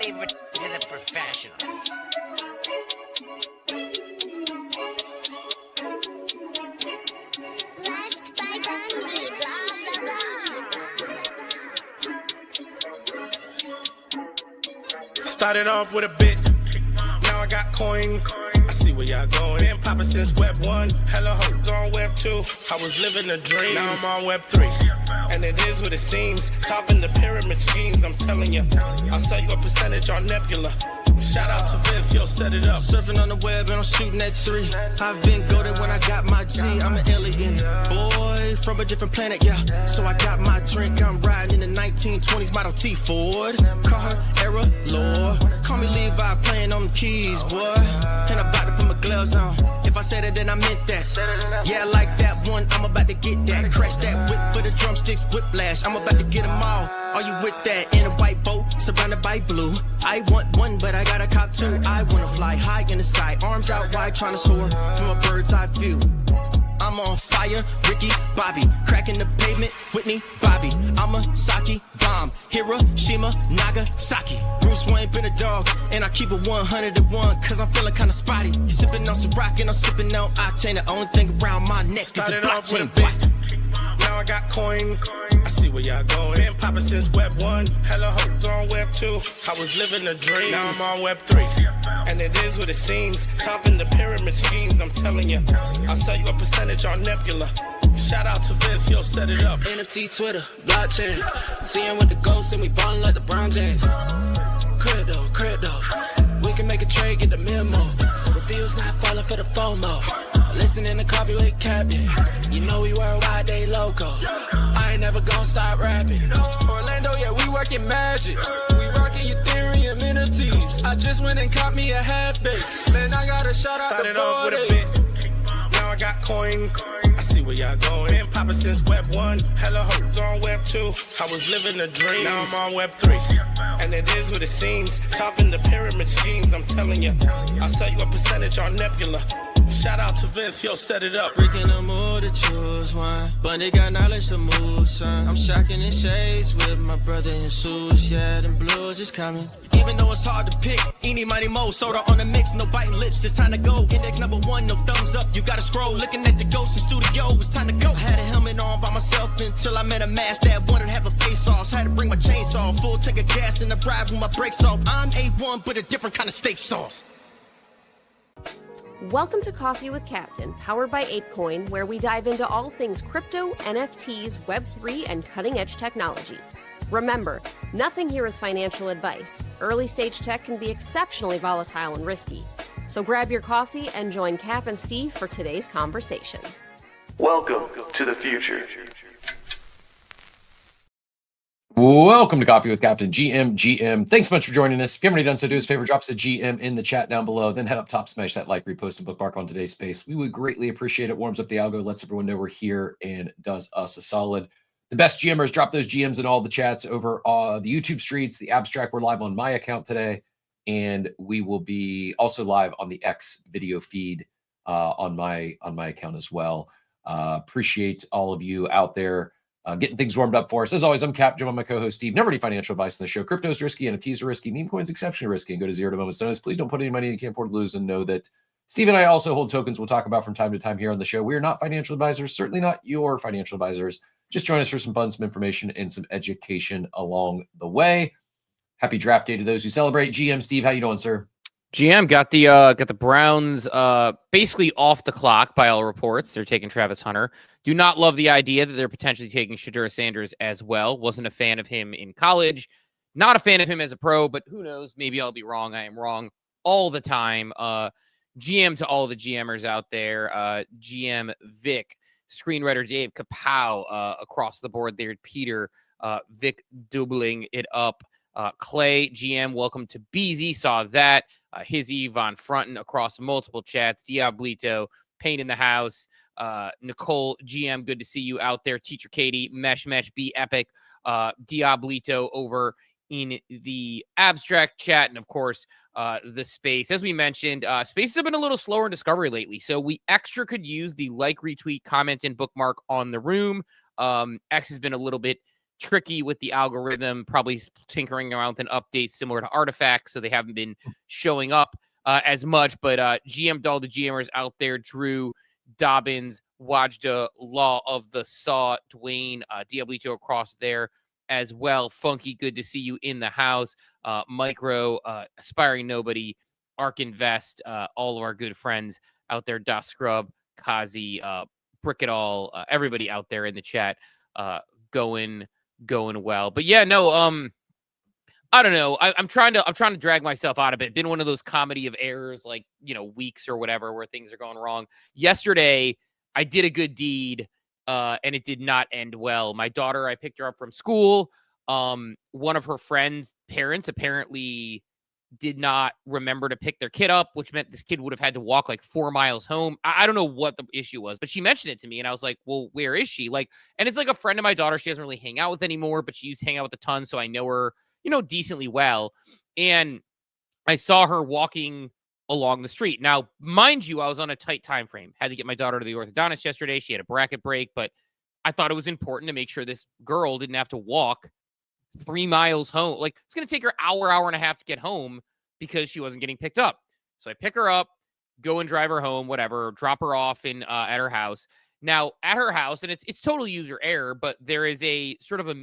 leave it to the professionals. Blessed by Bundy, blah, blah, blah. Started off with a bit, now I got coin. I see where y'all going. Been poppin' since Web 1, hella hoes on Web 2. I was living a dream, now I'm on Web 3. And it is what it seems, topping the pyramid schemes, I'm telling you. I'll sell you a percentage on Nebula. Shout out to Vince, yo, set it up. Surfing on the web and I'm shooting at 3. I've been goated when I got my G. I'm an alien boy from a different planet, yeah. So I got my drink, I'm riding in the 1920s Model T Ford. Call her Era Lord. Call me Levi, playing on the keys, boy. And I'm about to put my gloves on. If I said it, then I meant that. Yeah, I like that one, I'm about to get that. Crash that whip for the drumsticks, whiplash. I'm about to get them all. Are you with that? In a white boat, surrounded by blue. I want one, but I got a cop too. I wanna fly high in the sky, arms out wide, trying to soar from a bird's eye view. I'm on fire, Ricky, Bobby, cracking the pavement, Whitney, Bobby. I'm a Saki bomb, Hiroshima, Nagasaki. Bruce Wayne been a dog, and I keep it 101, cause I'm feeling kinda spotty. You sipping on some rock, and I'm sipping on octane. The only thing around my neck is the Started off with a blockchain. bit, now I got coin. I see where y'all going. Been poppin' since Web 1, hella hoes on Web 2. I was living a dream, now I'm on Web 3. And it is what it seems, topping the pyramid schemes, I'm telling you. I'll sell you a percentage on Nebula. Shout out to Vince, he'll set it up. NFT, Twitter, blockchain. Seeing with the ghosts and we ballin' like the Brown James. Crypto. We can make a trade, get the memo. Reviews not falling for the FOMO. Listening to Coffee with Captain. You know we worldwide, they loco. I ain't never gonna stop rapping. Orlando, yeah, we working magic. We rocking Ethereum NFTs. I just went and caught me a half base. Man, I gotta shout out Started the off with a boy. bit, now I got coin. I see where y'all going. Been poppin' since Web 1, hella hoes on Web 2. I was living a dream, now I'm on Web 3. And it is what it seems, topping the pyramid schemes, I'm telling you. I'll sell you a percentage on Nebula. Shout out to Vince, he'll set it up. Breaking the mood to choose one, but they got knowledge to move, son. I'm shocking in shades with my brother in shoes. Yeah, them blues is coming. Even though it's hard to pick, eeny, mighty, mo, soda on the mix, no biting lips, it's time to go. Index number 1, no thumbs up, you gotta scroll. Looking at the ghost in studio, it's time to go. I had a helmet on by myself until I met a mask that wanted to have a face off. So I had to bring my chainsaw, full tank of gas in the ride with my brakes off. I'm A1, but a different kind of steak sauce. Welcome to Coffee with Captain, powered by ApeCoin, where we dive into all things crypto, NFTs, Web3, and cutting-edge technology. Remember, nothing here is financial advice. Early-stage tech can be exceptionally volatile and risky. So grab your coffee and join Cap and Steve for today's conversation. Welcome to the future. Welcome to Coffee with Captain GM. Thanks so much for joining us. If you haven't already done so, do us a favor, drop us a GM in the chat down below. Then head up top, smash that like, repost, and bookmark on today's space. We would greatly appreciate it. Warms up the algo, lets everyone know we're here, and does us a solid. The best GMers drop those GMs in all the chats over the YouTube streets, the abstract. We're live on my account today, and we will be also live on the X video feed on my account as well. Appreciate all of you out there. Getting things warmed up for us. As always, I'm Cap, Jim, my co-host Steve. Never any financial advice on the show. Crypto is risky, NFTs are risky, meme coins exceptionally risky, and go to zero to moments notice. Please don't put any money you can't afford to lose, and know that Steve and I also hold tokens we'll talk about from time to time here on the show. We are not financial advisors, certainly not your financial advisors. Just join us for some fun, some information, and some education along the way. Happy draft day to those who celebrate. GM Steve, how you doing, sir? GM got the Browns basically off the clock by all reports. They're taking Travis Hunter. Do not love the idea that they're potentially taking Shedeur Sanders as well. Wasn't a fan of him in college. Not a fan of him as a pro, but who knows? Maybe I'll be wrong. I am wrong all the time. GM to all the GMers out there. GM Vic, screenwriter Dave Kapow across the board there. Peter, Vic doubling it up. Clay, GM, welcome to BZ. Saw that. Hizzy, Von Fronten across multiple chats. Diablito, Pain in the House. Nicole, GM, good to see you out there. Teacher Katie, Mesh, Be Epic. Diablito over in the abstract chat. And of course, the space. As we mentioned, spaces have been a little slower in discovery lately. So we extra could use the like, retweet, comment, and bookmark on the room. X has been a little bit tricky with the algorithm, probably tinkering around with an update similar to Artifacts, so they haven't been showing up as much. But GM'd all the GMers out there: Drew, Dobbins, Wajda, Law of the Saw, Dwayne, Diablito across there as well. Funky, good to see you in the house. Micro, Aspiring Nobody, Ark Invest, all of our good friends out there, Das Scrub, Kazi, Brick It All, everybody out there in the chat, going well. But yeah, no, I don't know. I'm trying to drag myself out of it. Been one of those comedy of errors, like, weeks or whatever, where things are going wrong. Yesterday, I did a good deed, and it did not end well. My daughter, I picked her up from school. One of her friends' parents apparently did not remember to pick their kid up, which meant this kid would have had to walk like 4 miles home. I don't know what the issue was, but she mentioned it to me, and I was like, well, where is she? Like, and it's like a friend of my daughter. She doesn't really hang out with anymore, but she used to hang out with a ton, so I know her, decently well. And I saw her walking along the street. Now, mind you, I was on a tight time frame. Had to get my daughter to the orthodontist yesterday. She had a bracket break, but I thought it was important to make sure this girl didn't have to walk 3 miles home. Like, it's going to take her hour and a half to get home because she wasn't getting picked up. So I pick her up, go and drive her home, whatever, drop her off in at her house. Now, at her house, and it's totally user error, but there is a sort of a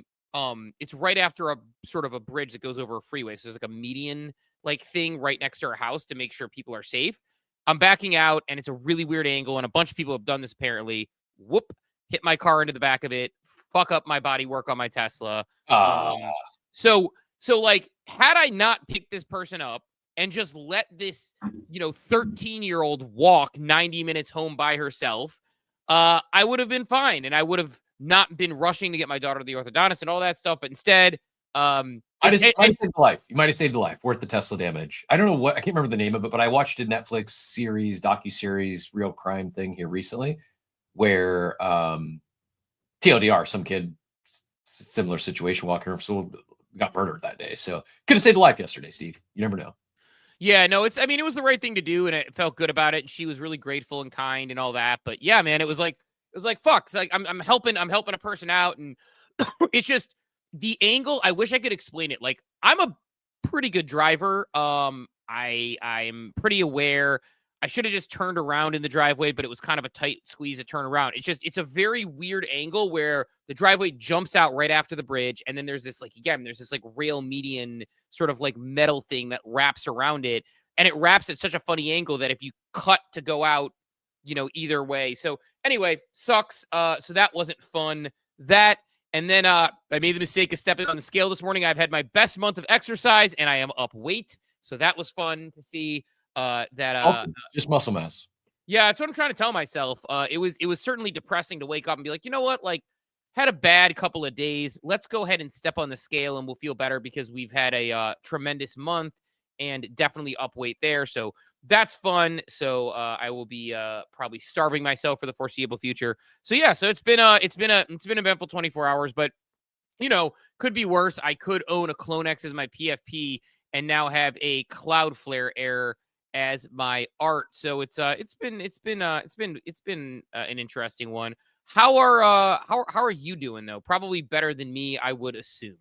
it's right after a sort of a bridge that goes over a freeway. So there's like a median like thing right next to her house to make sure people are safe. I'm backing out, and it's a really weird angle, and a bunch of people have done this apparently. Whoop, hit my car into the back of it, fuck up my body work on my Tesla. So like, had I not picked this person up and just let this, 13-year-old walk 90 minutes home by herself, I would have been fine, and I would have not been rushing to get my daughter to the orthodontist and all that stuff. But instead, I just saved a life. You might have saved a life worth the Tesla damage. I don't know I can't remember the name of it, but I watched a Netflix series, docuseries, real crime thing here recently, where TLDR, some kid, similar situation, walking around school, got murdered that day. So could have saved a life yesterday, Steve. You never know. Yeah, no, it was the right thing to do, and it felt good about it. And she was really grateful and kind and all that. But yeah, man, it was like, fuck. It's like I'm helping a person out, and it's just the angle. I wish I could explain it. Like, I'm a pretty good driver. I'm pretty aware. I should have just turned around in the driveway, but it was kind of a tight squeeze to turn around. It's a very weird angle where the driveway jumps out right after the bridge. And then there's this rail median sort of like metal thing that wraps around it. And it wraps at such a funny angle that if you cut to go out, either way. So anyway, sucks. So that wasn't fun. That, and then I made the mistake of stepping on the scale this morning. I've had my best month of exercise, and I am up weight. So that was fun to see. Just muscle mass. Yeah, that's what I'm trying to tell myself. It was certainly depressing to wake up and be like, you know what, like, had a bad couple of days. Let's go ahead and step on the scale, and we'll feel better because we've had a tremendous month and definitely up weight there. So that's fun. So I will be probably starving myself for the foreseeable future. So yeah, so it's been an eventful 24 hours, but could be worse. I could own a Clonex as my PFP and now have a Cloudflare error as my art. So it's been an interesting one. How are you doing though? Probably better than me, I would assume.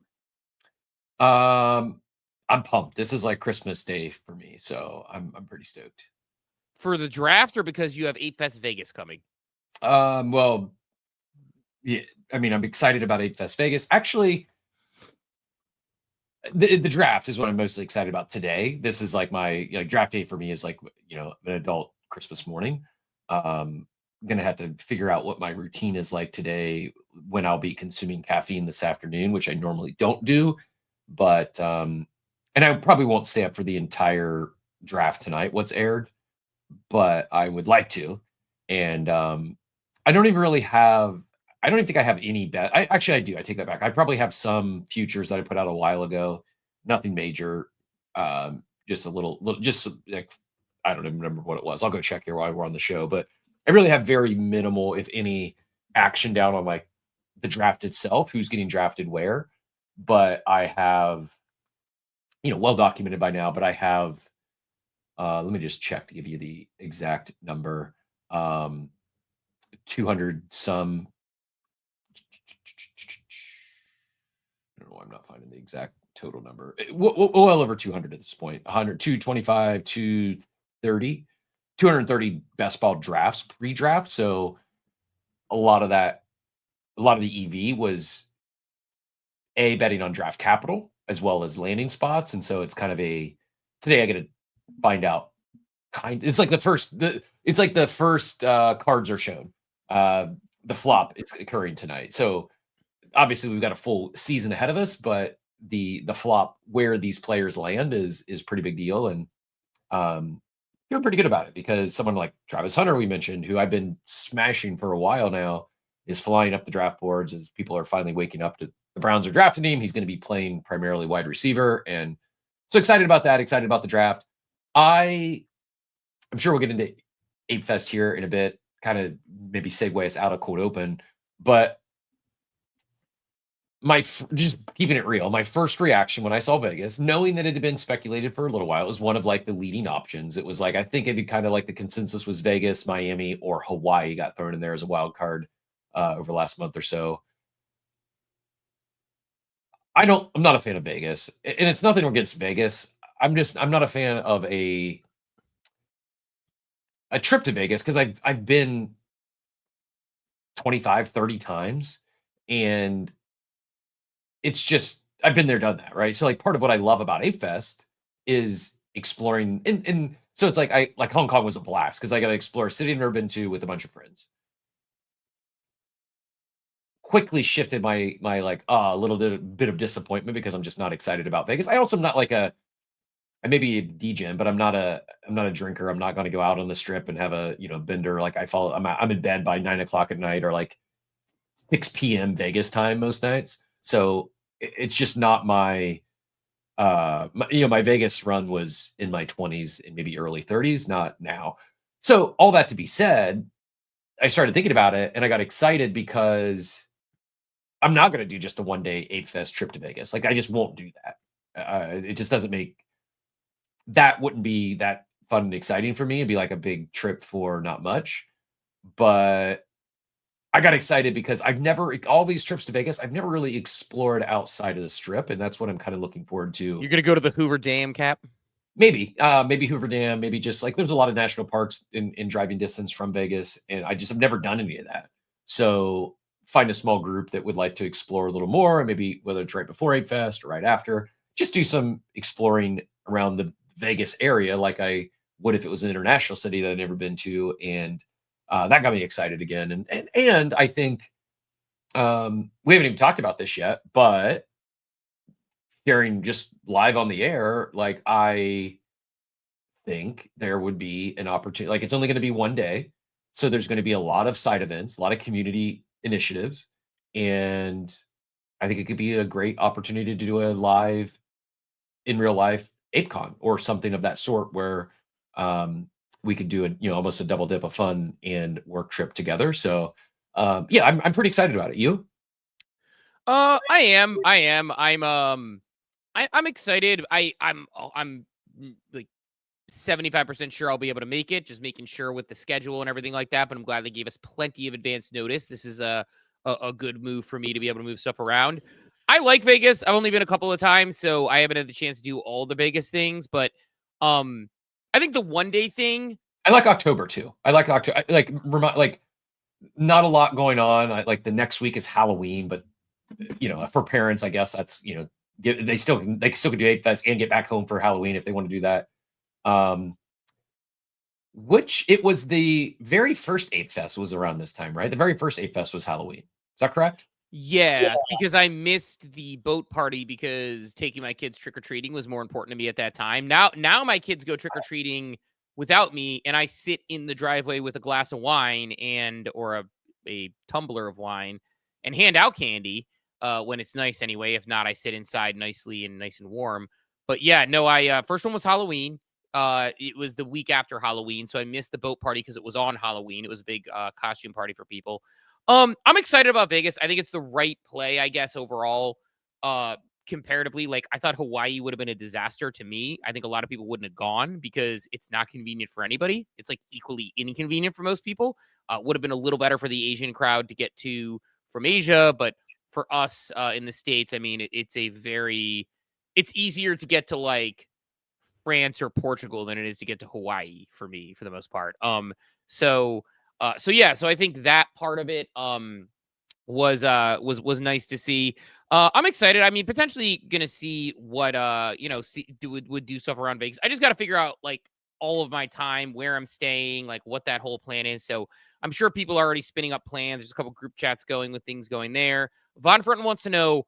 I'm pumped. This is like Christmas Day for me, so I'm pretty stoked. For the draft, or because you have ApeFest Vegas coming? Well, yeah. I mean, I'm excited about ApeFest Vegas. Actually, the draft is what I'm mostly excited about today. This is like my draft day for me is like an adult Christmas morning. I'm gonna have to figure out what my routine is like today when I'll be consuming caffeine this afternoon, which I normally don't do. But and I probably won't stay up for the entire draft tonight, what's aired, but I would like to. And I don't even think I have any bet. I do. I take that back. I probably have some futures that I put out a while ago. Nothing major. Just a little, just like, I don't even remember what it was. I'll go check here while we're on the show. But I really have very minimal, if any, action down on like the draft itself, who's getting drafted where. But I have, well documented by now, but I have, let me just check to give you the exact number. 200 some I'm not finding the exact total number. Well over 200 at this point. 100, 225, 230, 230 best ball drafts pre-draft. So a lot of the EV was betting on draft capital as well as landing spots. And so it's kind of today I get to find out it's like the first cards are shown. The flop is occurring tonight. So obviously we've got a full season ahead of us, but the flop where these players land is pretty big deal. And feel pretty good about it because someone like Travis Hunter, we mentioned, who I've been smashing for a while now, is flying up the draft boards as people are finally waking up to the Browns are drafting him. He's going to be playing primarily wide receiver. And so excited about that, excited about the draft. I'm sure we'll get into ApeFest here in a bit, kind of maybe segue us out of cold open, but just keeping it real, my first reaction when I saw Vegas, knowing that it had been speculated for a little while, it was one of like the leading options. It was like, I think it'd kind of like the consensus was Vegas, Miami, or Hawaii got thrown in there as a wild card over the last month or so. I'm not a fan of Vegas, and it's nothing against Vegas. I'm not a fan of a trip to Vegas because I've been 25, 30 times, and it's just I've been there, done that, right? So like part of what I love about ApeFest is exploring, and so it's like Hong Kong was a blast because I got to explore a city I've never been to with a bunch of friends. Quickly shifted my like a little bit of disappointment because I'm just not excited about Vegas. I also am not like I may be a degen, but I'm not a drinker. I'm not going to go out on the strip and have a bender. Like I'm in bed by 9 o'clock at night or like 6 p.m. Vegas time most nights. So it's just not my my Vegas run was in my 20s and maybe early 30s, not now. So all that to be said, I started thinking about it and I got excited because I'm not going to do just a one-day ApeFest trip to Vegas. Like I just won't do that. It just doesn't wouldn't be that fun and exciting for me. It'd be like a big trip for not much. But I got excited because all these trips to Vegas, I've never really explored outside of the strip. And that's what I'm kind of looking forward to. You're going to go to the Hoover Dam, Cap? Maybe Hoover Dam, maybe just like there's a lot of national parks in driving distance from Vegas. And I just have never done any of that. So find a small group that would like to explore a little more, and maybe whether it's right before ApeFest or right after, just do some exploring around the Vegas area like I would if it was an international city that I've never been to. And that got me excited again. And I think we haven't even talked about this yet, but sharing just live on the air, like I think there would be an opportunity, like it's only going to be one day. So there's going to be a lot of side events, a lot of community initiatives. And I think it could be a great opportunity to do a live in real life ApeCon or something of that sort where we could do almost a double dip of fun and work trip together. So yeah, I'm pretty excited about it. You? I am. I'm excited. I'm like 75% sure I'll be able to make it, just making sure with the schedule and everything like that. But I'm glad they gave us plenty of advance notice. This is a good move for me to be able to move stuff around. I like Vegas. I've only been a couple of times, so I haven't had the chance to do all the Vegas things. But I think the one day thing. I like October too. I like October. Like not a lot going on. Like the next week is Halloween, but for parents, I guess that's they still can do ApeFest and get back home for Halloween if they want to do that. Which it was the very first ApeFest was around this time, right? The very first ApeFest was Halloween. Is that correct? Yeah, because I missed the boat party because taking my kids trick-or-treating was more important to me at that time. Now my kids go trick-or-treating without me, and I sit in the driveway with a glass of wine or a tumbler of wine and hand out candy when it's nice anyway. If not, I sit inside nicely and nice and warm. But yeah, no, first one was Halloween. It was the week after Halloween, so I missed the boat party because it was on Halloween. It was a big costume party for people. I'm excited about Vegas. I think it's the right play, I guess, overall. Comparatively, like I thought Hawaii would have been a disaster to me. I think a lot of people wouldn't have gone because it's not convenient for anybody. It's like equally inconvenient for most people. Would have been a little better for the Asian crowd to get to from Asia, but for us in the States, I mean, it's easier to get to like France or Portugal than it is to get to Hawaii for me, for the most part. So I think that part of it was nice to see. I'm excited. I mean, potentially gonna see what would do stuff around Vegas. I just got to figure out like all of my time, where I'm staying, like what that whole plan is. So I'm sure people are already spinning up plans. There's a couple group chats going with things going there. Von Front wants to know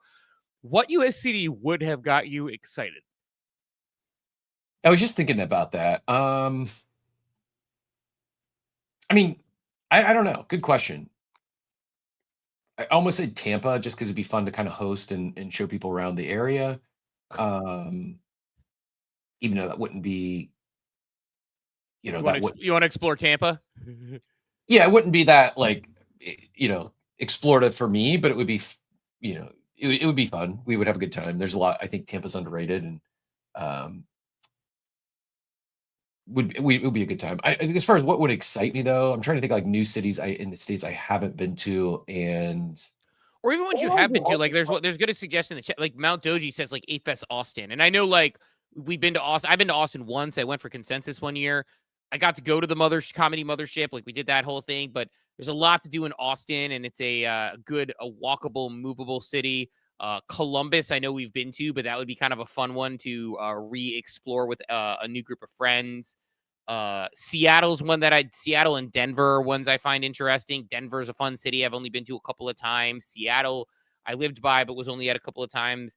what US city would have got you excited. I was just thinking about that. I mean, I don't know. Good question. I almost said Tampa just because it'd be fun to kind of host and show people around the area. Even though that wouldn't be, you want to explore Tampa? Yeah, it wouldn't be that like, explorative for me, but it would be, it would be fun. We would have a good time. There's a lot. I think Tampa's underrated, and it would be a good time. As far as what would excite me, though, I'm trying to think like new cities in the States I haven't been to, or even ones you have been to. Like there's good a suggestion in the chat. Like Mount Doji says like ApeFest Austin, and I know like we've been to Austin. I've been to Austin once. I went for Consensus one year. I got to go to the comedy mothership. Like we did that whole thing, but there's a lot to do in Austin, and it's a walkable, movable city. Columbus, I know we've been to, but that would be kind of a fun one to re-explore with a new group of friends. Seattle's one Seattle and Denver are ones I find interesting. Denver's a fun city I've only been to a couple of times. Seattle, I lived by, but was only at a couple of times.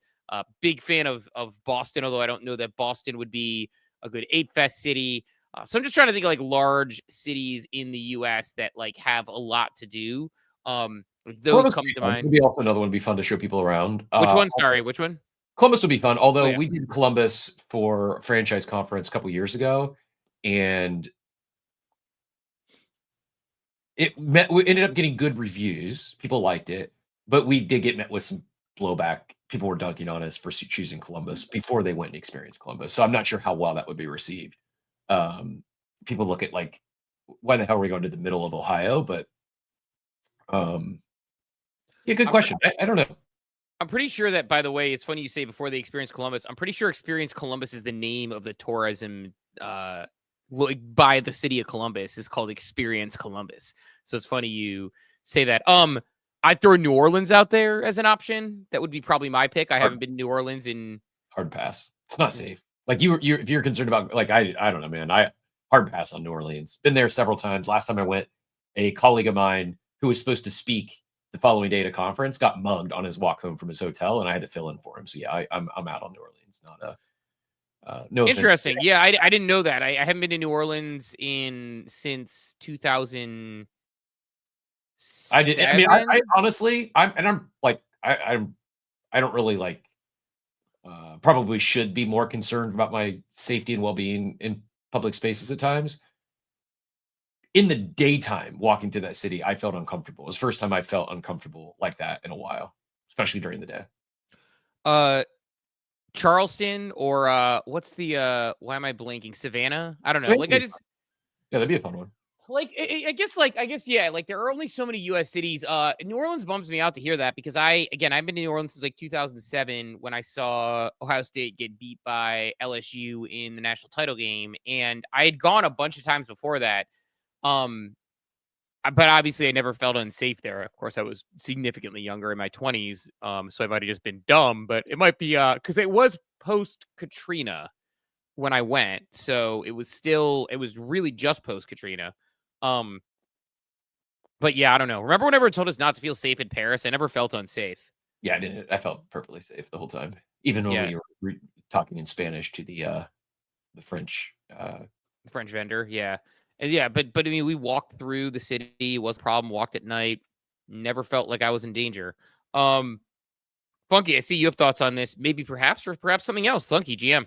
Big fan of Boston, although I don't know that Boston would be a good ApeFest city. So I'm just trying to think of like large cities in the U.S. that like have a lot to do. Those come to mind. Would be also another one. Would be fun to show people around. Which one? Sorry, which one? Columbus would be fun. Although we did Columbus for franchise conference a couple years ago, and we ended up getting good reviews. People liked it, but we did get met with some blowback. People were dunking on us for choosing Columbus before they went and experienced Columbus. So I'm not sure how well that would be received. People look at like, why the hell are we going to the middle of Ohio? But yeah, good question. I don't know. I'm pretty sure that, by the way, it's funny you say before they experienced Columbus. I'm pretty sure Experience Columbus is the name of the tourism by the city of Columbus is called Experience Columbus. So it's funny you say that. I'd throw New Orleans out there as an option. That would be probably my pick. I haven't been to New Orleans in hard pass. It's not safe. Like if you're concerned about like I don't know, man. I hard pass on New Orleans. Been there several times. Last time I went, a colleague of mine who was supposed to speak the following day at a conference got mugged on his walk home from his hotel, and I had to fill in for him. So yeah, I'm out on New Orleans. Not no. Interesting. Yeah, I didn't know that. I haven't been to New Orleans since 2000. I did. I mean, I honestly, I don't really like. Probably should be more concerned about my safety and well-being in public spaces at times. In the daytime, walking through that city, I felt uncomfortable. It was the first time I felt uncomfortable like that in a while, especially during the day. Charleston or what's the why am I blanking? Savannah? I don't know. Like yeah, that'd be a fun one. Like I guess yeah. Like there are only so many U.S. cities. New Orleans bums me out to hear that because I've been to New Orleans since like 2007 when I saw Ohio State get beat by LSU in the national title game, and I had gone a bunch of times before that. But obviously I never felt unsafe there. Of course, I was significantly younger in my 20s, so I might have just been dumb. But it might be because it was post Katrina when I went, so it was really just post Katrina. But yeah, I don't know. Remember when everyone told us not to feel safe in Paris? I never felt unsafe. Yeah, I didn't. I felt perfectly safe the whole time, even when we were talking in Spanish to the French vendor. Yeah, and yeah, but I mean, we walked through the city. Was a problem. Walked at night. Never felt like I was in danger. Funky, I see you have thoughts on this. Maybe perhaps something else. Funky GM.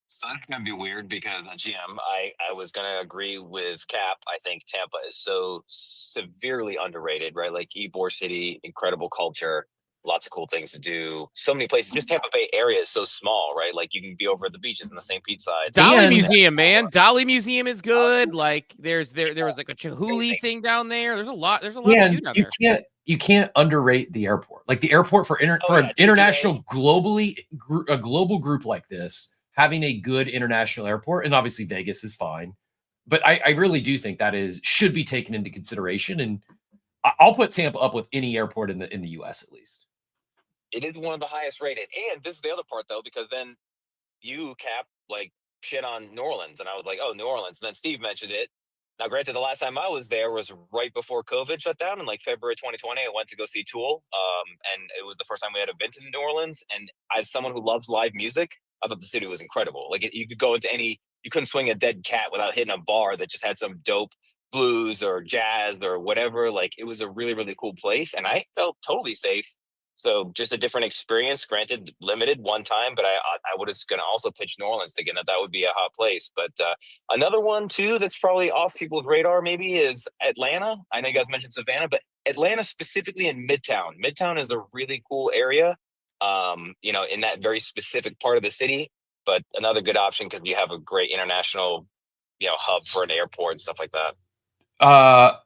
So that's going to be weird because GM, I was going to agree with Cap. I think Tampa is so severely underrated, right? Like Ybor City, incredible culture, lots of cool things to do. So many places. Just Tampa Bay area is so small, right? Like you can be over at the beaches in the St. Pete side. Dolly Museum, man. Dolly Museum is good. Like there was like a Chihuly thing down there. There's a lot to do down there. you can't underrate the airport. Like the airport for an international, a global group like this, having a good international airport, and obviously Vegas is fine, but I really do think that should be taken into consideration. And I'll put Tampa up with any airport in the U.S. at least. It is one of the highest rated, and this is the other part though, because then you, Cap, like shit on New Orleans, and I was like, oh, New Orleans. And then Steve mentioned it. Now, granted, the last time I was there was right before COVID shut down in like February 2020. I went to go see Tool, and it was the first time we had a been to New Orleans. And as someone who loves live music, I thought the city was incredible. Like you could go into you couldn't swing a dead cat without hitting a bar that just had some dope blues or jazz or whatever. Like it was a really, really cool place, and I felt totally safe. So just a different experience, granted limited one time, but I was going to also pitch New Orleans thinking that would be a hot place. But another one too that's probably off people's radar maybe is Atlanta. I know you guys mentioned Savannah, but Atlanta specifically in Midtown. Midtown is a really cool area, in that very specific part of the city. But another good option because you have a great international, hub for an airport and stuff like that.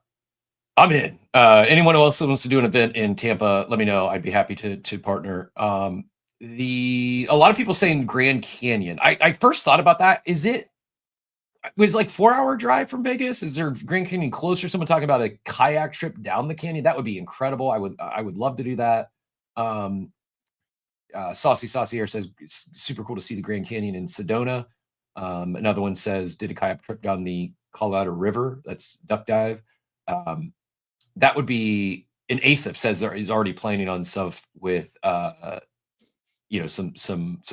I'm in. Anyone else that wants to do an event in Tampa, let me know. I'd be happy to partner. A lot of people saying Grand Canyon. I first thought about that. Was like 4-hour drive from Vegas? Is there Grand Canyon closer? Someone talking about a kayak trip down the canyon. That would be incredible. I would love to do that. Saucy here says it's super cool to see the Grand Canyon in Sedona. Another one says did a kayak trip down the Colorado River. That's duck dive. That would be an ASIF says there he's already planning on stuff with some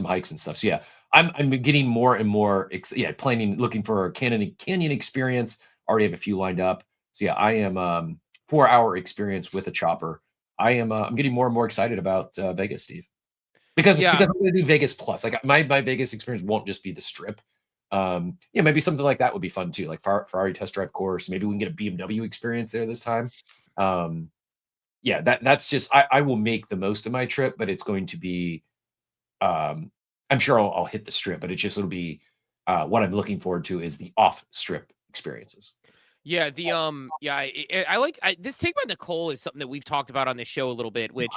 hikes and stuff. So yeah, I'm getting more and more planning, looking for a canyon experience. Already have a few lined up. So yeah, I am 4-hour experience with a chopper. I'm getting more and more excited about Vegas, Steve. Because I'm gonna do Vegas plus. Like my Vegas experience won't just be the strip. Maybe something like that would be fun too, like Ferrari test drive course. Maybe we can get a BMW experience there this time. That's just I will make the most of my trip, but it's going to be I'm sure I'll hit the strip, but it'll be what I'm looking forward to is the off strip experiences. Yeah, I like this take by Nicole is something that we've talked about on this show a little bit, which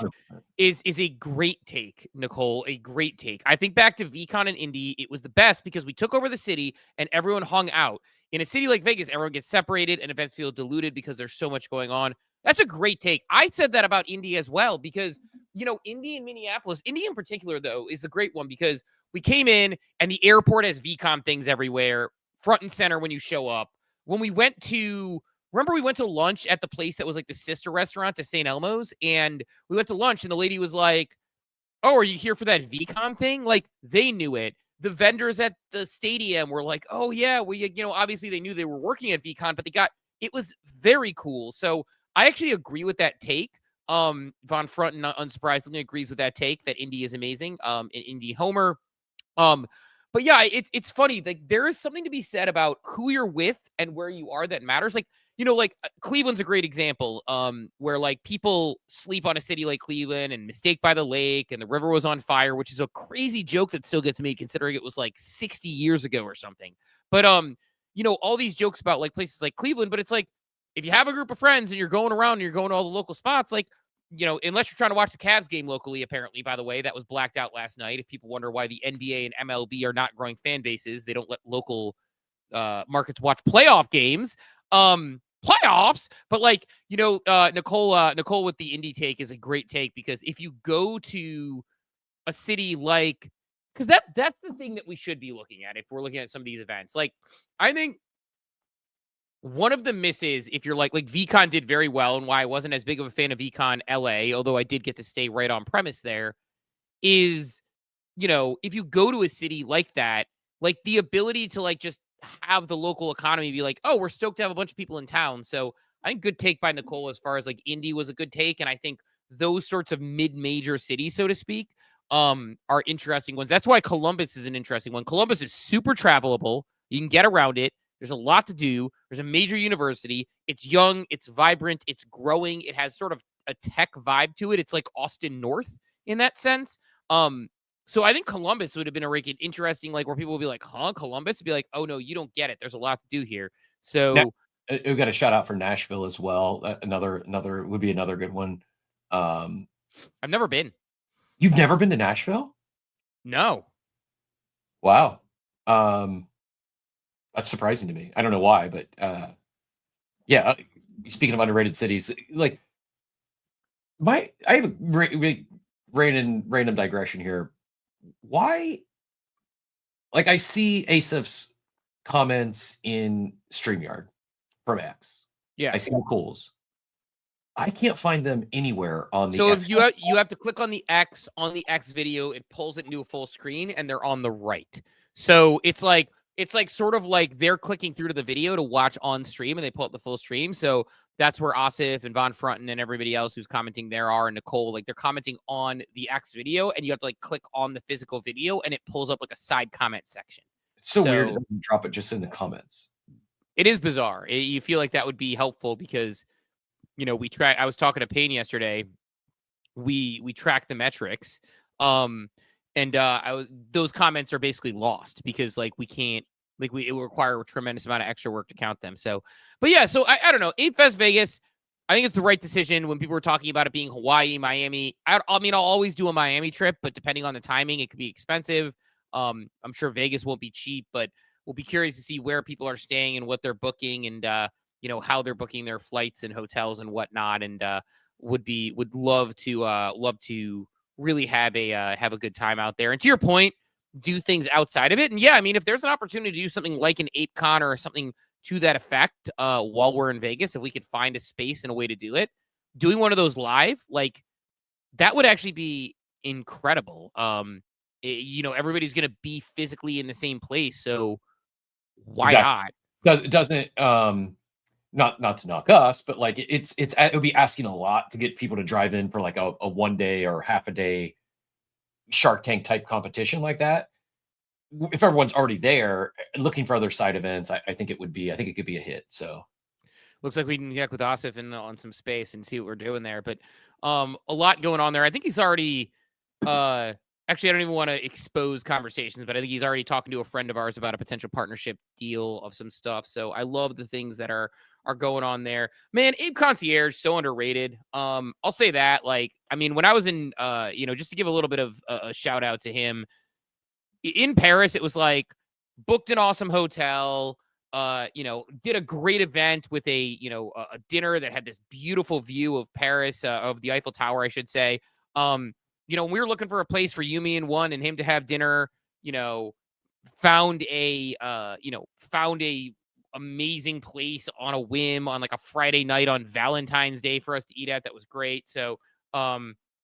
is a great take, Nicole, a great take. I think back to VCon and Indy, it was the best because we took over the city and everyone hung out. In a city like Vegas, everyone gets separated and events feel diluted because there's so much going on. That's a great take. I said that about Indy as well because, Indy and Minneapolis, Indy in particular, though, is the great one because we came in and the airport has VCon things everywhere, front and center when you show up. When we went to lunch at the place that was like the sister restaurant to St. Elmo's, and we went to lunch and the lady was like, oh, are you here for that VCon thing? Like they knew it. The vendors at the stadium were like, oh yeah, obviously they knew they were working at VCon, but it was very cool. So I actually agree with that take. Von Frunten, unsurprisingly, agrees with that take that Indy is amazing. In Indy Homer. But yeah, it's funny. Like there is something to be said about who you're with and where you are that matters. Like, Cleveland's a great example, where like people sleep on a city like Cleveland and Mistake by the Lake and the river was on fire, which is a crazy joke that still gets made considering it was like 60 years ago or something. But, all these jokes about like places like Cleveland, but it's like, if you have a group of friends and you're going around and you're going to all the local spots, like, unless you're trying to watch the Cavs game locally, apparently, by the way, that was blacked out last night. If people wonder why the NBA and MLB are not growing fan bases, they don't let local markets watch playoff games. Playoffs, but like, Nicole with the Indy take is a great take because if you go to a city like, because that's the thing that we should be looking at if we're looking at some of these events. Like, I think one of the misses, if you're like VCon did very well, and why I wasn't as big of a fan of VCon LA, although I did get to stay right on premise there, is, if you go to a city like that, like the ability to like just have the local economy be like, oh, we're stoked to have a bunch of people in town. So I think good take by Nicole as far as like Indy was a good take. And I think those sorts of mid-major cities, so to speak, are interesting ones. That's why Columbus is an interesting one. Columbus is super travelable. You can get around it. There's a lot to do. There's a major university. It's young. It's vibrant. It's growing. It has sort of a tech vibe to it. It's like Austin North in that sense. So I think Columbus would have been a interesting, like where people would be like, huh, Columbus? Would be like, oh no, you don't get it. There's a lot to do here. So we've got a shout out for Nashville as well. Another would be another good one. I've never been. You've never been to Nashville? No. Wow. That's surprising to me. I don't know why, but yeah. Speaking of underrated cities, like I have a random digression here. Why? Like I see Asaf's comments in StreamYard from X. Yeah. I see the Coles. I can't find them anywhere on the. So X. if you have to click on the X video, it pulls it into a full screen, and they're on the right. So it's like sort of like they're clicking through to the video to watch on stream, and they pull up the full stream. So that's where Asif and Von Frunten and everybody else who's commenting there are, and Nicole, like they're commenting on the X video, and you have to like click on the physical video, and it pulls up like a side comment section. It's so weird that you drop it just in the comments. It is bizarre. You feel like that would be helpful because, you know, I was talking to Payne yesterday. We track the metrics. Those comments are basically lost because like we can't, like it will require a tremendous amount of extra work to count them. So, but yeah, so I don't know. ApeFest Vegas, I think it's the right decision when people were talking about it being Hawaii, Miami. I mean, I'll always do a Miami trip, but depending on the timing, it could be expensive. I'm sure Vegas won't be cheap, but we'll be curious to see where people are staying and what they're booking and, you know, how they're booking their flights and hotels and whatnot. And would love to really have a good time out there. And to your point, do things outside of it. And yeah, I mean, if there's an opportunity to do something like an ApeCon or something to that effect while we're in Vegas, if we could find a space and a way to do it, doing one of those live, like that would actually be incredible. You know, everybody's going to be physically in the same place. So why not? It doesn't, not to knock us, but like it would be asking a lot to get people to drive in for like a 1 day or half a day Shark Tank type competition like that. If everyone's already there looking for other side events, I think it could be a hit. So looks like we can connect with Asif on some space and see what we're doing there. But a lot going on there. I think he's already actually, I don't even want to expose conversations, but I think he's already talking to a friend of ours about a potential partnership deal of some stuff. So I love the things that are going on there. Man, Ape Concierge, so underrated. I'll say that. Like, I mean, when I was in, you know, just to give a little bit of a shout out to him, in Paris, it was like booked an awesome hotel, you know, did a great event with a dinner that had this beautiful view of Paris, of the Eiffel Tower, I should say. You know, we were looking for a place for Yumi and one and him to have dinner, you know, found a amazing place on a whim on like a Friday night on Valentine's Day for us to eat at. That was great. So,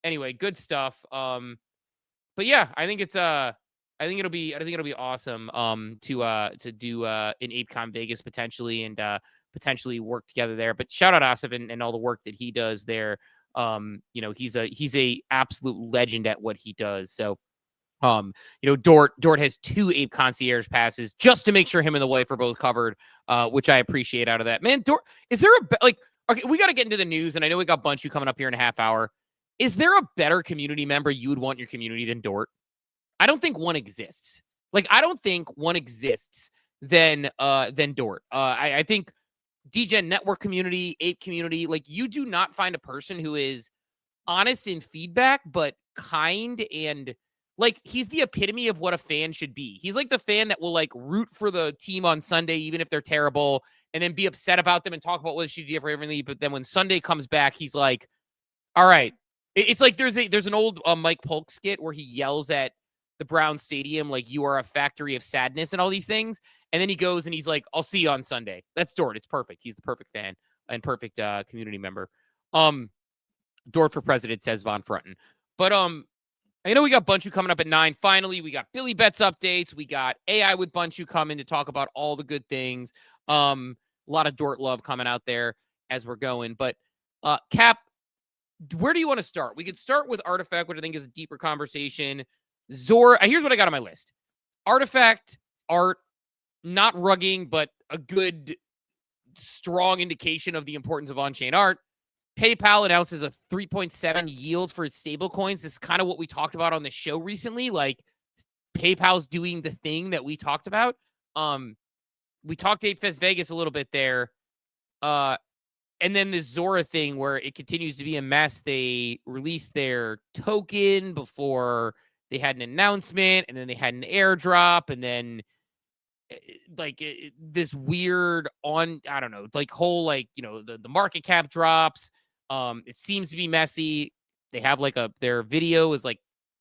anyway, good stuff. But yeah, I think it'll be awesome, to do an ApeCon Vegas potentially and, potentially work together there. But shout out Asif and all the work that he does there. You know, he's a absolute legend at what he does. So, you know, Dort has 2 Ape Concierge passes just to make sure him and the wife are both covered, which I appreciate out of that. Man, Dort, is there okay, we got to get into the news, and I know we got Bunchu coming up here in a half hour. Is there a better community member you would want in your community than Dort? I don't think one exists. Like, I don't think one exists than Dort. I think DGen network community, Ape community, like you do not find a person who is honest in feedback, but kind and like he's the epitome of what a fan should be. He's like the fan that will like root for the team on Sunday, even if they're terrible, and then be upset about them and talk about what they should do differently. But then when Sunday comes back, he's like, all right. It's like there's an old Mike Polk skit where he yells at the Brown Stadium, like, you are a factory of sadness and all these things. And then he goes and he's like, I'll see you on Sunday. That's Dort. It's perfect. He's the perfect fan and perfect community member. Dort for president, says Von Frunten. But I know we got Bunchu coming up at 9. Finally, we got Billy Betts updates. We got AI with Bunchu coming to talk about all the good things. A lot of Dort love coming out there as we're going. But Cap, where do you want to start? We could start with Artifact, which I think is a deeper conversation. Zora, here's what I got on my list. Artifact, art, not rugging, but a good, strong indication of the importance of on-chain art. PayPal announces a 3.7 yield for its stablecoins. This is kind of what we talked about on the show recently. Like, PayPal's doing the thing that we talked about. We talked ApeFest Vegas a little bit there. And then this Zora thing where it continues to be a mess. They released their token before they had an announcement, and then they had an airdrop, and then this weird I don't know, like whole, like, the market cap drops. It seems to be messy. They have like their video is like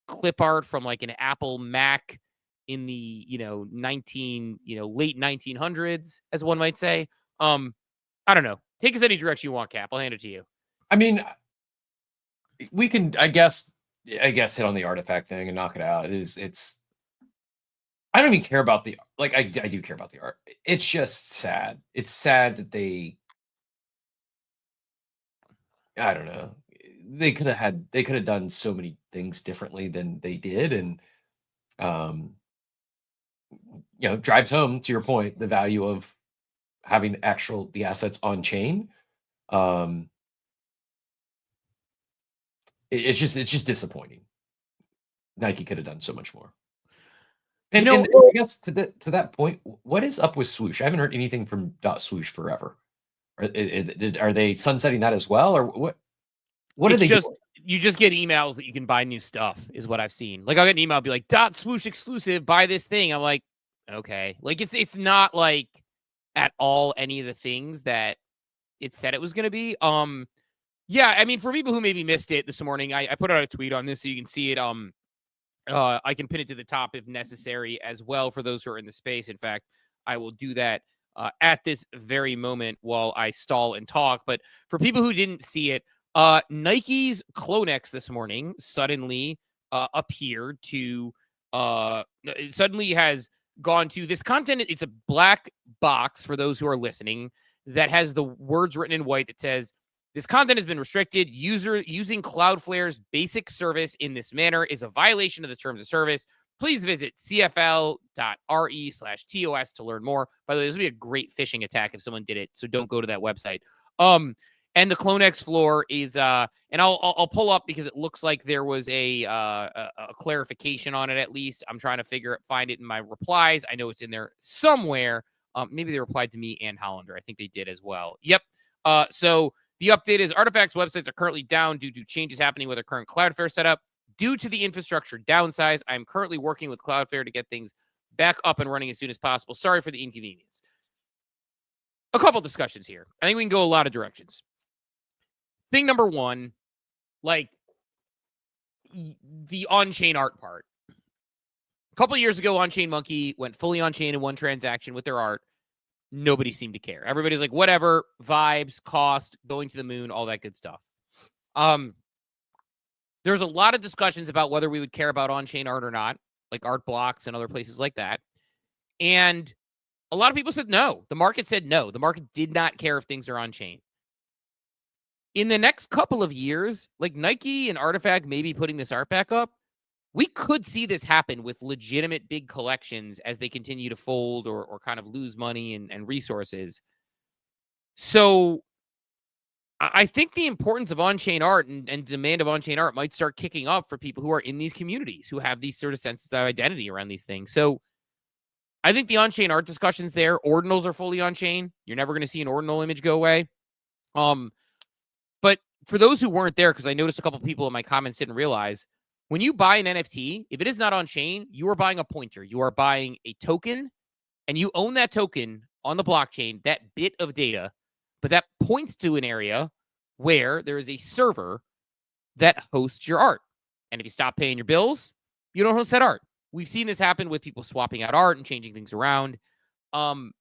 clip art from like an Apple Mac in the, late 1900s, as one might say. I don't know. Take us any direction you want, Cap. I'll hand it to you. I mean, we can, I guess, hit on the artifact thing and knock it out. It's. I don't even care about the, like, I do care about the art. It's just sad. It's sad that I don't know. They could have done so many things differently than they did, and drives home, to your point, the value of having the assets on chain. It's just disappointing. Nike could have done so much more. And I guess to that point, what is up with Swoosh? I haven't heard anything from .swoosh forever. Are they sunsetting that as well, or what? What are they doing? You just get emails that you can buy new stuff, is what I've seen. Like, I'll get an email, be like, .swoosh exclusive, buy this thing. I'm like, okay. Like, it's not like at all any of the things that it said it was going to be. Yeah, I mean, for people who maybe missed it this morning, I put out a tweet on this so you can see it. I can pin it to the top if necessary as well for those who are in the space. In fact, I will do that at this very moment while I stall and talk. But for people who didn't see it, Nike's CloneX this morning suddenly appeared to suddenly has gone to this content. It's a black box for those who are listening that has the words written in white that says, "This content has been restricted. Using Cloudflare's basic service in this manner is a violation of the terms of service. Please visit cfl.re/TOS to learn more." By the way, this would be a great phishing attack if someone did it, so don't go to that website. And the CloneX floor is, and I'll pull up because it looks like there was a clarification on it at least. I'm trying to find it in my replies. I know it's in there somewhere. Maybe they replied to me and Hollander. I think they did as well. Yep. So the update is Artifact's websites are currently down due to changes happening with our current Cloudflare setup. Due to the infrastructure downsize, I'm currently working with Cloudflare to get things back up and running as soon as possible. Sorry for the inconvenience. A couple discussions here. I think we can go a lot of directions. Thing number one, like the on-chain art part. A couple of years ago, On-Chain Monkey went fully on-chain in one transaction with their art. Nobody seemed to care. Everybody's like, whatever, vibes, cost, going to the moon, all that good stuff. There's a lot of discussions about whether we would care about on-chain art or not, like art blocks and other places like that. And a lot of people said no. The market said no. The market did not care if things are on-chain. In the next couple of years, like Nike and Artifact maybe putting this art back up, we could see this happen with legitimate big collections as they continue to fold or kind of lose money and resources. So I think the importance of on-chain art and demand of on-chain art might start kicking up for people who are in these communities, who have these sort of senses of identity around these things. So I think the on-chain art discussions there, ordinals are fully on-chain. You're never going to see an ordinal image go away. But for those who weren't there, because I noticed a couple people in my comments didn't realize, when you buy an NFT, if it is not on-chain, you are buying a pointer. You are buying a token, and you own that token on the blockchain, that bit of data, but that points to an area where there is a server that hosts your art. And if you stop paying your bills, you don't host that art. We've seen this happen with people swapping out art and changing things around. So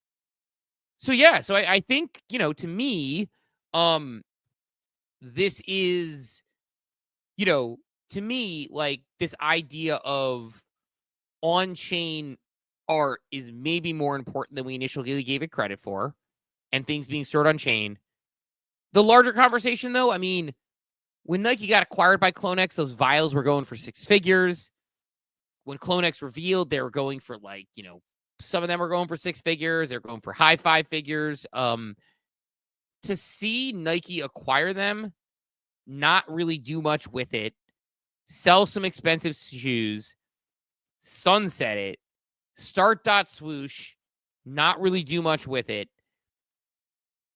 I think, to me, this is, to me, like this idea of on-chain art is maybe more important than we initially gave it credit for, and things being stored on chain. The larger conversation, though, I mean, when Nike got acquired by CloneX, those vials were going for 6 figures. When CloneX revealed, they were going for some of them were going for 6 figures. They're going for high 5 figures. To see Nike acquire them, not really do much with it, sell some expensive shoes, sunset it, start .swoosh, not really do much with it.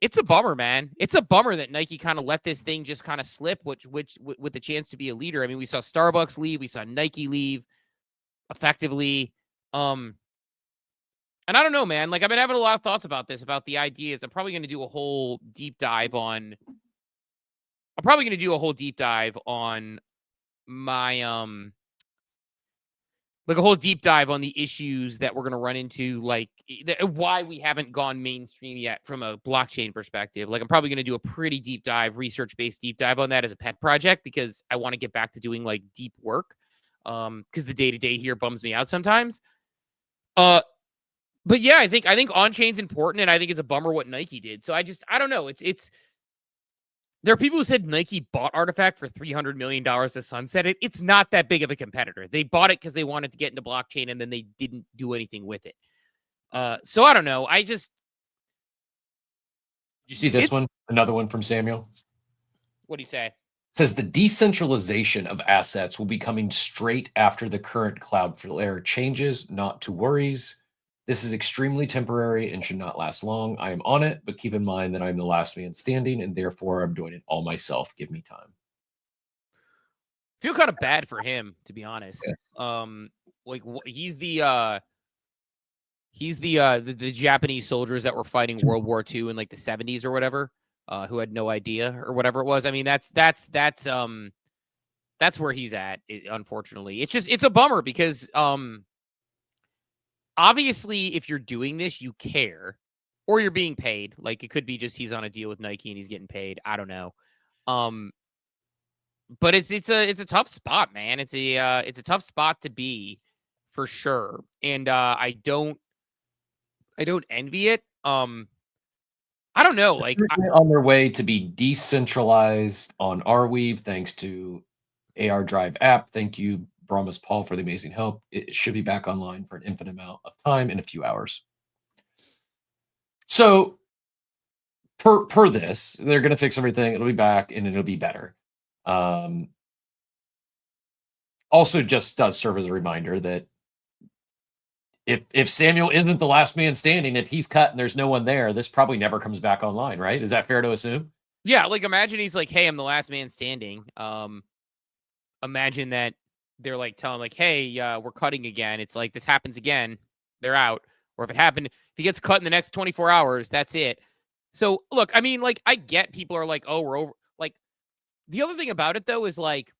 It's a bummer, man. It's a bummer that Nike kind of let this thing just kind of slip, which with the chance to be a leader. I mean, we saw Starbucks leave, we saw Nike leave effectively. And I don't know, man. Like, I've been having a lot of thoughts about this, about the ideas. I'm probably going to do a whole deep dive on my like a whole deep dive on the issues that we're going to run into, like why we haven't gone mainstream yet from a blockchain perspective. Like, I'm probably going to do a pretty deep dive, research-based deep dive on that as a pet project, because I want to get back to doing like deep work. Because the day-to-day here bums me out sometimes. But yeah, I think on-chain's important, and I think it's a bummer what Nike did. So I don't know. It's there are people who said Nike bought Artifact for $300 million to sunset it. It's not that big of a competitor. They bought it because they wanted to get into blockchain, and then they didn't do anything with it. So I don't know. Did you see this one? Another one from Samuel. What do you say? It says the decentralization of assets will be coming straight after the current Cloudflare changes, not to worries. This is extremely temporary and should not last long. I am on it, but keep in mind that I'm the last man standing, and therefore I'm doing it all myself. Give me time. Feel kind of bad for him, to be honest. Yeah. Like, he's the Japanese soldiers that were fighting World War II in like the 70s or whatever, who had no idea or whatever it was. I mean, that's where he's at. Unfortunately, it's a bummer because obviously, if you're doing this, you care, or you're being paid. Like, it could be just he's on a deal with Nike and he's getting paid. I don't know. But it's a tough spot, man. It's a tough spot to be, for sure. And I don't envy it. I don't know. Like, on their way to be decentralized on Arweave, thanks to AR Drive app. Thank you, Brahmas Paul, for the amazing help. It should be back online for an infinite amount of time in a few hours. So per this, they're going to fix everything. It'll be back and it'll be better. Also just does serve as a reminder that if Samuel isn't the last man standing, if he's cut and there's no one there, this probably never comes back online, right? Is that fair to assume? Yeah, like, imagine he's like, hey, I'm the last man standing. Imagine that they're like telling, like, hey, we're cutting again. It's like, this happens again, they're out. Or if he gets cut in the next 24 hours, that's it. So look, I mean, like, I get people are like, oh, we're over. Like, the other thing about it though is, like,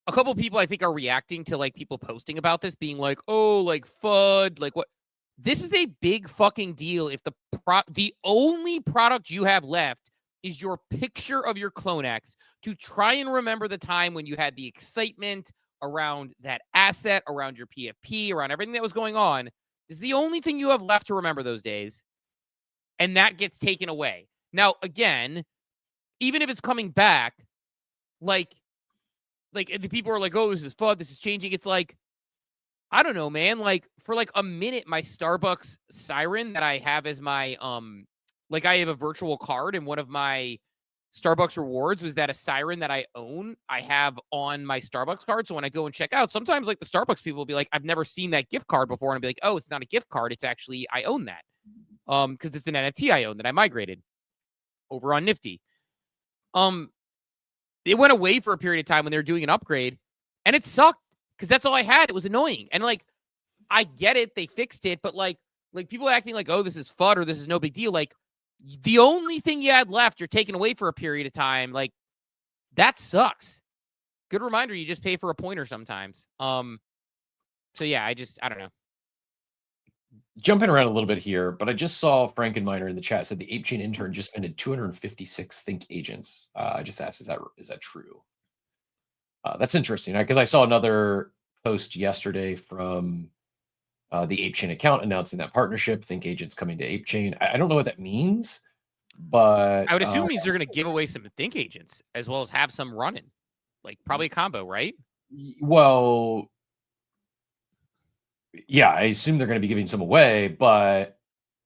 a couple people I think are reacting to like people posting about this, being like, oh, like, FUD, like, what? This is a big fucking deal if the only product you have left is your picture of your CloneX to try and remember the time when you had the excitement around that asset, around your PFP, around everything that was going on. This is the only thing you have left to remember those days. And that gets taken away. Now, again, even if it's coming back, like the people are like, oh, this is FUD, this is changing. It's like, I don't know, man. Like, for like a minute, my Starbucks siren that I have as my, like, I have a virtual card, and one of my Starbucks rewards was that a siren that I own, I have on my Starbucks card. So when I go and check out, sometimes like the Starbucks people will be like, I've never seen that gift card before. And I'll be like, oh, it's not a gift card. It's actually, I own that. Because it's an NFT I own that I migrated over on Nifty. It went away for a period of time when they were doing an upgrade, and it sucked because that's all I had. It was annoying. And like, I get it. They fixed it, but like people acting like, oh, this is FUD or this is no big deal. Like, the only thing you had left, you're taking away for a period of time. Like, that sucks. Good reminder. You just pay for a pointer sometimes. So yeah, I don't know. Jumping around a little bit here, but I just saw Frankenminer in the chat said the ApeChain intern just minted 256 Think agents. I just asked, is that true? That's interesting, because I saw another post yesterday from the ApeChain account announcing that partnership, Think agents coming to ApeChain. I don't know what that means, but I would assume it means they're going to give away some Think agents as well as have some running, like probably a combo, right? Well, yeah, I assume they're going to be giving some away, but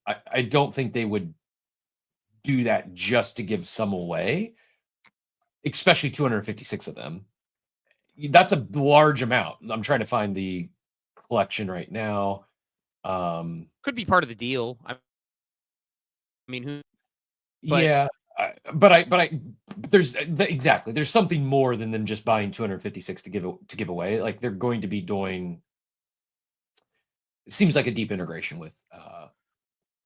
I don't think they would do that just to give some away, especially 256 of them. That's a large amount. I'm trying to find the collection right now. Could be part of the deal. I mean, But yeah, there's something more than them just buying 256 to give away. Like they're going to be doing. It seems like a deep integration with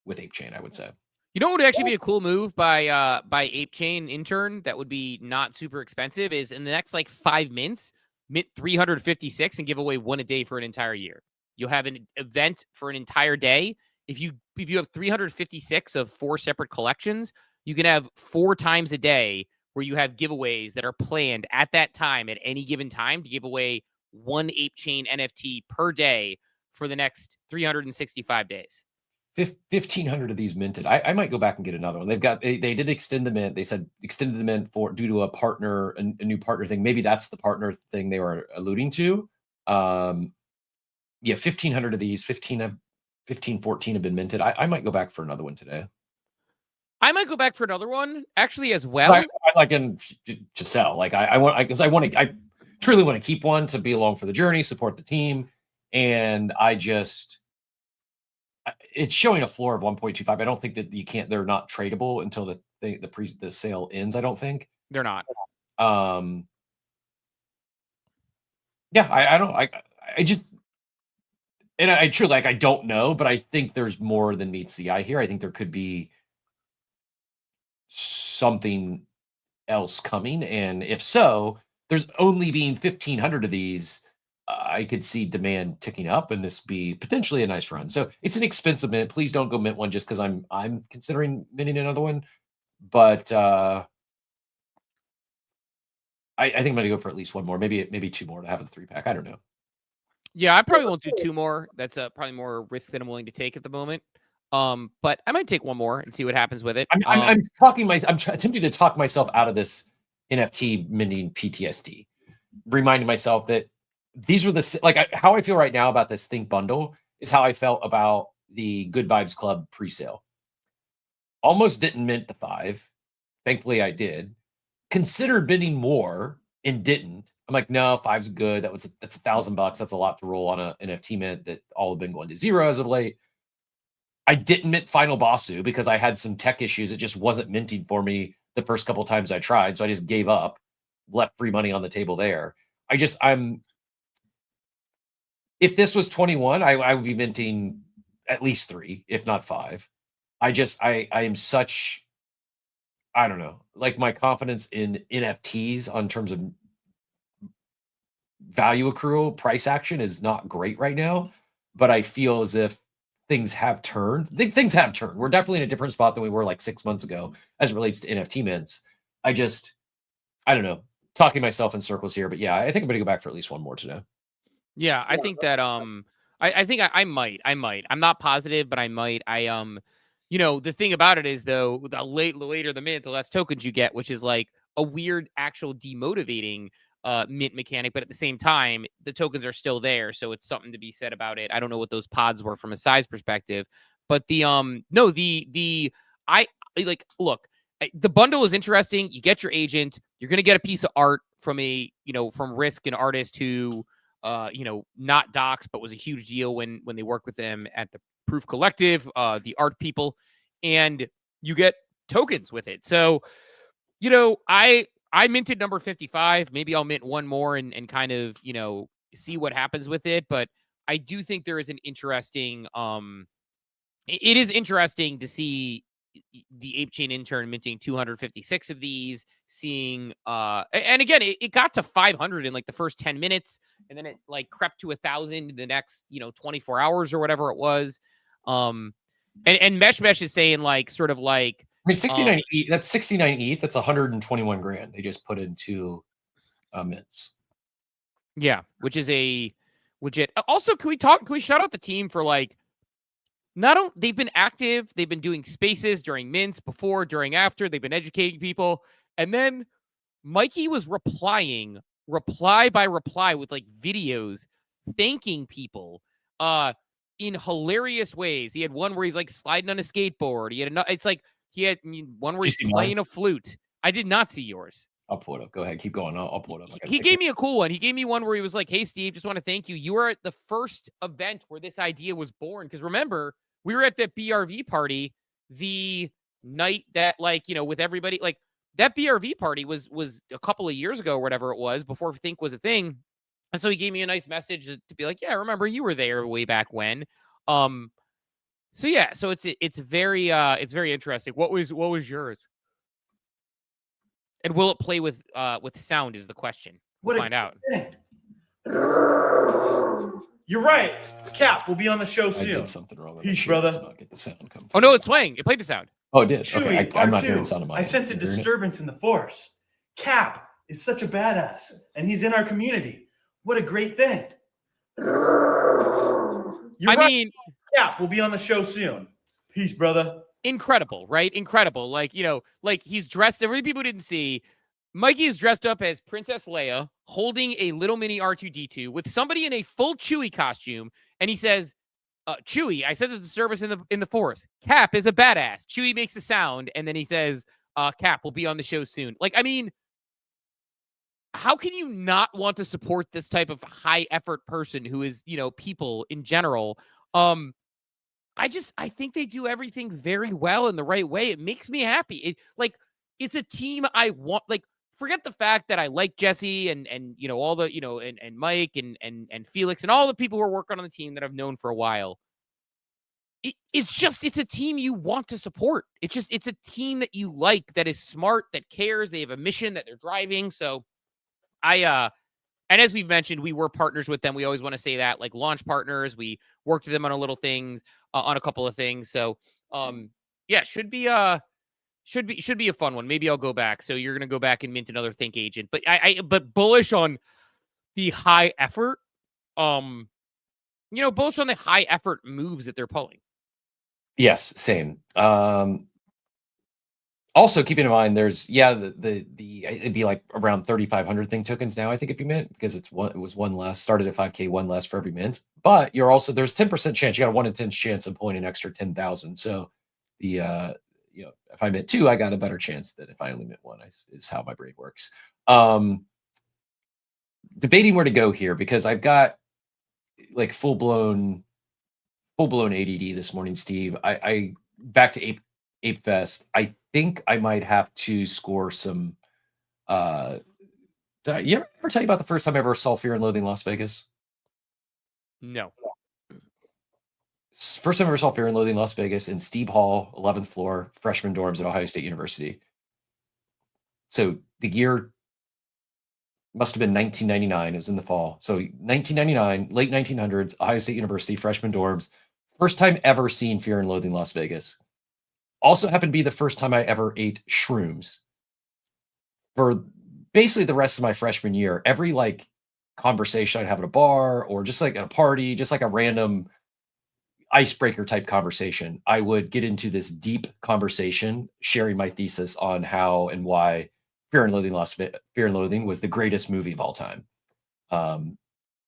ApeChain, I would say. you know what would actually be a cool move by ApeChain intern that would be not super expensive is in the next like 5 minutes, mint 356 and give away one a day for an entire year. You'll have an event for an entire day. If you have 356 of 4 separate collections, you can have 4 times a day where you have giveaways that are planned at that time at any given time to give away one ApeChain NFT per day for the next 365 days. 1,500 of these minted. I might go back and get another one. They did extend the mint. They said extended the mint due to a new partner thing. Maybe that's the partner thing they were alluding to. Yeah, 1,500 of these, 14 have been minted. I might go back for another one today. I might go back for another one actually as well. I like to sell. Like I truly want to keep one to be along for the journey, support the team, and it's showing a floor of 1.25. I don't think that they're not tradable until the sale ends. I don't think they're not. Yeah, I truly I don't know, but I think there's more than meets the eye here. I think there could be something else coming, and if so, there's only being 1,500 of these. I could see demand ticking up, and this be potentially a nice run. So it's an expensive mint. Please don't go mint one just because I'm considering minting another one. But I think I'm going to go for at least one more, maybe 2 more to have a 3-pack. I don't know. Yeah, I probably won't do 2 more. That's probably more risk than I'm willing to take at the moment. But I might take 1 more and see what happens with it. I'm attempting to talk myself out of this NFT minting PTSD, reminding myself that these were how I feel right now about this Think bundle is how I felt about the Good Vibes Club presale. Almost didn't mint the 5. Thankfully, I did. Considered bidding more and didn't. I'm like, no, 5's good. That's $1,000. That's a lot to roll on an NFT mint that all have been going to 0 as of late. I didn't mint Final Bossu because I had some tech issues. It just wasn't minting for me the first couple times I tried. So I just gave up, left free money on the table there. If this was 21, I would be minting at least 3, if not 5. I am such, I don't know, like my confidence in NFTs on terms of value accrual, price action is not great right now, but I feel as if things have turned. Things have turned. We're definitely in a different spot than we were like 6 months ago as it relates to NFT mints. I don't know, talking myself in circles here, but yeah, I think I'm going to go back for at least 1 more today. Yeah, I think that I think I might. I'm not positive, but I might. The thing about it is though, the later the minute, the less tokens you get, which is like a weird actual demotivating mint mechanic, but at the same time, the tokens are still there, so it's something to be said about it. I don't know what those pods were from a size perspective, but look, the bundle is interesting. You get your agent, you're gonna get a piece of art from from Risk, an artist who not docs, but was a huge deal when they worked with them at the Proof Collective, the art people, and you get tokens with it. So, I minted number 55. Maybe I'll mint 1 more and kind of, see what happens with it. But I do think there is an interesting, it is interesting to see the ApeChain intern minting 256 of these, seeing and again it got to 500 in like the first 10 minutes, and then it like crept to 1,000 in the next 24 hours or whatever it was. And Mesh is saying like sort of like, I mean, 69 ETH, that's 69 ETH, that's 121 grand they just put into mints. Yeah, also can we shout out the team for like, they've been active. They've been doing spaces during mints, before, during, after. They've been educating people. And then Mikey was reply by reply with like videos thanking people in hilarious ways. He had one where he's like sliding on a skateboard. He had one where he's playing a flute. I did not see yours. I'll pull it up. Go ahead. Keep going. I'll pull it up. He gave me a cool one. He gave me one where he was like, hey, Steve, just want to thank you. You were at the first event where this idea was born. Because remember, we were at the BRV party the night that, like, with everybody, like that BRV party was a couple of years ago or whatever it was, before Think was a thing. And so he gave me a nice message to be like, yeah, remember you were there way back when. So yeah, so it's very interesting. What was yours? And will it play with sound is the question. We'll find out. You're right. Cap will be on the show soon. I did something wrong. Peace, brother. Did not get the sound come Oh no, it's playing. It played the sound. Oh, it did. Chewy, Okay, I'm not R2. hearing sound of mine. I sense a disturbance in the force. Cap is such a badass, and he's in our community. What a great thing. You're I right. mean, Cap will be on the show soon. Peace, brother. Incredible, right? Incredible. Like, like he's dressed. Every people didn't see. Mikey is dressed up as Princess Leia, holding a little mini R2-D2 with somebody in a full Chewie costume, and he says, "Chewie, I said there's a disturbance in the Force. Cap is a badass." Chewie makes a sound, and then he says, "Cap will be on the show soon." Like, I mean, how can you not want to support this type of high effort person who is, people in general? I think they do everything very well in the right way. It makes me happy. It's a team I want. Like, forget the fact that I like Jesse and all the, and Mike and Felix and all the people who are working on the team that I've known for a while. It's a team you want to support. It's a team that you like, that is smart, that cares. They have a mission that they're driving. So and as we've mentioned, we were partners with them. We always want to say that, like launch partners. We worked with them on a couple of things. So, yeah, should be a fun one. Maybe I'll go back. So you're going to go back and mint another Think agent, but but bullish on the high effort, bullish on the high effort moves that they're pulling. Yes, same. Also, keeping in mind, there's it'd be like around 3,500 Think tokens now, I think, if you mint, because it was one less, started at 5K, one less for every mint. But there's 10% chance, you got a 1 in 10 chance of pulling an extra 10,000. So if I mint 2, I got a better chance than if I only mint 1. Is how my brain works. Debating where to go here, because I've got like full blown ADD this morning, Steve. I back to ApeFest. I think I might have to score some. Did I ever tell you about the first time I ever saw Fear and Loathing Las Vegas? No. First time I ever saw Fear and Loathing Las Vegas in Steve Hall, 11th floor, freshman dorms at Ohio State University. So the year must have been 1999. It was in the fall. So 1999, late 1900s, Ohio State University, freshman dorms. First time ever seen Fear and Loathing Las Vegas. Also happened to be the first time I ever ate shrooms. For basically the rest of my freshman year, every like conversation I'd have at a bar or just like at a party, just like a random icebreaker type conversation, I would get into this deep conversation, sharing my thesis on how and why Fear and Loathing was the greatest movie of all time.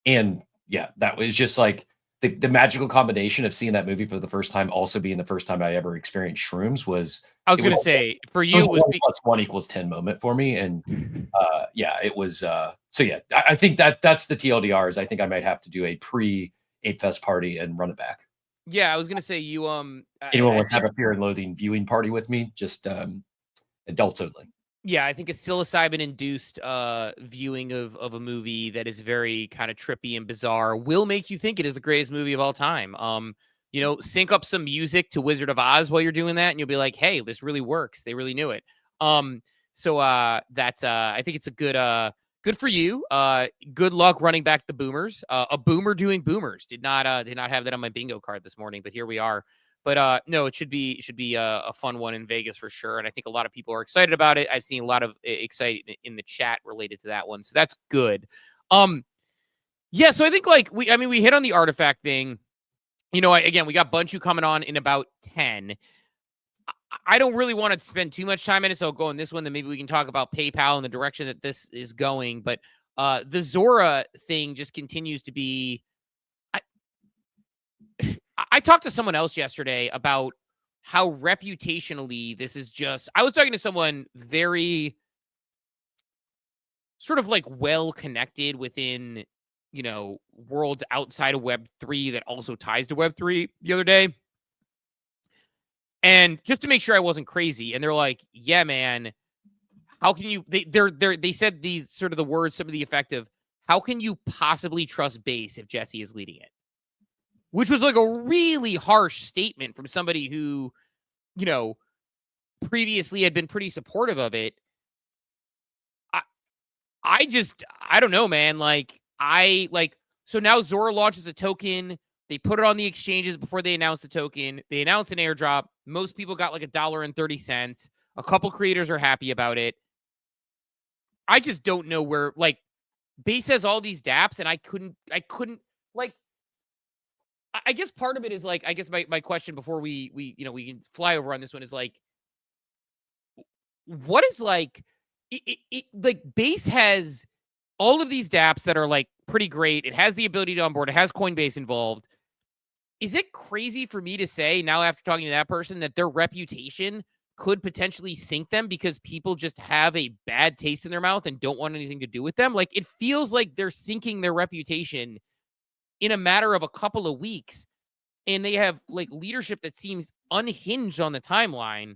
And yeah, that was just like the magical combination of seeing that movie for the first time, also being the first time I ever experienced shrooms. I was going to say, for you, it was 1 + 1 = 10 moment for me. And yeah, it was. So yeah, I think that's the TLDR. Is I think I might have to do a pre-ApeFest party and run it back. Yeah, I was going to say you. Anyone wants to have a Fear and Loathing viewing party with me? Just adults only. Yeah, I think a psilocybin-induced viewing of a movie that is very kind of trippy and bizarre will make you think it is the greatest movie of all time. Sync up some music to Wizard of Oz while you're doing that, and you'll be like, "Hey, this really works. They really knew it." So that's I think it's a good for you. Good luck running back the boomers. A boomer doing boomers. Did not have that on my bingo card this morning, but here we are. But no, it should be a fun one in Vegas for sure. And I think a lot of people are excited about it. I've seen a lot of excitement in the chat related to that one. So that's good. Yeah, so I think we hit on the artifact thing. We got Bunchu coming on in about 10. I don't really want to spend too much time in it, so I'll go on this one. Then maybe we can talk about PayPal and the direction that this is going. But the Zora thing just continues to be. I talked to someone else yesterday about how reputationally this is just. I was talking to someone very sort of like well connected within, worlds outside of Web3 that also ties to Web3 the other day. And just to make sure I wasn't crazy, and they're like, yeah, man, how can you, they said these sort of the words, some of the effect of, how can you possibly trust Base if Jesse is leading it? Which was like a really harsh statement from somebody who, you know, previously had been pretty supportive of it. I don't know, man. So now Zora launches a token. They put it on the exchanges before they announced the token. They announced an airdrop. Most people got like $1.30. A couple creators are happy about it. I just don't know where, like, Base has all these dApps, and I couldn't, like, I guess part of it is like, I guess my question before we can fly over on this one is like, what is like, like Base has all of these dApps that are like pretty great. It has the ability to onboard. It has Coinbase involved. Is it crazy for me to say now after talking to that person that their reputation could potentially sink them because people just have a bad taste in their mouth and don't want anything to do with them? Like, it feels like they're sinking their reputation in a matter of a couple of weeks, and they have like leadership that seems unhinged on the timeline.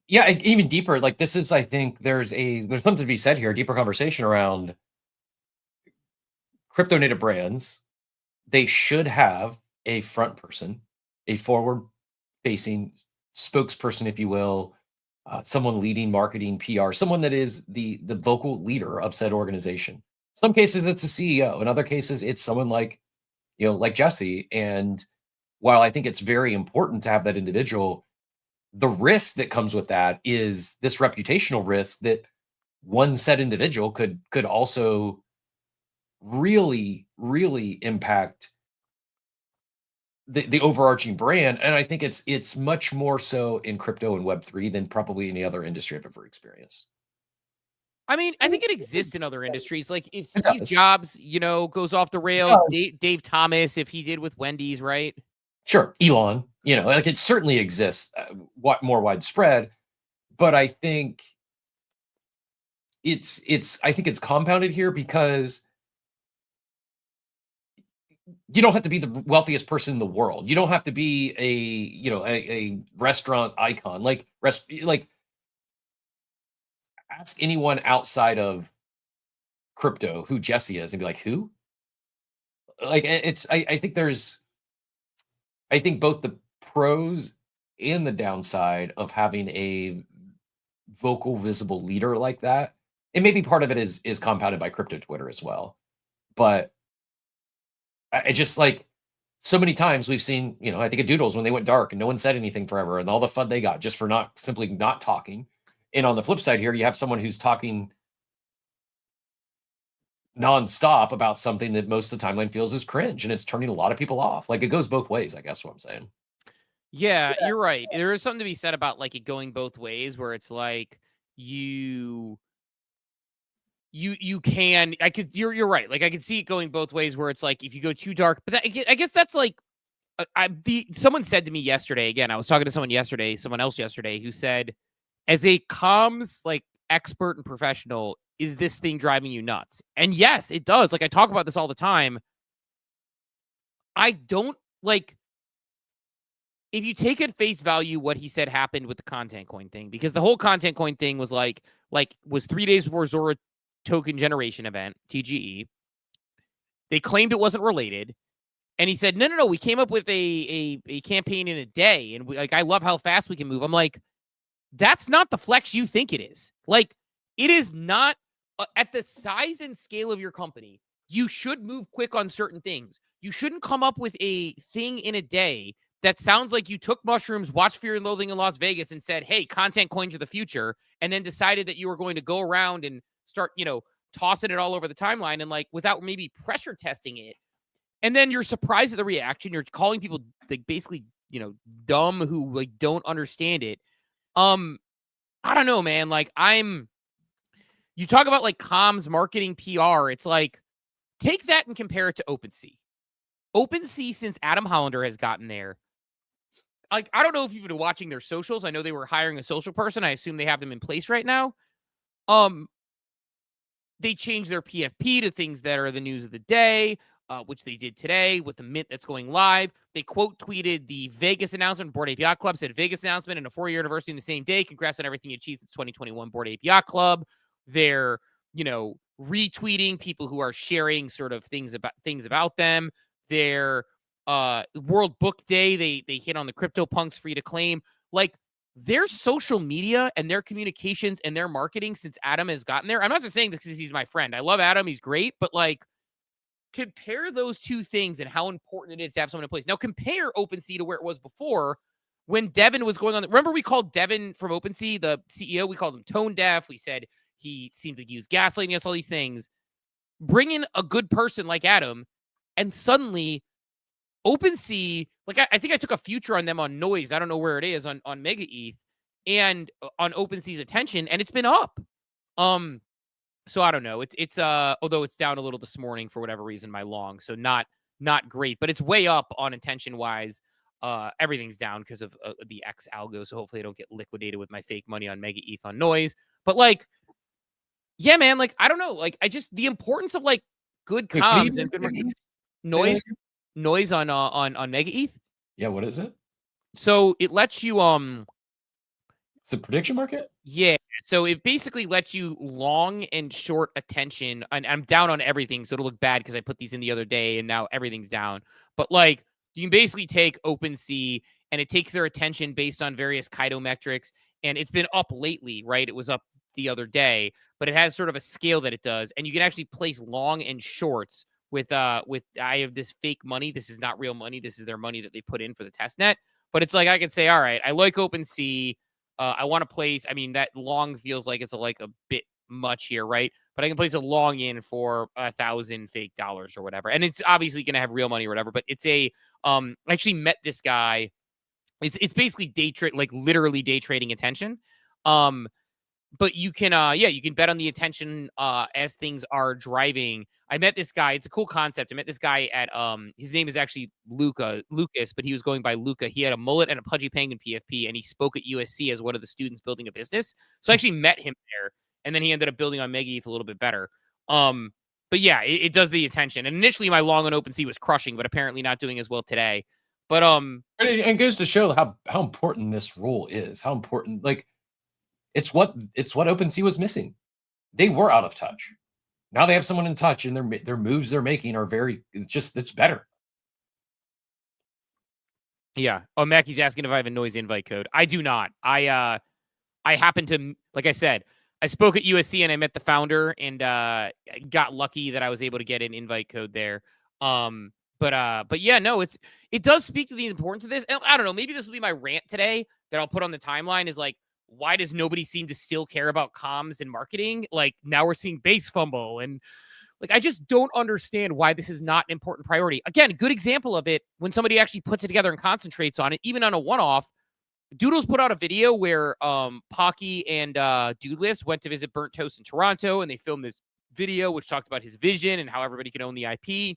Yeah, even deeper. Like, this is, I think there's something to be said here, a deeper conversation around crypto native brands. They should have a front person, a forward facing spokesperson, if you will, someone leading marketing, PR, someone that is the vocal leader of said organization. Some cases it's a CEO. In other cases, it's someone like Jesse. And while I think it's very important to have that individual, the risk that comes with that is this reputational risk that one said individual could also really, really impact the overarching brand. And I think it's much more so in crypto and Web3 than probably any other industry I've ever experienced. I mean, I think it exists in other industries. Like if Steve Jobs, goes off the rails, Dave Thomas, if he did with Wendy's, right? Sure. Elon, like it certainly exists, more widespread, but I think I think it's compounded here because you don't have to be the wealthiest person in the world. You don't have to be a restaurant icon. Like ask anyone outside of crypto who Jesse is and be like, who? Like I think both the pros and the downside of having a vocal, visible leader like that, and maybe part of it is compounded by crypto Twitter as well. But I just, like, so many times we've seen, I think of Doodles when they went dark and no one said anything forever and all the fun they got just for simply not talking. And on the flip side here, you have someone who's talking nonstop about something that most of the timeline feels is cringe, and it's turning a lot of people off. Like, it goes both ways, I guess what I'm saying. Yeah, you're right. There is something to be said about like it going both ways, where it's like you're right. Like I could see it going both ways, where it's like if you go too dark, but I guess that's like someone said to me yesterday. Again, I was talking to someone else yesterday, who said, as a comms like expert and professional, is this thing driving you nuts? And yes, it does. Like, I talk about this all the time. I don't like, if you take at face value what he said happened with the content coin thing, because the whole content coin thing was was 3 days before Zora token generation event, TGE. They claimed it wasn't related. And he said, no, we came up with a campaign in a day. And I love how fast we can move. I'm like, that's not the flex you think it is. Like, it is not at the size and scale of your company. You should move quick on certain things. You shouldn't come up with a thing in a day that sounds like you took mushrooms, watched Fear and Loathing in Las Vegas, and said, hey, content coins are the future, and then decided that you were going to go around and start, tossing it all over the timeline and without maybe pressure testing it. And then you're surprised at the reaction. You're calling people basically, dumb who don't understand it. I don't know, man. You talk about comms, marketing, PR. It's like, take that and compare it to OpenSea. OpenSea, since Adam Hollander has gotten there, I don't know if you've been watching their socials. I know they were hiring a social person. I assume they have them in place right now. They changed their PFP to things that are the news of the day. which they did today with the mint that's going live. They quote tweeted the Vegas announcement. Bored Ape Yacht Club said Vegas announcement and a 4-year anniversary in the same day. Congrats on everything you achieved since 2021 Bored Ape Yacht Club. They're, retweeting people who are sharing sort of things about them. Their World Book Day, they hit on the CryptoPunks free to claim. Like, their social media and their communications and their marketing since Adam has gotten there. I'm not just saying this because he's my friend. I love Adam. He's great. But like, compare those two things and how important it is to have someone in place. Now, compare OpenSea to where it was before when Devin was going on. Remember, we called Devin from OpenSea, the CEO, we called him tone deaf. We said he seemed to use gaslighting us, all these things. Bring in a good person like Adam, and suddenly OpenSea, like I think I took a future on them on Noise. I don't know where it is on Mega ETH and on OpenSea's attention, and it's been up. So I don't know. It's although it's down a little this morning for whatever reason, my long, so not great, but it's way up on attention wise. Everything's down because of the X algo, so hopefully I don't get liquidated with my fake money on Mega ETH on Noise. But like, yeah, man, like I don't know, like I just the importance of like good comms and good noise on Mega ETH. Yeah, what is it? So it lets you It's a prediction market? Yeah. So it basically lets you long and short attention. And I'm down on everything, so it'll look bad because I put these in the other day and now everything's down. But like you can basically take OpenSea and it takes their attention based on various Kaido metrics. And it's been up lately, right? It was up the other day, but it has sort of a scale that it does. And you can actually place long and shorts with I have this fake money. This is not real money. This is their money that they put in for the test net. But it's like I could say, all right, I like OpenSea. I want to place, I mean, that long feels like it's like a bit much here, right? But I can place a long in for $1,000 fake dollars or whatever. And it's obviously going to have real money or whatever, but it's I actually met this guy. It's basically day trade, like literally day trading attention. But you can, you can bet on the attention as things are driving. I met this guy. It's a cool concept. I met this guy at, his name is actually Lucas, but he was going by Luca. He had a mullet and a pudgy penguin PFP, and he spoke at USC as one of the students building a business. So I actually met him there, and then he ended up building on Mega ETH a little bit better. But yeah, it does the attention. And initially my long on OpenSea was crushing, but apparently not doing as well today. But and it goes to show how important this role is. How important, like, it's what OpenSea was missing. They were out of touch. Now they have someone in touch, and their moves they're making are it's better. Yeah. Oh, Mackey's asking if I have a noise invite code. I do not. I happen to, like I said, I spoke at USC and I met the founder and got lucky that I was able to get an invite code there. But yeah, no, it does speak to the importance of this. And I don't know, maybe this will be my rant today that I'll put on the timeline is like, why does nobody seem to still care about comms and marketing? Like now we're seeing base fumble and like, I just don't understand why this is not an important priority. Again, good example of it when somebody actually puts it together and concentrates on it, even on a one-off. Doodles put out a video where Pocky and Dudeless went to visit Burnt Toast in Toronto, and they filmed this video which talked about his vision and how everybody could own the IP.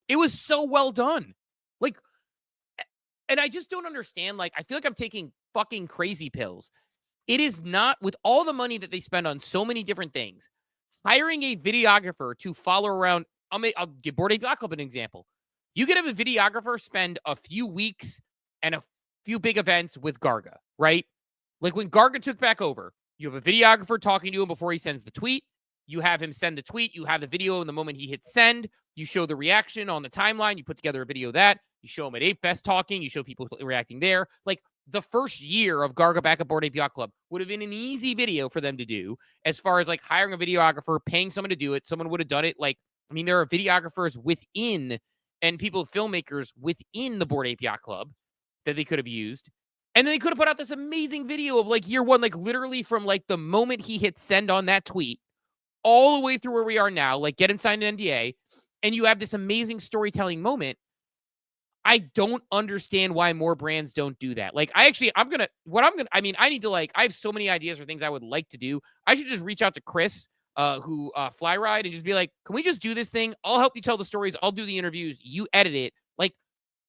It was so well done. Like, and I just don't understand. Like, I feel like I'm taking fucking crazy pills. It is not, with all the money that they spend on so many different things, hiring a videographer to follow around. I'll give Bored Ape Yacht Club an example. You could have a videographer spend a few weeks and a few big events with Garga, right? Like when Garga took back over, you have a videographer talking to him before he sends the tweet. You have him send the tweet. You have the video in the moment he hits send. You show the reaction on the timeline. You put together a video of that. You show him at ApeFest talking. You show people reacting there. Like the first year of Garga back at Bored Ape Yacht Club would have been an easy video for them to do as far as like hiring a videographer, paying someone to do it. Someone would have done it. Like, I mean, there are videographers within and people, filmmakers within the Bored Ape Yacht Club that they could have used. And then they could have put out this amazing video of like year one, like literally from like the moment he hit send on that tweet all the way through where we are now, like get him signed an NDA. And you have this amazing storytelling moment. I don't understand why more brands don't do that. Like I need to like, I have so many ideas for things I would like to do. I should just reach out to Chris, who Flyride, and just be like, can we just do this thing? I'll help you tell the stories. I'll do the interviews. You edit it. Like,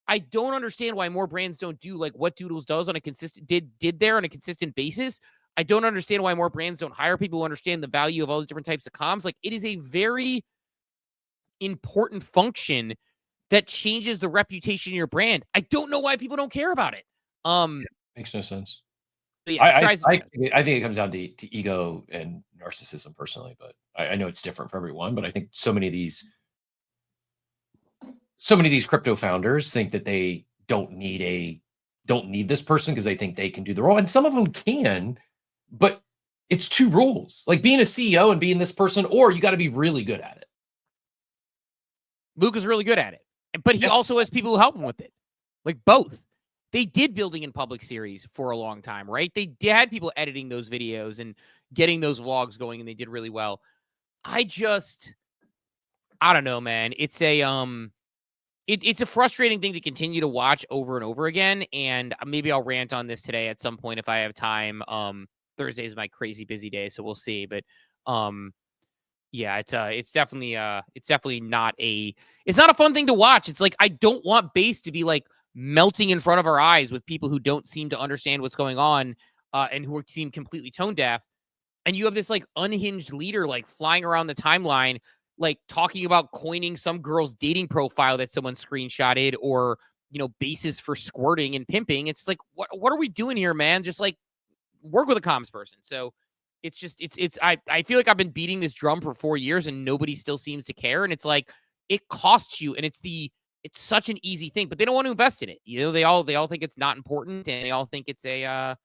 I don't understand why more brands don't do like what Doodles does on a consistent did there on a consistent basis. I don't understand why more brands don't hire people who understand the value of all the different types of comms. Like it is a very important function that changes the reputation of your brand. I don't know why people don't care about it. Makes no sense. Yeah, I think it comes down to ego and narcissism personally, but I know it's different for everyone. But I think so many of these crypto founders think that they don't need this person because they think they can do the role, and some of them can, but it's two roles, like being a CEO and being this person, or you got to be really good at it. Luke is really good at it, but he also has people who help him with it, like both. They did building in public series for a long time, right? They had people editing those videos and getting those vlogs going, and they did really well. I don't know, man. It's a frustrating thing to continue to watch over and over again. And maybe I'll rant on this today at some point if I have time. Thursday is my crazy busy day, so we'll see. But yeah, it's definitely not a fun thing to watch. It's like I don't want base to be like melting in front of our eyes with people who don't seem to understand what's going on and who seem completely tone deaf. And you have this like unhinged leader like flying around the timeline, like talking about coining some girl's dating profile that someone screenshotted, or, you know, bases for squirting and pimping. It's like, what are we doing here, man? Just like work with a comms person. So it's just, I feel like I've been beating this drum for 4 years and nobody still seems to care. And it's like, it costs you. And it's such an easy thing, but they don't want to invest in it. You know, they all think it's not important, and they all think it's they can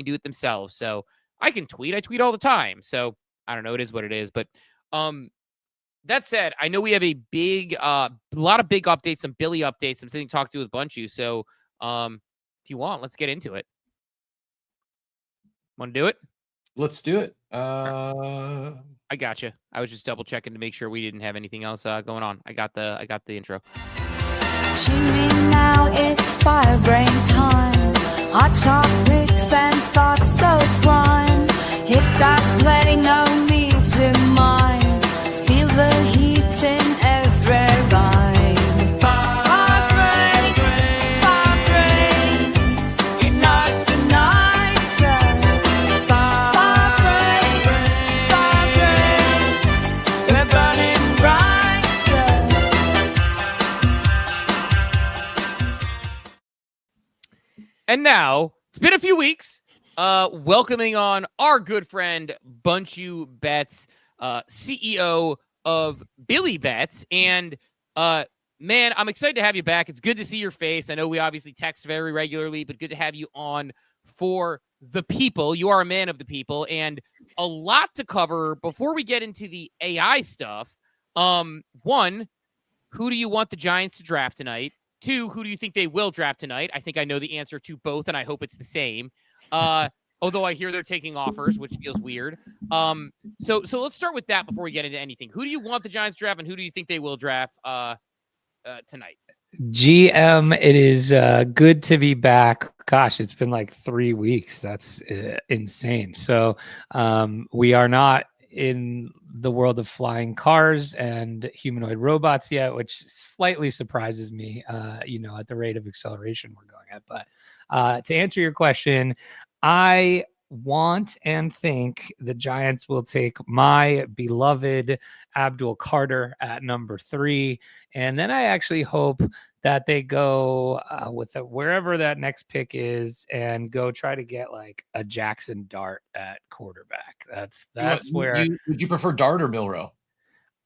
do it themselves. So I can tweet. I tweet all the time. So I don't know. It is what it is. But that said, I know we have a lot of big updates, some Billy updates, some things to talk to with Bunchu. So if you want, let's get into it. Want to do it? Let's do it. I gotcha. I was just double checking to make sure we didn't have anything else going on. I got the intro. Tune me now, it's fire brain time. Hot topics and thoughts so prime. Hit that play, no need to mind. Feel the heat in every rhyme. Fire brain, ignite the night. Fire brain, we're burning brighter. And now, it's been a few weeks, welcoming on our good friend, Bunchu Betts, CEO of Billy Betts. And, man, I'm excited to have you back. It's good to see your face. I know we obviously text very regularly, but good to have you on for the people. You are a man of the people, and a lot to cover before we get into the AI stuff. One, who do you want the Giants to draft tonight? Two, who do you think they will draft tonight? I think I know the answer to both, and I hope it's the same. Although I hear they're taking offers, which feels weird. So let's start with that before we get into anything. Who do you want the Giants to draft, and who do you think they will draft tonight? GM, it is good to be back. Gosh, it's been like 3 weeks. That's insane. So we are not in the world of flying cars and humanoid robots yet, which slightly surprises me, at the rate of acceleration we're going at. But to answer your question, I want and think the Giants will take my beloved Abdul Carter at number 3. And then I actually hope that they go with wherever that next pick is and go try to get like a Jackson Dart at quarterback. That's where. Would you prefer Dart or Milroe?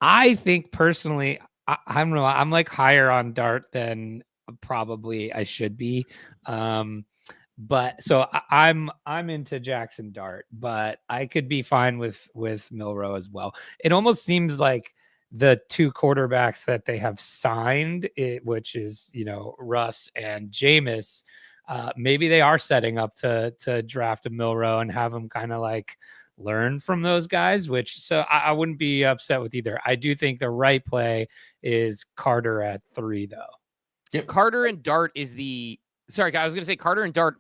I think personally, I'm like higher on Dart than probably I should be. But so I'm into Jackson Dart, but I could be fine with Milroe as well. It almost seems like the two quarterbacks that they have signed, which is, Russ and Jameis, maybe they are setting up to draft a Milroe and have them kind of like learn from those guys, so I wouldn't be upset with either. I do think the right play is Carter at 3 though. Yep. Carter and Dart is Sorry, I was going to say Carter and Dart.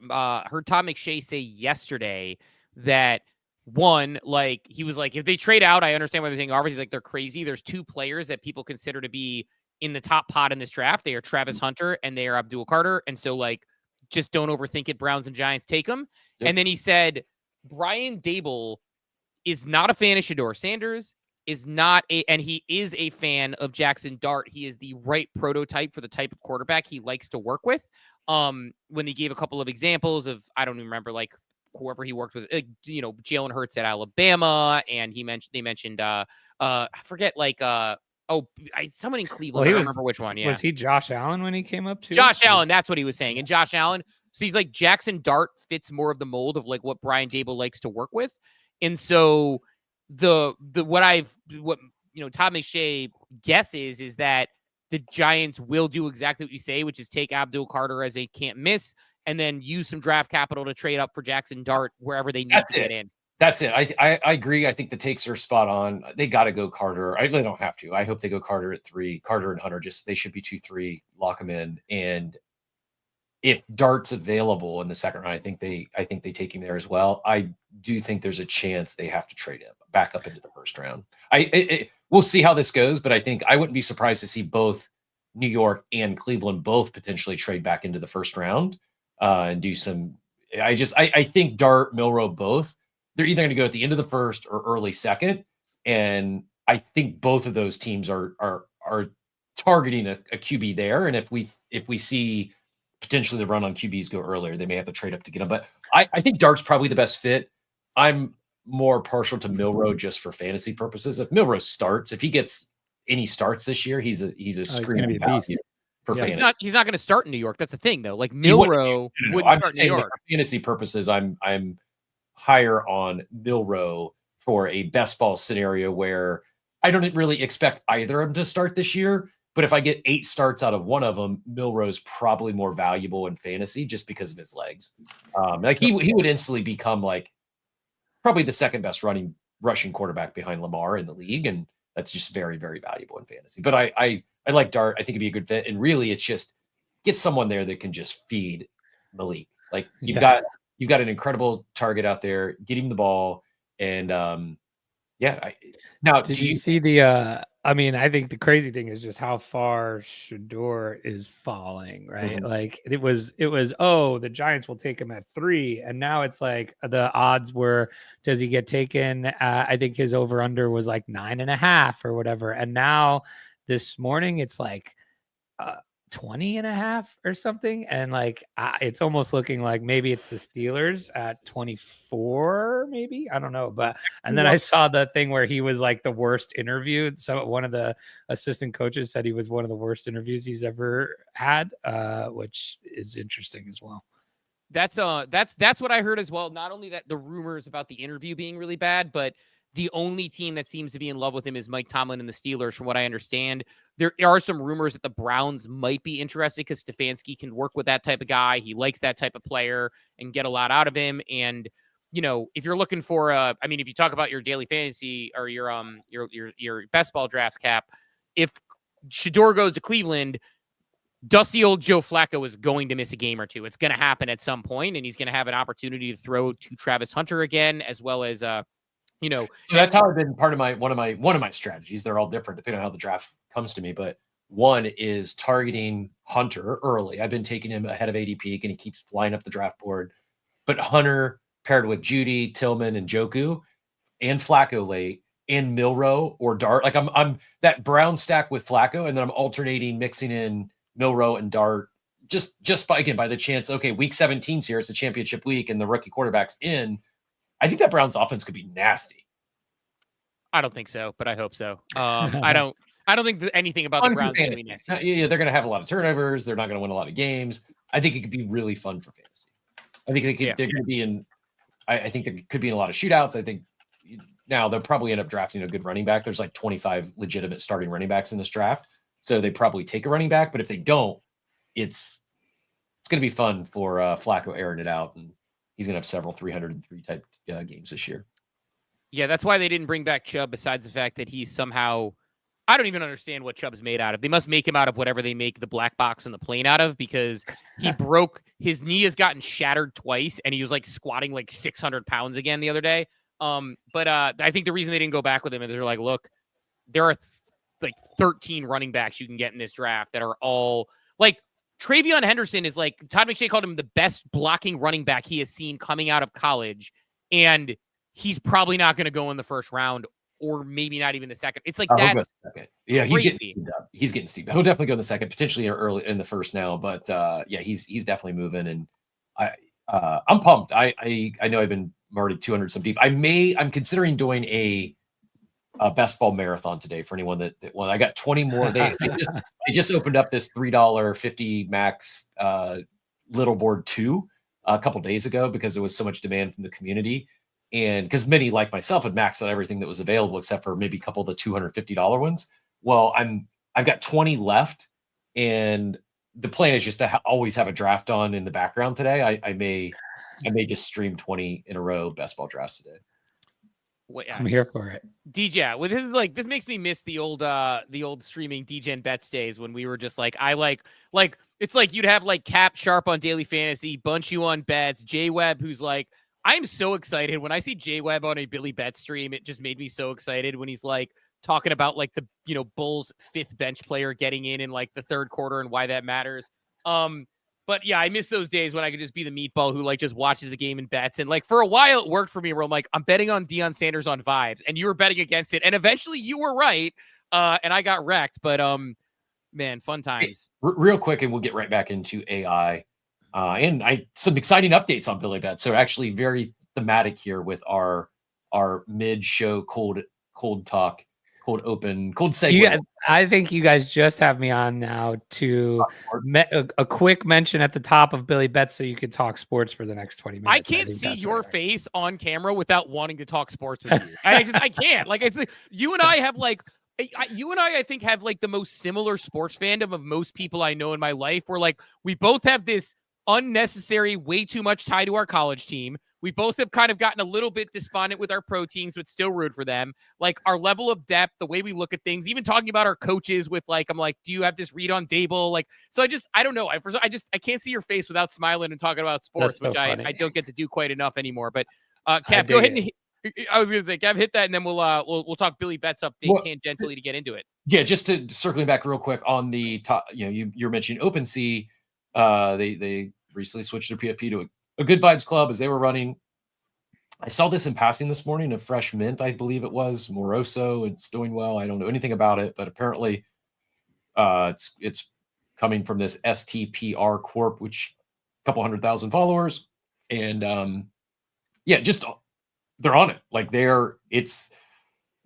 Heard Tom McShay say yesterday that one, like he was like, if they trade out, I understand why they're taking offers. He's like, they're crazy. There's two players that people consider to be in the top pot in this draft. They are Travis Hunter and they are Abdul Carter. And so like, just don't overthink it. Browns and Giants take them. Yep. And then he said, Brian Dable is not a fan of Shedeur Sanders, is not and he is a fan of Jackson Dart. He is the right prototype for the type of quarterback he likes to work with. When he gave a couple of examples of, I don't even remember, like whoever he worked with, Jalen Hurts at Alabama, and they mentioned, I forget, like, someone in Cleveland. I don't remember which one. Yeah. Was he Josh Allen when he came up too? Josh Allen, that's what he was saying. And Josh Allen, so he's like, Jackson Dart fits more of the mold of like what Brian Daboll likes to work with. And so what Todd McShay guesses is that the Giants will do exactly what you say, which is take Abdul Carter as a can't miss and then use some draft capital to trade up for Jackson Dart wherever they need to get in. That's it. I agree. I think the takes are spot on. They got to go Carter. They don't have to. I hope they go Carter at 3. Carter and Hunter, they should be 2-3. Lock them in. And if Dart's available in the second round, I think they take him there as well. I do think there's a chance they have to trade him back up into the first round. We'll see how this goes, but I think I wouldn't be surprised to see both New York and Cleveland both potentially trade back into the first round and do some. I think Dart, Milroe, both. They're either going to go at the end of the first or early second, and I think both of those teams are targeting a QB there. And if we see potentially the run on QBs go earlier, they may have to trade up to get them. But I think Dart's probably the best fit. I'm more partial to Milroe just for fantasy purposes. If Milroe starts, if he gets any starts this year, he's a screaming value for fantasy. He's not going to start in New York. That's the thing, though. Like Milroe wouldn't start in New York. For fantasy purposes, I'm higher on Milroe for a best ball scenario where I don't really expect either of them to start this year. But if I get 8 starts out of one of them, Milroe's probably more valuable in fantasy just because of his legs. He would instantly become like probably the second best rushing quarterback behind Lamar in the league, and that's just very, very valuable in fantasy. But I like Dart. I think it'd be a good fit, and really, it's just get someone there that can just feed Malik. Like you've got an incredible target out there. Get him the ball, and now did you see the? I think the crazy thing is just how far Shedeur is falling, right? Mm-hmm. Like it was, the Giants will take him at 3. And now it's like the odds were, does he get taken? I think his over under was like 9.5 or whatever. And now this morning it's like 20.5 or something. And like, it's almost looking like maybe it's the Steelers at 24, maybe, I don't know. And then I saw the thing where he was like the worst interviewed. So one of the assistant coaches said he was one of the worst interviews he's ever had, which is interesting as well. That's what I heard as well. Not only that the rumors about the interview being really bad, but the only team that seems to be in love with him is Mike Tomlin and the Steelers, from what I understand. There are some rumors that the Browns might be interested because Stefanski can work with that type of guy. He likes that type of player and get a lot out of him. And, if you're looking for if you talk about your daily fantasy or your best ball drafts, Cap, if Shedeur goes to Cleveland, dusty old Joe Flacco is going to miss a game or two. It's going to happen at some point, and he's going to have an opportunity to throw to Travis Hunter again, as well as so that's how I've been part of one of my strategies. They're all different depending on how the draft comes to me, but one is targeting Hunter early. I've been taking him ahead of ADP, and he keeps flying up the draft board. But Hunter paired with Judy, Tillman, and Joku, and Flacco late, and Milroe or Dart. Like I'm that Brown stack with Flacco, and then I'm alternating, mixing in Milroe and Dart. Just by the chance. Okay, week 17's here. It's a championship week, and the rookie quarterback's in. I think that Browns offense could be nasty. I don't think so, but I hope so. I don't think anything about the Browns is going to be nasty. Yeah, they're going to have a lot of turnovers. They're not going to win a lot of games. I think it could be really fun for fantasy. I think they're going to be in. I think they could be in a lot of shootouts. I think now they'll probably end up drafting a good running back. There's like 25 legitimate starting running backs in this draft, so they probably take a running back. But if they don't, it's going to be fun for Flacco airing it out, and he's going to have several 303 type games this year. Yeah, that's why they didn't bring back Chubb, besides the fact that he's somehow, I don't even understand what Chubb's made out of. They must make him out of whatever they make the black box and the plane out of, because he his knee has gotten shattered twice, and he was like squatting like 600 pounds again the other day. But I think the reason they didn't go back with him is they're like, look, there are like 13 running backs you can get in this draft that are all like, Travion Henderson is like, Todd McShay called him the best blocking running back he has seen coming out of college. And he's probably not going to go in the first round or maybe not even the second. It's like He'll go that's second. Yeah, crazy. he's getting steamed up. He'll definitely go in the second, potentially early in the first now. But yeah, he's definitely moving, and I'm pumped. I know I'm already 200 some deep. I'm considering doing a best ball marathon today for anyone that won. I got 20 more. They just opened up this $3.50 max little board 2 a couple days ago because there was so much demand from the community, and because many like myself had maxed out everything that was available except for maybe a couple of the $250 ones. Well, I've got 20 left, and the plan is just to always have a draft on in the background today. I may just stream 20 in a row best ball drafts today. Wait, I'm here for it. DJ, well, this makes me miss the old streaming DGen Bets days when we were just like, it's like you'd have like Cap Sharp on Daily Fantasy, Bunchu on Bets, J Webb, who's like, I'm so excited when I see J Webb on a Billy Betts stream. It just made me so excited when he's like talking about like the Bulls 5th bench player getting in like the third quarter and why that matters. But yeah, I miss those days when I could just be the meatball who like just watches the game and bets. And like for a while it worked for me where I'm like, I'm betting on Deion Sanders on vibes, and you were betting against it. And eventually you were right. And I got wrecked. But man, fun times. Real quick, and we'll get right back into AI. And some exciting updates on Billy Betts. So actually very thematic here with our mid-show cold talk. Cold segue. I think you guys just have me on now to a quick mention at the top of Billy Betts so you could talk sports for the next 20 minutes. I can't see your face on camera without wanting to talk sports with you. I can't. Like, it's like you and I have like I think have like the most similar sports fandom of most people I know in my life. Where like we both have this unnecessary, way too much tie to our college team. We both have kind of gotten a little bit despondent with our pro teams, but still root for them. Like our level of depth, the way we look at things, even talking about our coaches with like, I'm like, do you have this read on Dable? Like, so I don't know. I can't see your face without smiling and talking about sports, which I don't get to do quite enough anymore. But Cap, go ahead and I was going to say, Cap, hit that, and then we'll talk Billy Betts update tangentially to get into it. Yeah, just to circling back real quick on the top, you're mentioning OpenSea. They recently switched their PFP to a Good Vibes Club as they were running. I saw this in passing this morning, a fresh mint, I believe it was Moroso. It's doing well. I don't know anything about it, but apparently it's coming from this STPR Corp, which a couple 100,000 followers. And just they're on it. Like it's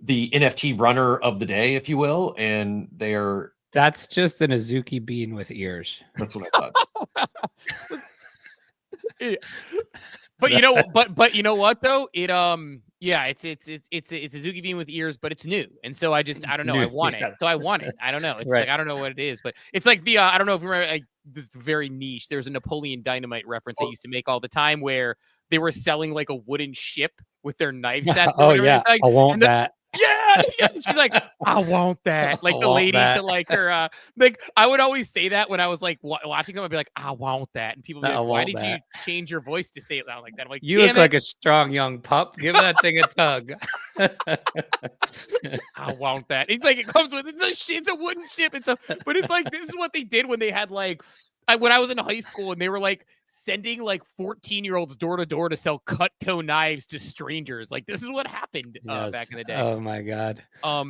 the NFT runner of the day, if you will. And that's just an Azuki bean with ears. That's what I thought. Yeah. But you know what though? It's a Azuki bean with ears, but it's new. And so I don't know. I want it. So I want it. I don't know. It's right. Like, I don't know what it is, but it's like I don't know if you remember, like, this is very niche. There's a Napoleon Dynamite reference I used to make all the time where they were selling like a wooden ship with their knife set. Oh yeah. Like, I want that. Yeah. She's like, I want that. Like the lady to like her, like I would always say that when I was like watching someone, I'd be like, I want that. And people would be like, why did you change your voice to say it loud like that? I'm like, you look like a strong young pup. Give that thing a tug. I want that. It's like, it comes with, it's a wooden ship. But it's like, this is what they did when they had like, when I was in high school and they were like sending like 14-year-olds door to door to sell Cutco knives to strangers. Like this is what happened back in the day. Oh my God.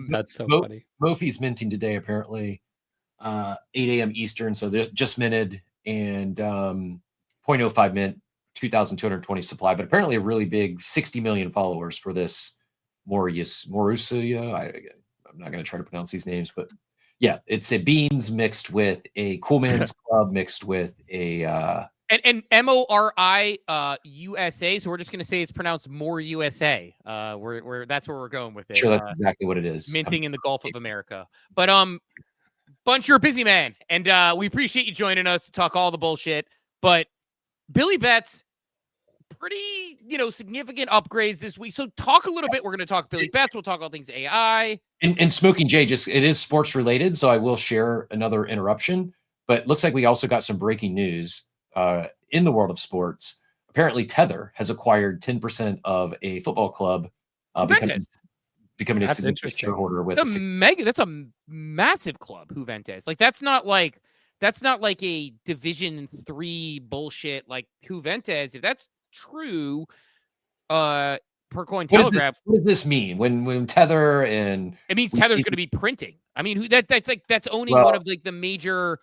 That's so funny. Mofi's minting today, apparently 8 a.m. Eastern. So they're just minted and 0.05 mint, 2,220 supply, but apparently a really big 60 million followers for this Morusuya. I'm not going to try to pronounce these names, but yeah, it's a beans mixed with a Cool Man's Club mixed with a and MORI USA. So we're just gonna say it's pronounced more USA. We're that's where we're going with it. Sure, that's exactly what it is. Minting in the Gulf of America. But Bunch, you're a busy man, and we appreciate you joining us to talk all the bullshit. But Billy Betts, pretty significant upgrades this week. So talk a little bit. We're going to talk Billy Betts. We'll talk all things AI. And Smoking Jay, it is sports related, so I will share another interruption. But it looks like we also got some breaking news in the world of sports. Apparently, Tether has acquired 10% of a football club, becoming a significant shareholder. That's a massive club, Juventus. Like that's not like a Division 3 bullshit like Juventus. If that's true, per coin What Telegraph. What does this mean when Tether and It means Tether's going to be printing. I mean, that's owning Well, one of like the major.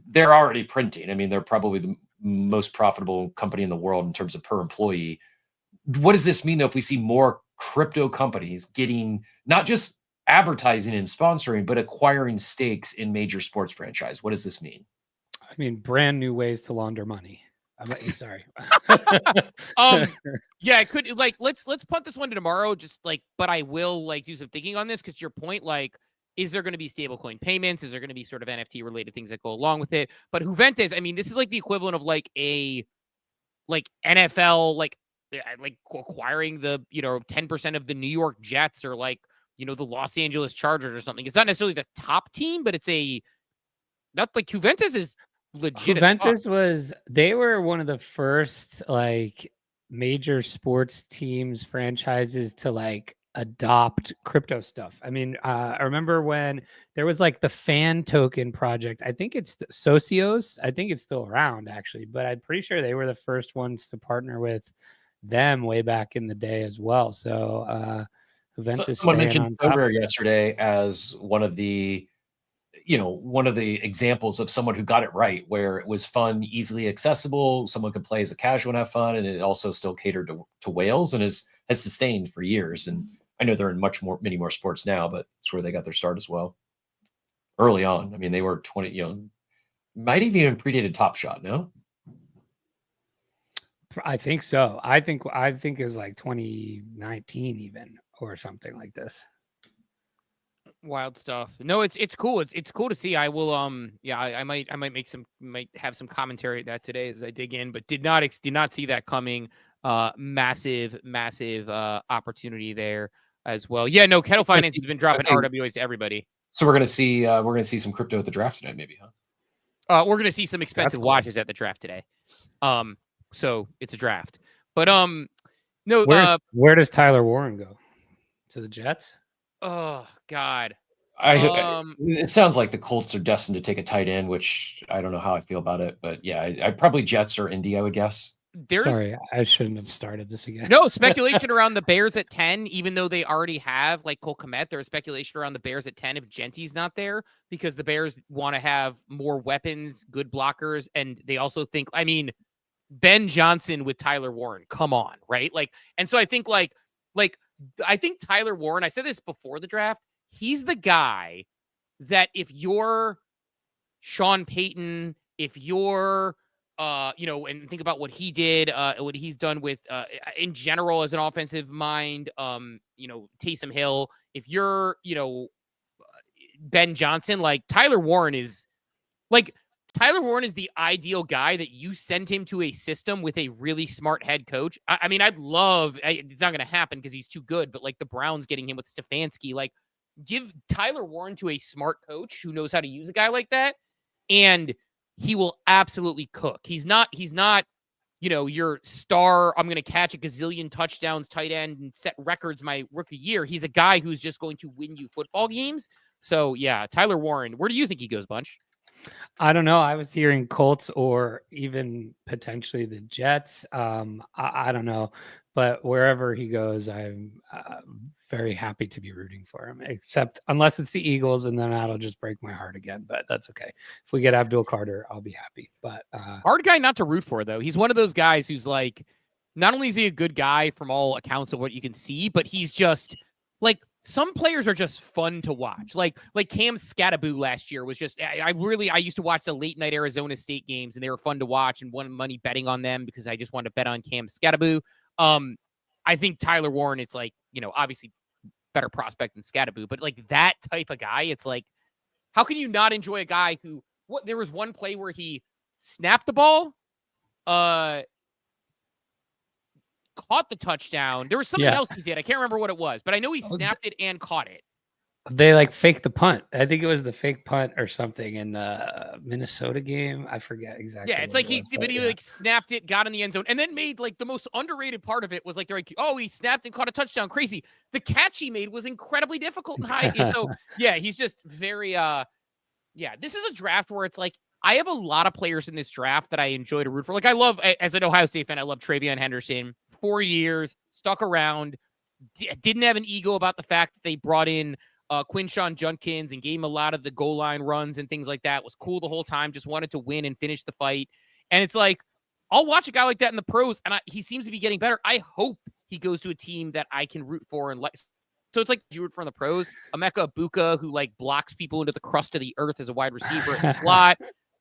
they're already printing. I mean, they're probably the most profitable company in the world in terms of per employee. What does this mean though if we see more crypto companies getting not just advertising and sponsoring, but acquiring stakes in major sports franchise? What does this mean? I mean, brand new ways to launder money. Sorry. Yeah, it could like let's punt this one to tomorrow. Just like, but I will like do some thinking on this because your point, like, is there going to be stablecoin payments? Is there going to be sort of NFT related things that go along with it? But Juventus, I mean, this is like the equivalent of like a like NFL like acquiring the 10% of the New York Jets or like the Los Angeles Chargers or something. It's not necessarily the top team, but it's not like Juventus is legit. Juventus they were one of the first like major sports teams franchises to like adopt crypto stuff. I mean, I remember when there was like the fan token project. I think it's Socios. I think it's still around actually, but I'm pretty sure they were the first ones to partner with them way back in the day as well. So Juventus. Someone mentioned Sober yesterday as one of the examples of someone who got it right, where it was fun, easily accessible. Someone could play as a casual and have fun, and it also still catered to whales and has sustained for years. And I know they're in many more sports now, but it's where they got their start as well. Early on, I mean, they were 20, might have even predated Top Shot. No, I think so. I think it was like 2019 even or something like this. Wild stuff. No, it's cool. It's cool to see. I will I might have some commentary at that today as I dig in, but did not see that coming. Massive opportunity there as well. Yeah, no, Kettle Finance has been dropping RWAs to everybody. So we're gonna see some crypto at the draft tonight, maybe, huh? We're gonna see some expensive watches at the draft today. So it's a draft. But no, where does Tyler Warren go? To the Jets? Oh God. It sounds like the Colts are destined to take a tight end, which I don't know how I feel about it, but yeah, I probably Jets or Indy, I would guess. Sorry, I shouldn't have started this again. No, speculation around the Bears at 10, even though they already have like Cole Kmet. There's speculation around the Bears at 10 if Genty's not there because the Bears want to have more weapons, good blockers, and they also think, I mean, Ben Johnson with Tyler Warren, come on, right? Like, and so I think I think Tyler Warren, I said this before the draft, he's the guy that if you're Sean Payton, if you're and think about what he did, what he's done with in general as an offensive mind, Taysom Hill. If you're, Ben Johnson, like Tyler Warren is the ideal guy that you send him to a system with a really smart head coach. I mean, it's not going to happen because he's too good, but like the Browns getting him with Stefanski, like give Tyler Warren to a smart coach who knows how to use a guy like that. And he will absolutely cook. He's not, your star, I'm going to catch a gazillion touchdowns, tight end, and set records my rookie year. He's a guy who's just going to win you football games. So, yeah, Tyler Warren, where do you think he goes, Bunch? I don't know. I was hearing Colts or even potentially the Jets. I don't know. But wherever he goes, I'm very happy to be rooting for him, except unless it's the Eagles, and then that'll just break my heart again. But that's okay. If we get Abdul Carter, I'll be happy. But hard guy not to root for, though. He's one of those guys who's like, not only is he a good guy from all accounts of what you can see, but he's just like, some players are just fun to watch. Like Cam Scattaboo last year was just, I used to watch the late night Arizona State games and they were fun to watch and won money betting on them because I just wanted to bet on Cam Scattaboo. I think Tyler Warren, it's like, obviously better prospect than Scattaboo, but like that type of guy, it's like, how can you not enjoy a guy who, there was one play where he snapped the ball, caught the touchdown. There was something else he did. I can't remember what it was, but I know he snapped it and caught it. They like faked the punt. I think it was the fake punt or something in the Minnesota game. I forget exactly. Yeah, it's like he like snapped it, got in the end zone, and then made like the most underrated part of it was like they're like, oh, he snapped and caught a touchdown. Crazy. The catch he made was incredibly difficult and high. So yeah, he's just very this is a draft where it's like I have a lot of players in this draft that I enjoy to root for. Like I love, as an Ohio State fan, I love Travion Henderson. 4 years, stuck around. didn't have an ego about the fact that they brought in Quinshawn Judkins and gave him a lot of the goal line runs and things like that. Was cool the whole time. Just wanted to win and finish the fight. And it's like, I'll watch a guy like that in the pros, and he seems to be getting better. I hope he goes to a team that I can root for and like. So it's like you root for in the pros. Emeka Ibuka, who like blocks people into the crust of the earth as a wide receiver in the slot.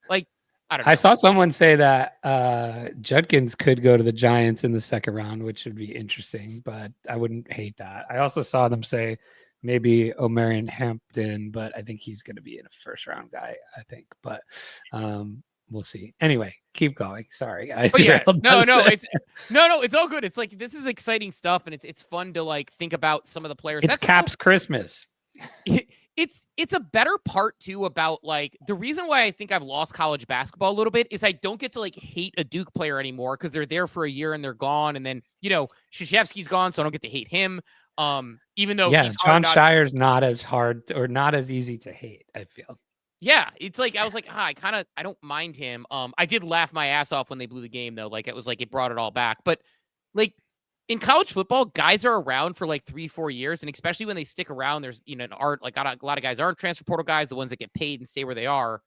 Like, I don't know. I saw someone say that Judkins could go to the Giants in the second round, which would be interesting, but I wouldn't hate that. I also saw them say maybe Omarion Hampton, but I think he's going to be in a first round guy, I think. But we'll see. Anyway, keep going. Sorry. No, it's all good. It's like, this is exciting stuff, and it's fun to like think about some of the players. It's Cap's Christmas. It's a better part too about like the reason why I think I've lost college basketball a little bit is I don't get to like hate a Duke player anymore because they're there for a year and they're gone, and then Krzyzewski's gone, so I don't get to hate him. Even though John Shire's not as hard or not as easy to hate, I feel. Yeah, it's like I was like, I don't mind him. I did laugh my ass off when they blew the game though. Like it was like it brought it all back. But like in college football, guys are around for like 3-4 years, and especially when they stick around, there's a lot of guys aren't transfer portal guys, the ones that get paid and stay where they are,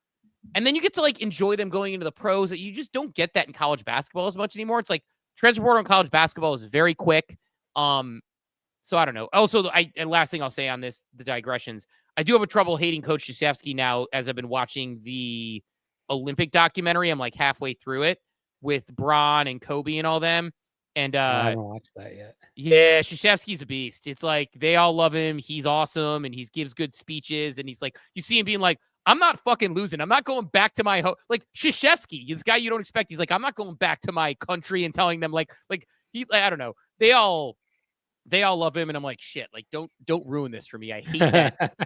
and then you get to like enjoy them going into the pros. That you just don't get that in college basketball as much anymore. It's like transfer portal in college basketball is very quick. So I don't know. Also, and last thing I'll say on this, the digressions, I do have a trouble hating Coach Krzyzewski now as I've been watching the Olympic documentary. I'm like halfway through it with Bron and Kobe and all them. And I haven't watched that yet. Yeah, Krzyzewski's a beast. It's like they all love him. He's awesome, and he gives good speeches. And he's like, you see him being like, "I'm not fucking losing. I'm not going back to my like Krzyzewski, this guy you don't expect. He's like, I'm not going back to my country and telling them like I don't know. They all love him, and I'm like, shit. Like don't ruin this for me. I hate that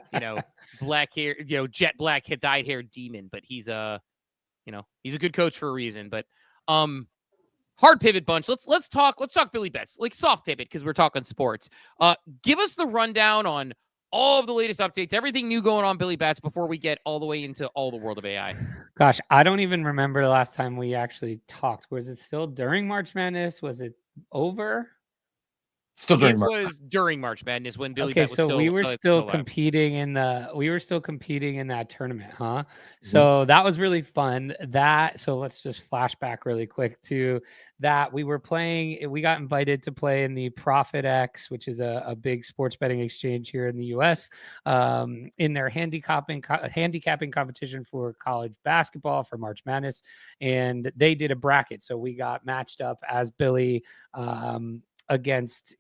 black hair, jet black dyed hair demon. But he's he's a good coach for a reason. But hard pivot bunch. Let's talk Billy Betts, like soft pivot because we're talking sports. Give us the rundown on all of the latest updates, everything new going on Billy Betts before we get all the way into all the world of AI. Gosh, I don't even remember the last time we actually talked. Was it still during March Madness? Was it over? Still during March. It was during March Madness when Billy Betts was so still. we were still competing in that tournament, huh? So that was really fun. So let's just flash back really quick to that. We got invited to play in the Profit X, which is a big sports betting exchange here in the US, in their handicapping competition for college basketball for March Madness. And they did a bracket. So we got matched up as Billy, against,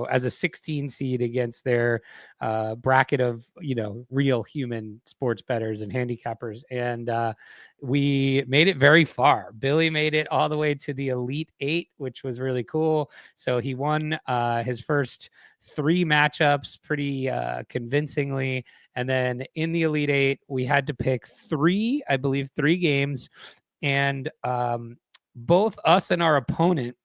as a 16 seed against their bracket of, real human sports bettors and handicappers. And we made it very far. Billy made it all the way to the Elite 8, which was really cool. So he won his first 3 matchups pretty convincingly. And then in the Elite 8, we had to pick 3 games. And both us and our opponent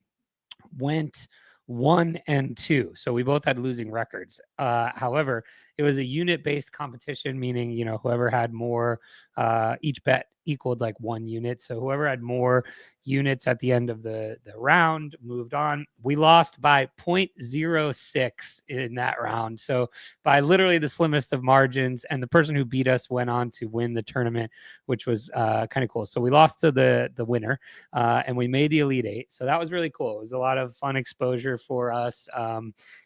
went 1 and 2. So we both had losing records. However, it was a unit-based competition, meaning, whoever had more, each bet equaled like 1 unit. So whoever had more units at the end of the round moved on. We lost by 0.06 in that round. So by literally the slimmest of margins, and the person who beat us went on to win the tournament, which was kind of cool. So we lost to the winner, and we made the Elite 8. So that was really cool. It was a lot of fun exposure for us.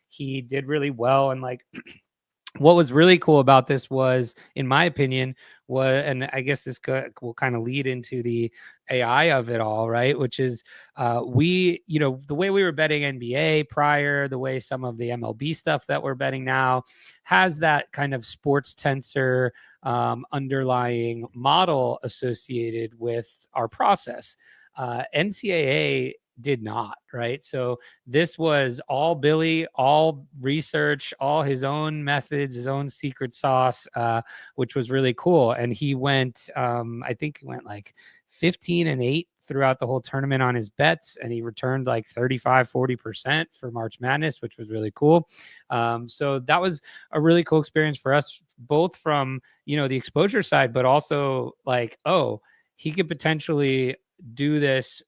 He did really well, and like what was really cool about this was, in my opinion, and I guess this will kind of lead into the AI of it all, right? Which is the way we were betting NBA prior, the way some of the MLB stuff that we're betting now has that kind of sports tensor underlying model associated with our process. NCAA did not, right? So this was all Billy, all research, all his own methods, his own secret sauce, which was really cool. And he went, I think he went like 15-8 throughout the whole tournament on his bets, and he returned like 35-40% for March Madness, which was really cool. So that was a really cool experience for us, both from, the exposure side, but also like, he could potentially do this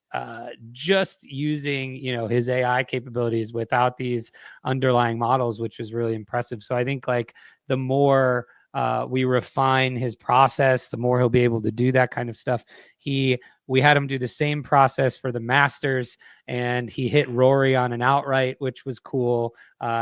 just using, his AI capabilities without these underlying models, which was really impressive. So I think like the more we refine his process, the more he'll be able to do that kind of stuff. We had him do the same process for the Masters, and he hit Rory on an outright, which was cool.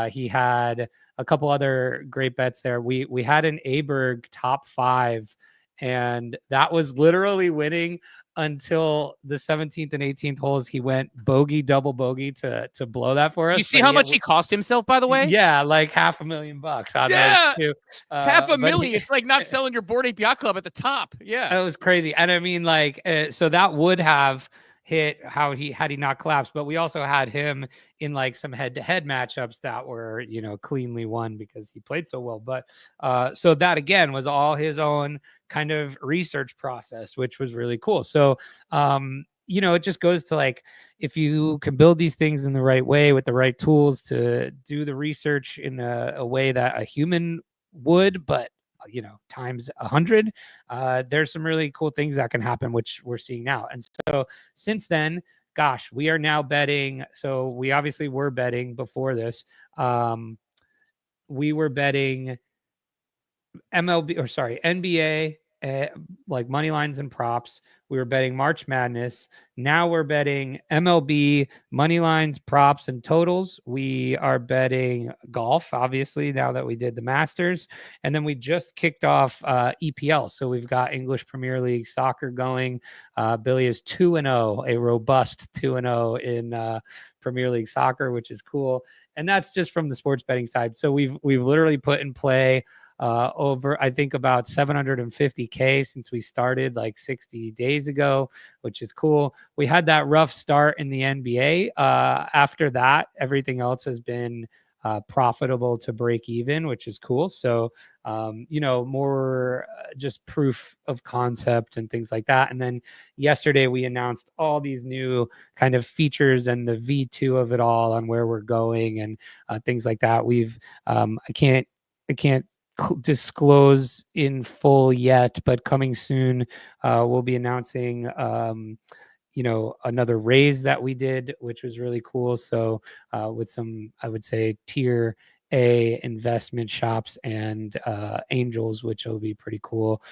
He had a couple other great bets there. We had an Aberg top 5, and that was literally winning until the 17th and 18th holes. He went bogey, double bogey to blow that for us. You see how much he cost himself, by the way? Yeah, like $500,000 on Yeah, those two. $500,000. It's like not selling your Bored Ape Yacht Club at the top. Yeah, it was crazy. And I mean, like, so that would have hit had he not collapsed, but we also had him in like some head-to-head matchups that were, cleanly won because he played so well. But so that again was all his own kind of research process, which was really cool. So it just goes to like, if you can build these things in the right way with the right tools to do the research in a way that a human would, but times 100, there's some really cool things that can happen, which we're seeing now. And so since then, gosh, we are now betting. So we obviously were betting before this. We were betting NBA, like money lines and props. We were betting March Madness. Now we're betting MLB money lines, props, and totals. We are betting golf, obviously, now that we did the Masters. And then we just kicked off EPL. So we've got English Premier League soccer going. Billy is 2-0, a robust 2-0 in Premier League soccer, which is cool. And that's just from the sports betting side. So we've literally put in play over, I think, about 750K since we started like 60 days ago, which is cool. We had that rough start in the NBA. After that, everything else has been profitable to break even, which is cool. So, more just proof of concept and things like that. And then yesterday we announced all these new kind of features and the V2 of it all on where we're going and things like that. I can't disclose in full yet, but coming soon, we'll be announcing another raise that we did, which was really cool. So with some, I would say, tier A investment shops and angels, which will be pretty cool.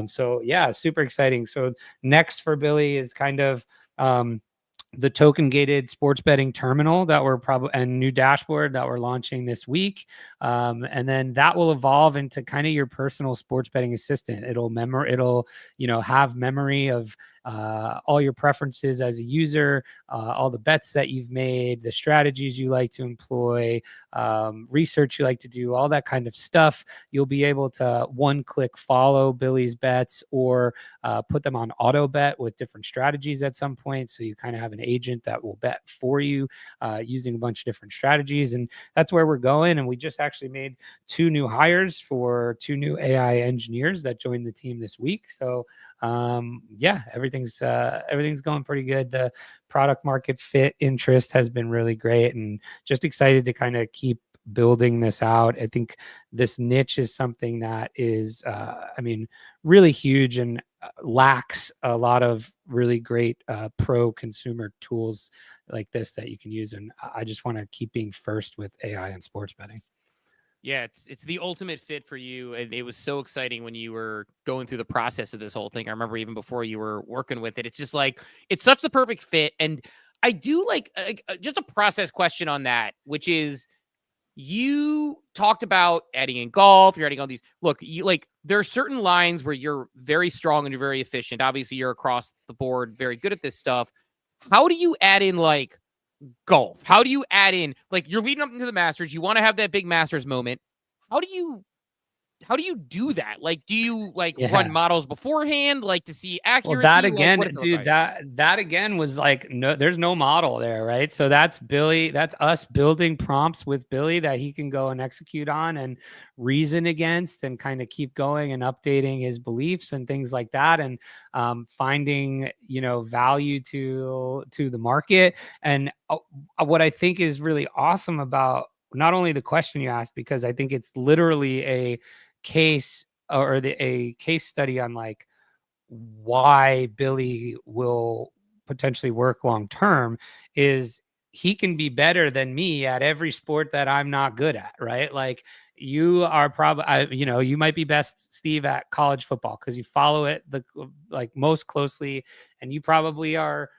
So yeah, super exciting. So next for Billy is kind of the token gated sports betting terminal that we're and new dashboard that we're launching this week. And then that will evolve into kind of your personal sports betting assistant. It'll have memory of all your preferences as a user, all the bets that you've made, the strategies you like to employ, research you like to do, all that kind of stuff. You'll be able to one-click follow Billy's bets or put them on auto bet with different strategies at some point. So you kind of have an agent that will bet for you using a bunch of different strategies. And that's where we're going. And we just actually made 2 new hires for 2 new AI engineers that joined the team this week. So yeah, everything's going pretty good. The product market fit interest has been really great, and just excited to kind of keep building this out. I think this niche is something that is, really huge and lacks a lot of really great pro consumer tools like this that you can use. And I just want to keep being first with AI and sports betting. Yeah, it's the ultimate fit for you. And it was so exciting when you were going through the process of this whole thing. I remember even before you were working with it, it's just like, it's such the perfect fit. And I do like just a process question on that, which is, you talked about adding in golf, you're adding all these, look, there are certain lines where you're very strong and you're very efficient. Obviously you're across the board, very good at this stuff. How do you add in like golf? How do you add in, like, you're leading up into the Masters, you want to have that big Masters moment. How do you do that? Like, do you run models beforehand, like to see accuracy? Well, that again, dude, that again was like, no, there's no model there, right? So that's Billy, that's us building prompts with Billy that he can go and execute on and reason against and kind of keep going and updating his beliefs and things like that. And finding, value to the market. And what I think is really awesome about not only the question you asked, because I think it's literally a case or a case study on like why Billy will potentially work long term is he can be better than me at every sport that I'm not good at, right? Like you are probably, you know, you might be best, Steve, at college football because you follow it like most closely, and you probably are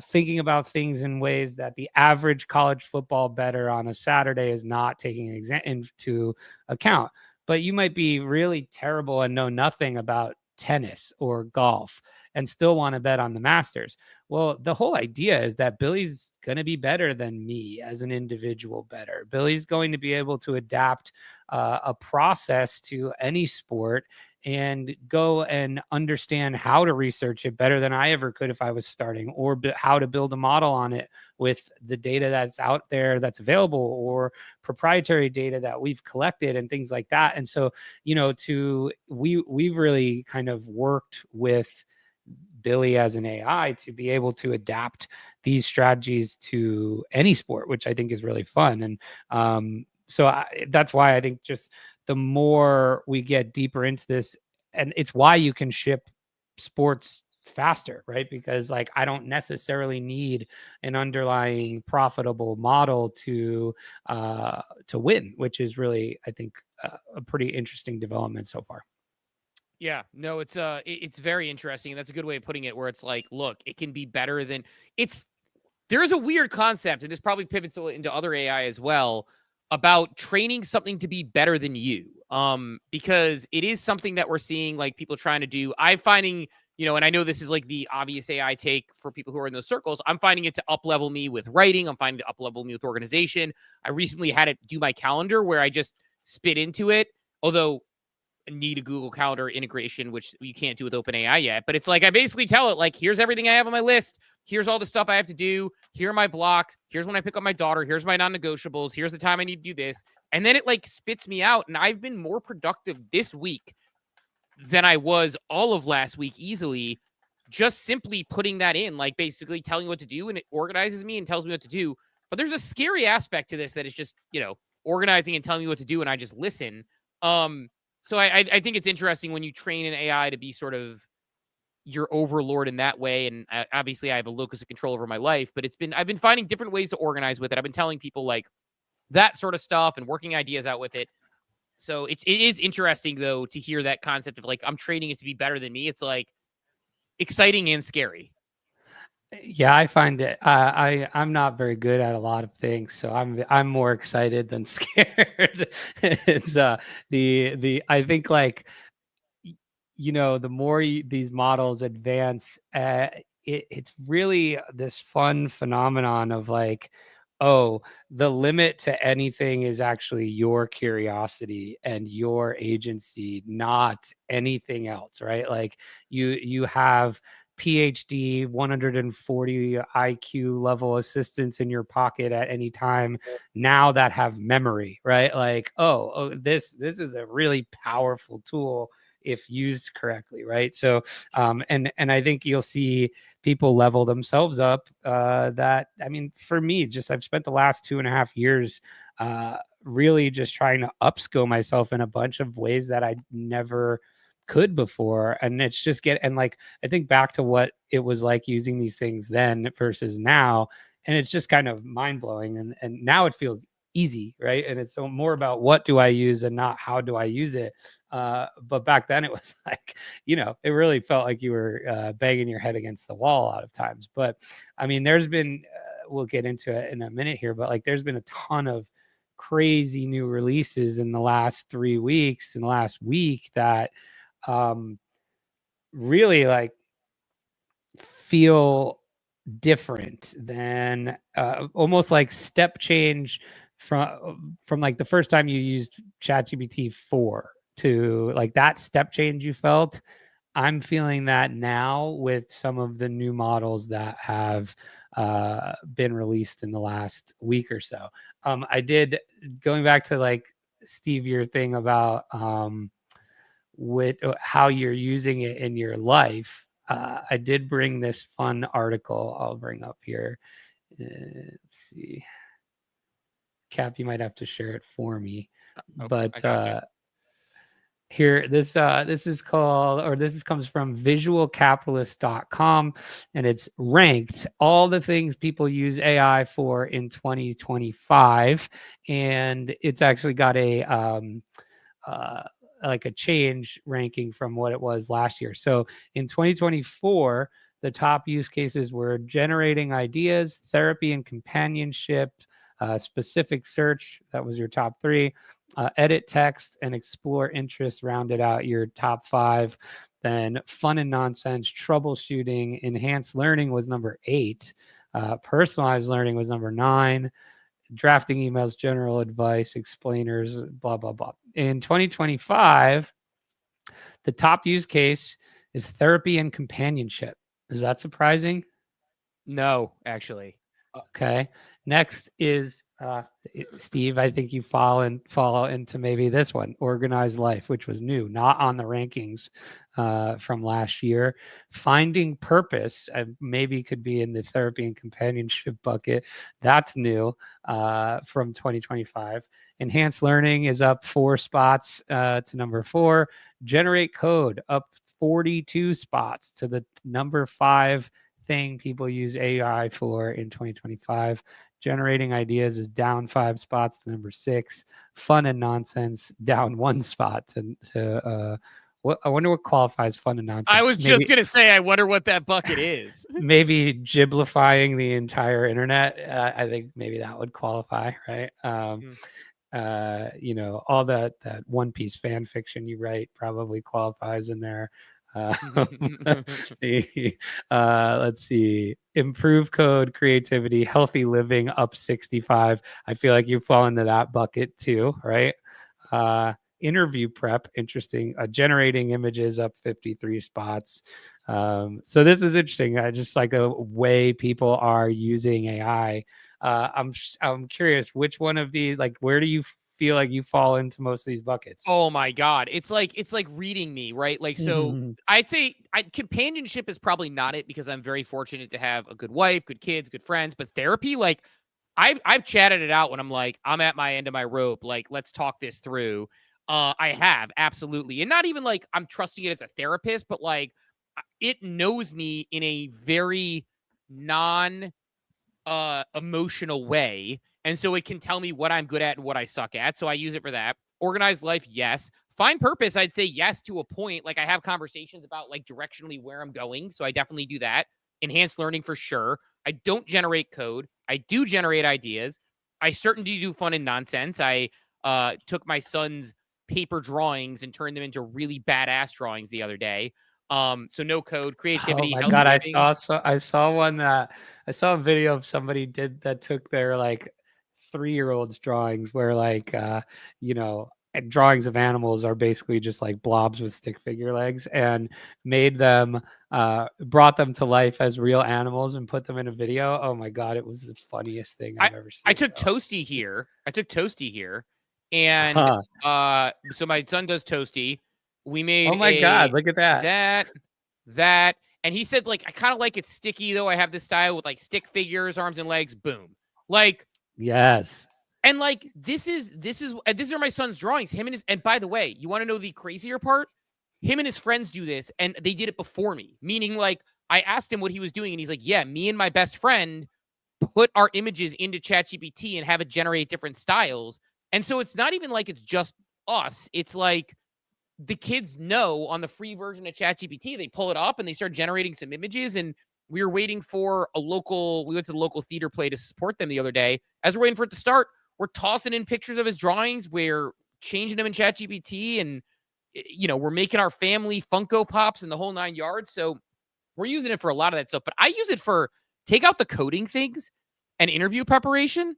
thinking about things in ways that the average college football bettor on a Saturday is not taking into account. But you might be really terrible and know nothing about tennis or golf and still want to bet on the Masters. Well, the whole idea is that Billy's going to be better than me as an individual bettor. Billy's going to be able to adapt a process to any sport and go and understand how to research it better than I ever could if I was starting, or how to build a model on it with the data that's out there that's available, or proprietary data that we've collected and things like that. And so, you know, we've really kind of worked with Billy as an AI to be able to adapt these strategies to any sport, which I think is really fun. And that's why I think just the more we get deeper into this, and it's why you can ship sports faster, right? Because like I don't necessarily need an underlying profitable model to win, which is really, I think, a pretty interesting development so far. Yeah, no, it's very interesting. And that's a good way of putting it, where it's like, look, it can be better than there's a weird concept, and this probably pivots into other AI as well, about training something to be better than you. Because it is something that we're seeing like people trying to do. I'm finding, you know, and I know this is like the obvious AI take for people who are in those circles. I'm finding it to up level me with writing. I'm finding it to up level me with organization. I recently had it do my calendar where I just spit into it, although need a Google Calendar integration, which you can't do with OpenAI yet. But it's like, I basically tell it, like, here's everything I have on my list. Here's all the stuff I have to do. Here are my blocks. Here's when I pick up my daughter. Here's my non-negotiables. Here's the time I need to do this. And then it like spits me out. And I've been more productive this week than I was all of last week easily, just simply putting that in, like basically telling me what to do, and it organizes me and tells me what to do. But there's a scary aspect to this that is just, you know, organizing and telling me what to do, and I just listen. So I think it's interesting when you train an AI to be sort of your overlord in that way. And obviously I have a locus of control over my life, but I've been finding different ways to organize with it. I've been telling people like that sort of stuff and working ideas out with it. So it is interesting though, to hear that concept of like, I'm training it to be better than me. It's like exciting and scary. Yeah, I find it. I'm not very good at a lot of things, so I'm more excited than scared. It's I think like, you know, the more these models advance, it's really this fun phenomenon of like, oh, the limit to anything is actually your curiosity and your agency, not anything else, right? Like you have PhD 140 IQ level assistants in your pocket at any time now that have memory, right? Like, oh, this is a really powerful tool if used correctly, right? So and I think you'll see people level themselves up. That, I mean, for me, just I've spent the last 2.5 years really just trying to upskill myself in a bunch of ways that I never could before. And it's just and like, I think back to what it was like using these things then versus now, and it's just kind of mind-blowing. And now it feels easy, right? And it's more about what do I use and not how do I use it. But back then it was like, you know, it really felt like you were banging your head against the wall a lot of times. But I mean, there's been we'll get into it in a minute here, but like there's been a ton of crazy new releases in the last 3 weeks, in the last week, that really like feel different than almost like step change from like the first time you used ChatGPT 4 to like that step change you felt. I'm feeling that now with some of the new models that have been released in the last week or so. I did, going back to like Steve, your thing about with how you're using it in your life. I did bring this fun article I'll bring up here. Let's see. Cap, you might have to share it for me. Okay, but Here, this is called, or this comes from visualcapitalist.com, and it's ranked all the things people use AI for in 2025, and it's actually got a like a change ranking from what it was last year. So in 2024, the top use cases were generating ideas, therapy and companionship, specific search, that was your top 3. Edit text and explore interests rounded out your top 5. Then fun and nonsense, troubleshooting, enhanced learning was number 8. Personalized learning was number 9. Drafting emails, general advice, explainers, blah, blah, blah. In 2025, the top use case is therapy and companionship. Is that surprising? No, actually. Okay. Next is Steve. I think you follow into maybe this one, organized life, which was new, not on the rankings from last year. Finding purpose maybe could be in the therapy and companionship bucket. That's new from 2025. Enhanced learning is up 4 spots to number 4. Generate code up 42 spots to the number 5 thing people use AI for in 2025. Generating ideas is down 5 spots to number 6. Fun and nonsense down 1 spot to what, I wonder what qualifies fun and nonsense. I was just gonna say, I wonder what that bucket is. Maybe giblifying the entire internet. I think maybe that would qualify, right? You know, all that One Piece fan fiction you write probably qualifies in there. Let's see. Improve code, creativity, healthy living up 65. I feel like you fall into that bucket too, right? Interview prep, interesting. Generating images up 53 spots. So this is interesting. I just like a way people are using AI. I'm curious, which one of these, like, where do you feel like you fall into most of these buckets? Oh my God. It's like reading me, right? Like, so I'd say companionship is probably not it, because I'm very fortunate to have a good wife, good kids, good friends. But therapy, like I've chatted it out when I'm like, I'm at my end of my rope. Like, let's talk this through. I have, absolutely. And not even like I'm trusting it as a therapist, but like it knows me in a very non emotional way. And so it can tell me what I'm good at and what I suck at. So I use it for that. Organized life, yes. Find purpose, I'd say yes to a point. Like I have conversations about like directionally where I'm going. So I definitely do that. Enhanced learning for sure. I don't generate code. I do generate ideas. I certainly do fun and nonsense. I took my son's paper drawings and turned them into really badass drawings the other day. So no code, creativity. Oh my God, I saw one I saw a video of somebody that took their like 3-year-old's drawings where like you know, drawings of animals are basically just like blobs with stick figure legs, and made them brought them to life as real animals and put them in a video. Oh my God, it was the funniest thing I've ever seen. I took Toasty here. And so my son does Toasty. We made oh my God, look at that. That. And he said, like, I kind of like it sticky though. I have this style with like stick figures, arms and legs, boom. Like, yes. And like these are my son's drawings. And by the way, you want to know the crazier part? Him and his friends do this, and they did it before me. Meaning, like, I asked him what he was doing, and he's like, yeah, me and my best friend put our images into ChatGPT and have it generate different styles. And so it's not even like it's just us. It's like the kids know on the free version of ChatGPT, they pull it up and they start generating some images. And we were waiting for we went to the local theater play to support them the other day. As we're waiting for it to start, we're tossing in pictures of his drawings. We're changing them in ChatGPT, and, you know, we're making our family Funko Pops and the whole 9 yards. So we're using it for a lot of that stuff, but I use it for take out the coding things and interview preparation.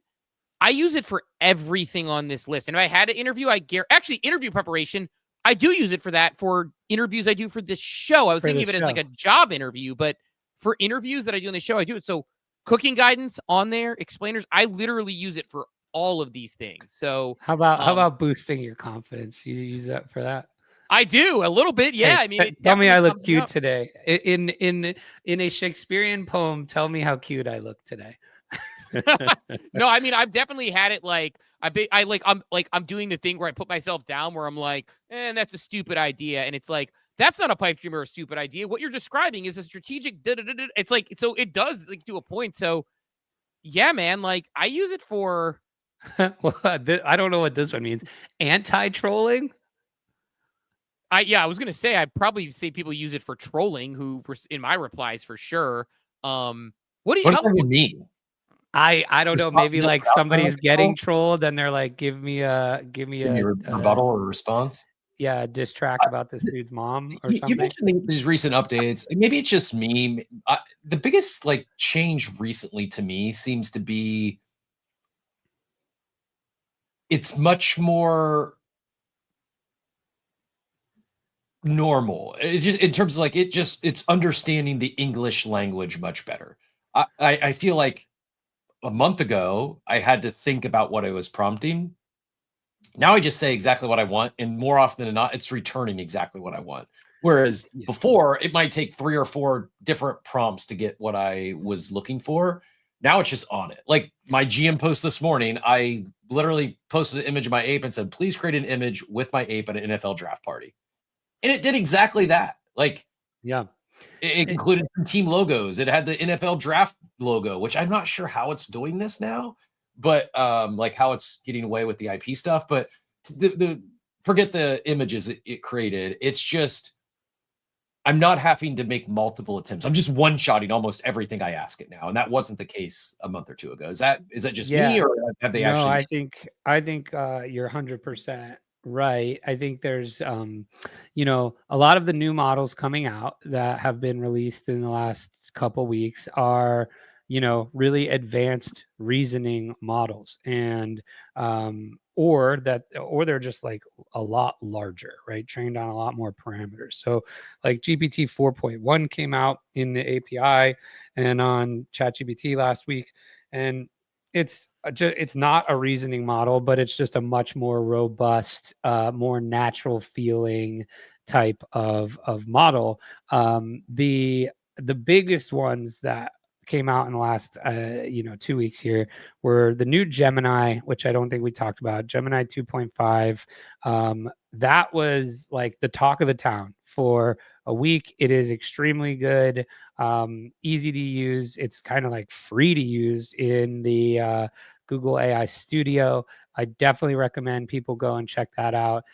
I use it for everything on this list. And if I had to interview, actually interview preparation, I do use it for that, for interviews I do for this show. I was thinking of it as like a job interview, but for interviews that I do on the show, I do it. So cooking guidance on there, explainers, I literally use it for all of these things. So how about boosting your confidence? You use that for that? I do a little bit. Yeah. Hey, I mean, tell me I look cute today in a Shakespearean poem. Tell me how cute I look today. No, I mean, I've definitely had it like I'm doing the thing where I put myself down where I'm like, that's a stupid idea. And it's like, that's not a pipe dream or a stupid idea. What you're describing is a strategic da-da-da-da. It's like, so it does like to a point. So yeah, man, like I use it for Well, I don't know what this one means. Anti-trolling? I was gonna say I'd probably say people use it for trolling who were in my replies for sure. What do you What does that even mean? I don't know. Maybe like somebody's getting trolled and they're like, give me a rebuttal or response. Yeah, a diss track about this dude's mom or You something. mentioned these recent updates. Maybe it's just me. The biggest like change recently to me seems to be it's much more normal. It just in terms of like it's understanding the English language much better. I feel like a month ago I had to think about what I was prompting. Now I just say exactly what I want, and more often than not, it's returning exactly what I want. Whereas before, it might take 3 or 4 different prompts to get what I was looking for. Now it's just on it. Like my GM post this morning, I literally posted an image of my ape and said, please create an image with my ape at an NFL draft party. And it did exactly that. Like, yeah. It included some team logos. It had the NFL draft logo, which I'm not sure how it's doing this now, but like how it's getting away with the IP stuff. But the forget the images it created. It's just I'm not having to make multiple attempts. I'm just one-shotting almost everything I ask it now, and that wasn't the case a month or two ago. Is that just me, or have they actually? I think you're 100% right. I think there's a lot of the new models coming out that have been released in the last couple weeks are really advanced reasoning models, and or they're just like a lot larger, right? Trained on a lot more parameters. So like GPT 4.1 came out in the API and on ChatGPT last week, and it's not a reasoning model, but it's just a much more robust, more natural feeling type of model. The biggest ones that came out in the last 2 weeks here were the new Gemini, which I don't think we talked about, Gemini 2.5. That was like the talk of the town for a week. It is extremely good, easy to use. It's kind of like free to use in the Google AI Studio. I definitely recommend people go and check that out.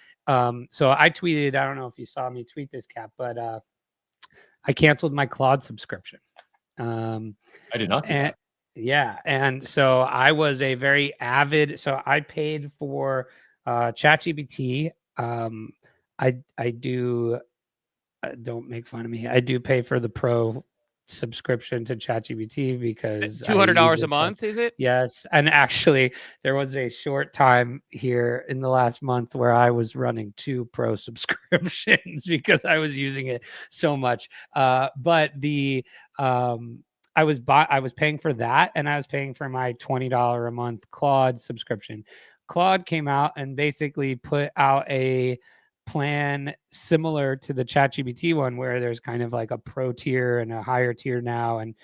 So I tweeted, I don't know if you saw me tweet this, Cap, but I canceled my Claude subscription. I did not see that. Yeah. And so I was a very avid, so I paid for ChatGPT. I do, don't make fun of me. I do pay for the pro subscription to ChatGPT because $200 a month, is it? Yes. And actually there was a short time here in the last month where I was running 2 pro subscriptions because I was using it so much. But the I was paying for that, and I was paying for my $20 a month Claude subscription. Claude came out and basically put out a plan similar to the ChatGPT one, where there's kind of like a pro tier and a higher tier now, and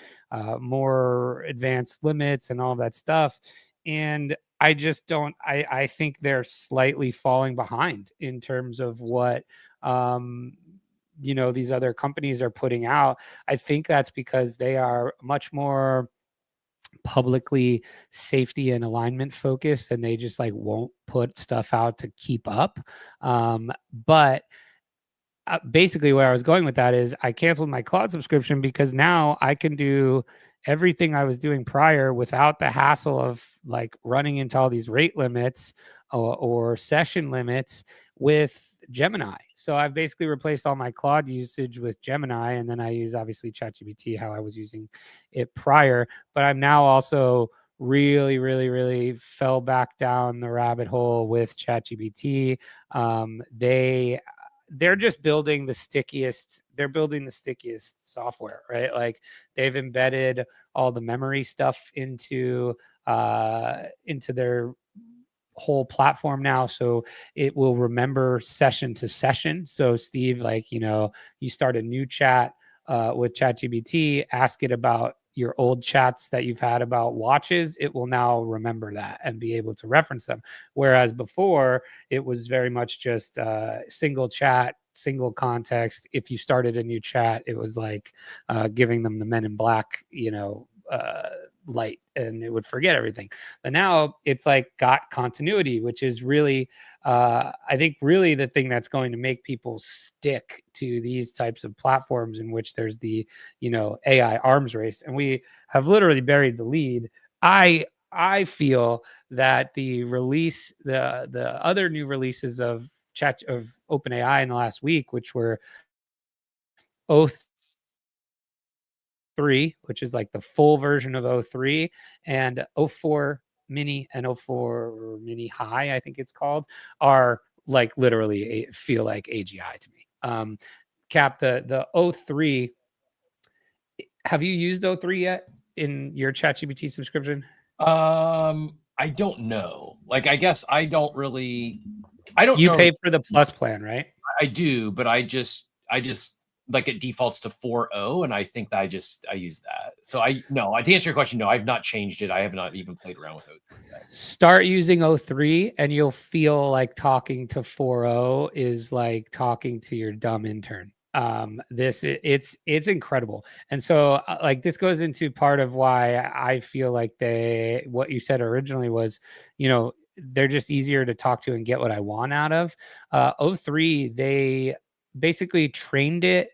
more advanced limits and all that stuff. And I just don't. I think they're slightly falling behind in terms of what these other companies are putting out. I think that's because they are much more publicly safety and alignment focused, and they just like won't put stuff out to keep up. But basically where I was going with that is I canceled my Claude subscription because now I can do everything I was doing prior without the hassle of like running into all these rate limits or session limits with Gemini. So I've basically replaced all my Claude usage with Gemini, and then I use obviously ChatGPT how I was using it prior. But I'm now also really fell back down the rabbit hole with ChatGPT. They're just building the stickiest. They're building the stickiest software, right? Like they've embedded all the memory stuff into their whole platform now, so it will remember session to session. So Steve, like you start a new chat with ChatGPT, ask it about your old chats that you've had about watches, it will now remember that and be able to reference them. Whereas before, it was very much just single chat, single context. If you started a new chat, it was like giving them the Men in Black, light, and it would forget everything. But now it's like got continuity, which is really I think really the thing that's going to make people stick to these types of platforms in which there's the AI arms race, and we have literally buried the lead. I feel that the other new releases of OpenAI in the last week, which were O3, which is like the full version of O3, and O4 mini and O4 mini high, I think it's called, are like literally feel like AGI to me. Cap, the O3, have you used O3 yet in your ChatGPT subscription? I don't know. Like, I guess I don't You pay for the plus plan, right? I do, but I just like it defaults to 4.0, and I think I use that. So to answer your question, no, I've not changed it. I have not even played around with O3 yet. Start using O3 and you'll feel like talking to 4.0 is like talking to your dumb intern. It's incredible. And so like this goes into part of why I feel like what you said originally was, they're just easier to talk to and get what I want out of. O3, they basically trained it.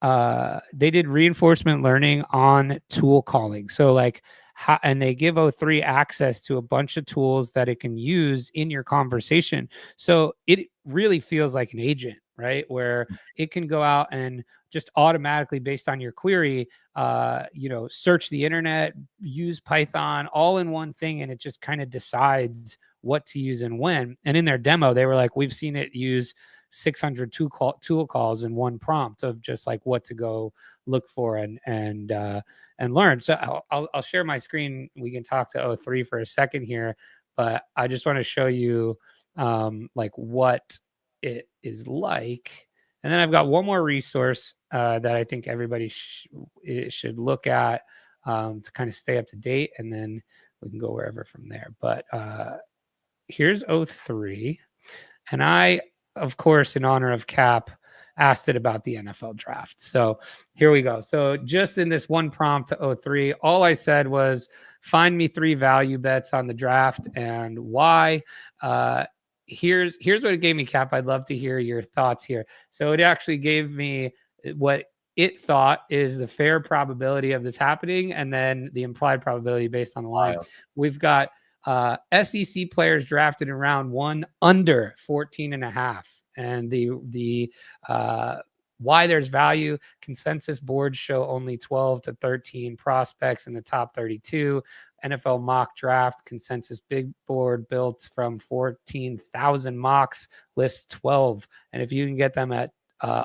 They did reinforcement learning on tool calling. So like, and they give O3 access to a bunch of tools that it can use in your conversation. So it really feels like an agent, right? Where it can go out and just automatically, based on your query, search the internet, use Python, all in one thing, and it just kind of decides what to use and when. And in their demo, they were like, we've seen it use 600 tool calls in one prompt of just like what to go look for and learn. So I'll share my screen. We can talk to O3 for a second here, but I just want to show you like what it is like. And then I've got one more resource that I think everybody should look at to kind of stay up to date, and then we can go wherever from there. But here's O3, and I, of course, in honor of Cap, asked it about the NFL draft. So here we go. So just in this one prompt to O3, all I said was, find me 3 value bets on the draft and why. Here's what it gave me, Cap. I'd love to hear your thoughts here. So it actually gave me what it thought is the fair probability of this happening, and then the implied probability based on the line. Wow. We've got SEC players drafted in round 1 under 14.5. And the why there's value, consensus boards show only 12 to 13 prospects in the top 32. NFL mock draft consensus big board built from 14,000 mocks lists 12. And if you can get them at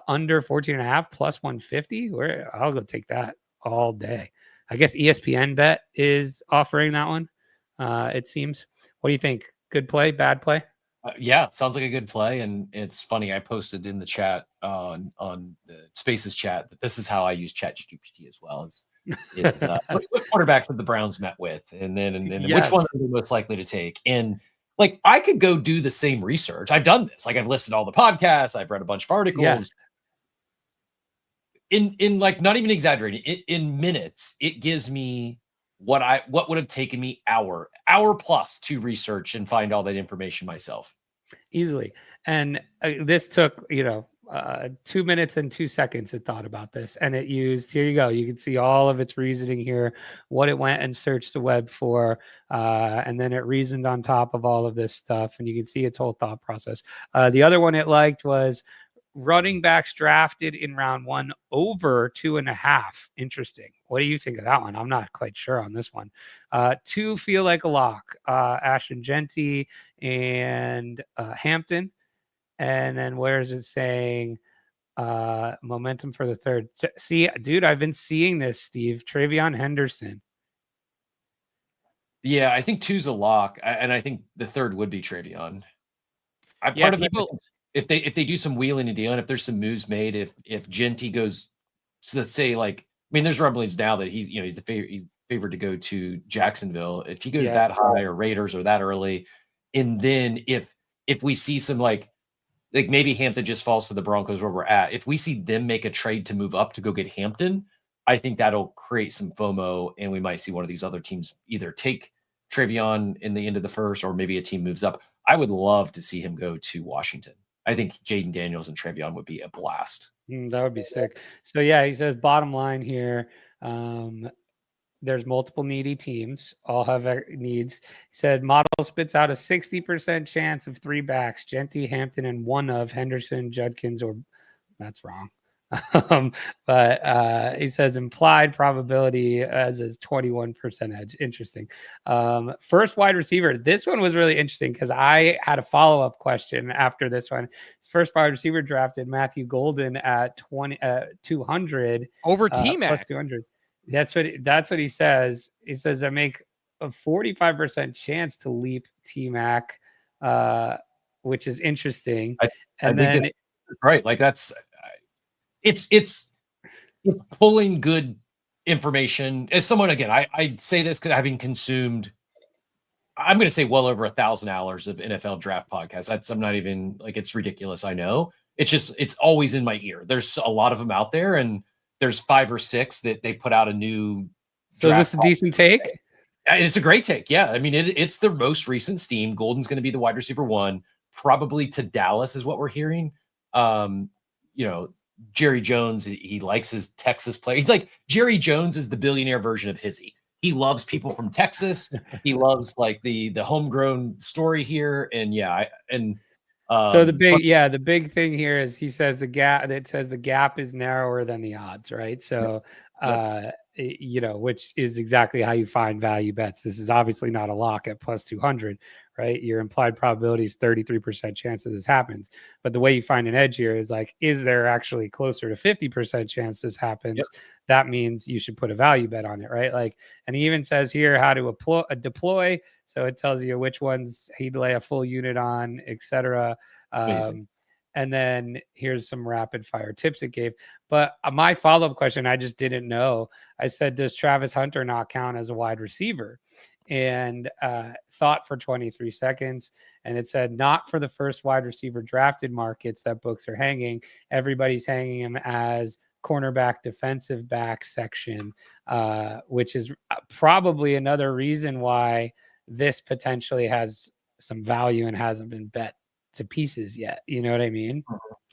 under 14.5 plus 150, I'll go take that all day. I guess ESPN Bet is offering that one. It seems. What do you think? Good play, bad play? Yeah, sounds like a good play. And it's funny, I posted in the chat on the Spaces chat that this is how I use ChatGPT as well. What quarterbacks that the Browns met with, and then yes, which one are they most likely to take? And like, I could go do the same research. I've done this. Like, I've listened to all the podcasts. I've read a bunch of articles. Yes. In like, not even exaggerating, in minutes, it gives me what would have taken me hour plus to research and find all that information myself easily. And this took 2 minutes and 2 seconds. It thought about this, and it used, here you go, you can see all of its reasoning here, what it went and searched the web for, and then it reasoned on top of all of this stuff, and you can see its whole thought process. The other one it liked was running backs drafted in round 1 over 2.5. Interesting. What do you think of that one? I'm not quite sure on this one. 2 feel like a lock. Ashton Genty and Hampton. And then where is it saying momentum for the third? See, dude, I've been seeing this, Steve. Travion Henderson. Yeah, I think 2's a lock. And I think the third would be Travion. If they do some wheeling and dealing, if there's some moves made, if Genty goes, so let's say like mean, there's rumblings now that he's he's favored to go to Jacksonville. If he goes Yes. that high, or Raiders, or that early, and then if we see some like maybe Hampton just falls to the Broncos where we're at. If we see them make a trade to move up to go get Hampton, I think that'll create some FOMO, and we might see one of these other teams either take Travion in the end of the first, or maybe a team moves up. I would love to see him go to Washington. I think Jaden Daniels and Travion would be a blast. That would be sick. So yeah, he says bottom line here, there's multiple needy teams, all have needs. He said model spits out a 60% chance of 3 backs, Genty, Hampton, and one of Henderson, Judkins, or that's wrong. But he says implied probability as a 21% edge. Interesting. First wide receiver. This one was really interesting because I had a follow-up question after this one. First wide receiver drafted Matthew Golden at 200 over T-Mac plus 200. That's what he says. He says I make a 45% chance to leap T-Mac, which is interesting. I think right, like that's it's pulling good information. As someone, again, I say this because having consumed, I'm going to say well over 1,000 hours of NFL draft podcasts. I'm not even like, it's ridiculous. I know it's always in my ear. There's a lot of them out there, and there's 5 or 6 that they put out a new. So is this a decent take? It's a great take. Yeah. I mean, it's the most recent steam. Golden's going to be the wide receiver 1, probably to Dallas is what we're hearing. Jerry Jones, he likes his Texas play. He's like, Jerry Jones is the billionaire version of Hizzy. He loves people from Texas. He loves like the homegrown story here. And so the big thing here is he says the gap is narrower than the odds, right? So which is exactly how you find value bets. This is obviously not a lock at plus 200, right? Your implied probability is 33% chance that this happens. But the way you find an edge here is like, is there actually closer to 50% chance this happens? Yep. That means you should put a value bet on it, right? Like, and he even says here how to deploy. So it tells you which ones he'd lay a full unit on, etc. And then here's some rapid fire tips it gave. But my follow-up question, I just didn't know. I said, does Travis Hunter not count as a wide receiver? And thought for 23 seconds. And it said, not for the first wide receiver drafted markets that books are hanging. Everybody's hanging him as cornerback, defensive back section, which is probably another reason why this potentially has some value and hasn't been bet to pieces yet. You know what I mean?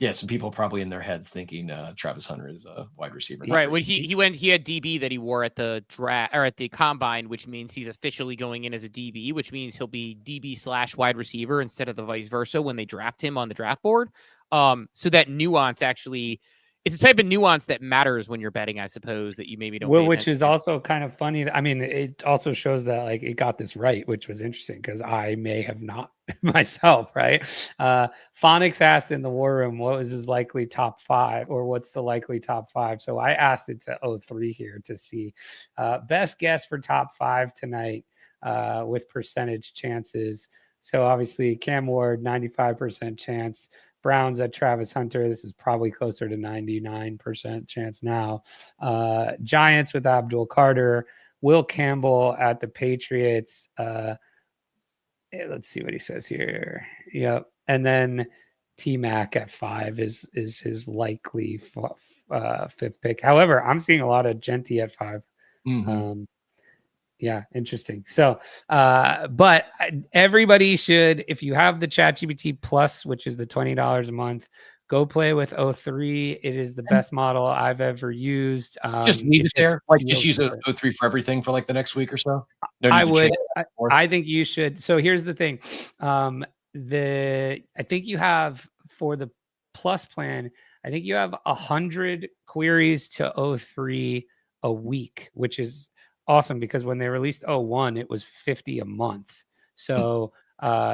Yeah, some people probably in their heads thinking Travis Hunter is a wide receiver. Right. When he had DB that he wore at the draft or at the combine, which means he's officially going in as a DB, which means he'll be DB / wide receiver instead of the vice versa when they draft him on the draft board. So that nuance actually, it's the type of nuance that matters when you're betting, I suppose, that you maybe don't. Well, which is also kind of funny. I mean, it also shows that like it got this right, which was interesting because I may have not myself, right? Phonics asked in the war room, what was his likely top 5 or what's the likely top 5? So I asked it to 03 here to see best guess for top 5 tonight with percentage chances. So obviously Cam Ward, 95% chance. Browns at Travis Hunter. This is probably closer to 99% chance now. Giants with Abdul Carter. Will Campbell at the Patriots. Let's see what he says here. Yep. And then T-Mac at 5 is his likely 5th pick. However, I'm seeing a lot of Genty at 5. Mm-hmm. Yeah, interesting. So, but everybody should, if you have the ChatGPT Plus, which is the $20 a month, go play with 03. It is the best model I've ever used. Just leave it there. Like just use 03 for everything for like the next week or so. I would. I think you should. So here's the thing. I think you have for the Plus plan, I think you have 100 queries to 03 a week, which is awesome because when they released 01, it was 50 a month. So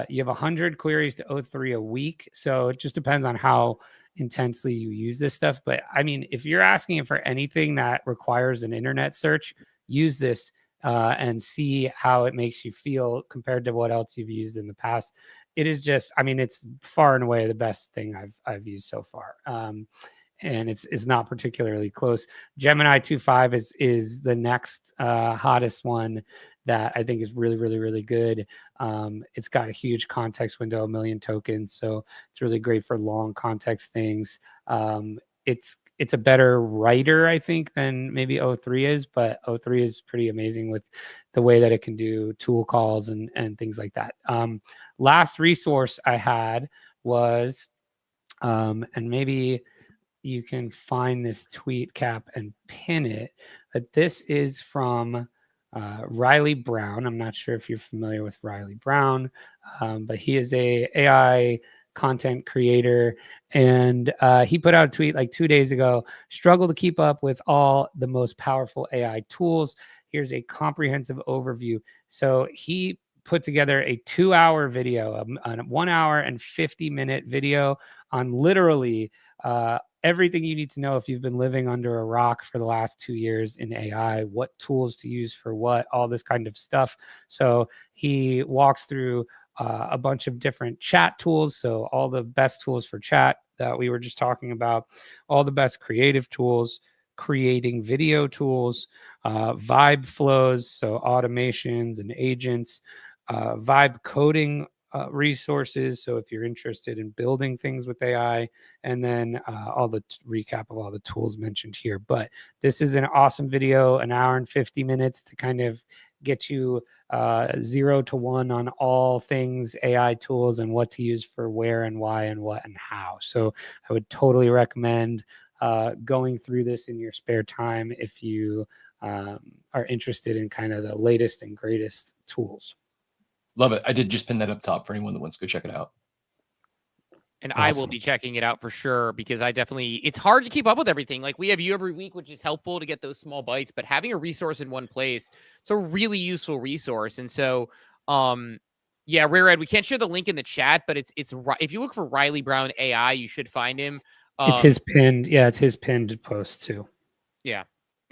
you have 100 queries to 03 a week. So it just depends on how intensely you use this stuff. But I mean, if you're asking for anything that requires an internet search, use this and see how it makes you feel compared to what else you've used in the past. It is just, I mean, it's far and away the best thing I've used so far. and it's not particularly close. Gemini 2.5 is the next hottest one that I think is really, really, really good. It's got a huge context window, 1 million tokens, so it's really great for long context things. It's a better writer, I think, than maybe O3 is, but O3 is pretty amazing with the way that it can do tool calls and things like that. Last resource I had was, and maybe you can find this tweet, Cap, and pin it, but this is from Riley Brown. I'm not sure if you're familiar with Riley Brown, but he is a AI content creator, and he put out a tweet like 2 days ago: struggle to keep up with all the most powerful AI tools. Here's a comprehensive overview. So he put together a 2-hour video, a 1 hour and 50-minute video on literally everything you need to know if you've been living under a rock for the last 2 years in AI, what tools to use for what, all this kind of stuff. So he walks through a bunch of different chat tools. So all the best tools for chat that we were just talking about, all the best creative tools, creating video tools, vibe flows, so automations and agents, vibe coding resources. So if you're interested in building things with AI, and then all the recap of all the tools mentioned here. But this is an awesome video, 1 hour and 50 minutes to kind of get you 0 to 1 on all things AI tools and what to use for where and why and what and how. So I would totally recommend going through this in your spare time if you are interested in kind of the latest and greatest tools. Love it. I did just pin that up top for anyone that wants to go check it out. And Awesome. I will be checking it out for sure, because it's hard to keep up with everything. Like, we have you every week, which is helpful to get those small bites, but having a resource in one place, it's a really useful resource. And so, yeah, Rare Ed, we can't share the link in the chat, but it's if you look for Riley Brown AI, you should find him. It's his pinned, it's his pinned post too. Yeah.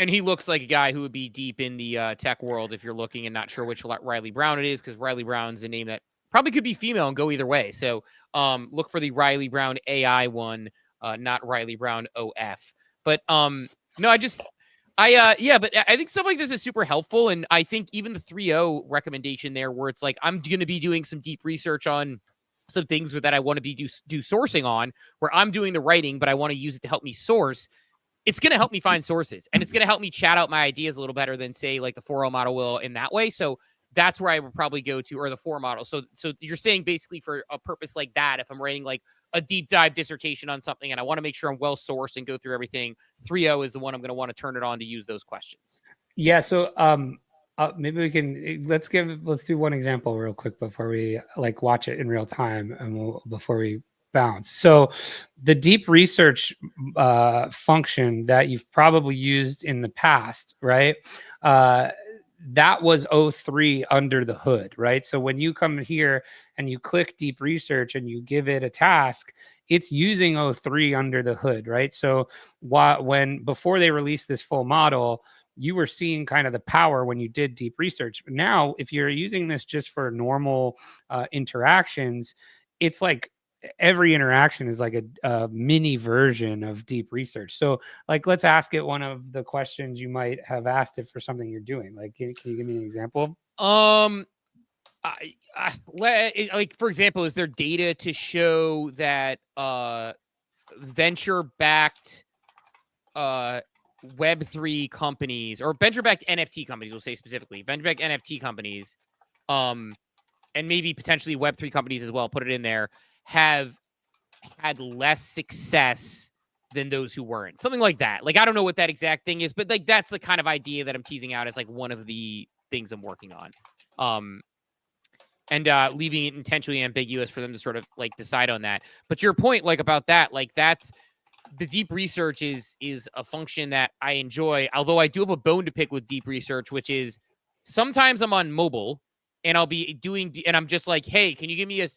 And he looks like a guy who would be deep in the tech world if you're looking and not sure which Riley Brown it is, because Riley Brown's a name that probably could be female and go either way. So look for the Riley Brown AI one, not Riley Brown OF. But no, but I think stuff like this is super helpful. And I think even the 3.0 recommendation there, where it's like, I'm going to be doing some deep research on some things that I want to be do sourcing on, where I'm doing the writing, but I want to use it to help me source. It's going to help me find sources, and it's going to help me chat out my ideas a little better than, say, like the 4.0 model will in that way. So that's where I would probably go to, or the 4 model. So you're saying basically for a purpose like that, if I'm writing like a deep dive dissertation on something and I want to make sure I'm well sourced and go through everything, 3.0 is the one I'm going to want to turn it on to use those questions. Yeah. So maybe we can let's do one example real quick before we like watch it in real time, and before we bounce. So the deep research function that you've probably used in the past, right? That was O3 under the hood, right? So when you come here and you click deep research and you give it a task, it's using O3 under the hood, right? So before they released this full model, you were seeing kind of the power when you did deep research. Now, if you're using this just for normal interactions, it's like every interaction is like a mini version of deep research. So like, let's ask it one of the questions you might have asked it for something you're doing. Like, can you give me an example? Like, for example, is there data to show that venture-backed Web3 companies, or venture-backed NFT companies, we'll say specifically, venture-backed NFT companies, and maybe potentially Web3 companies as well, put it in there, have had less success than those who weren't? Something like that. Like, I don't know what that exact thing is, but like, that's the kind of idea that I'm teasing out as like one of the things I'm working on. And leaving it intentionally ambiguous for them to sort of like decide on that. But your point, like, about that, like, that's the deep research is a function that I enjoy, although I do have a bone to pick with deep research, which is sometimes I'm on mobile and I'll be doing, and I'm just like, hey, can you give me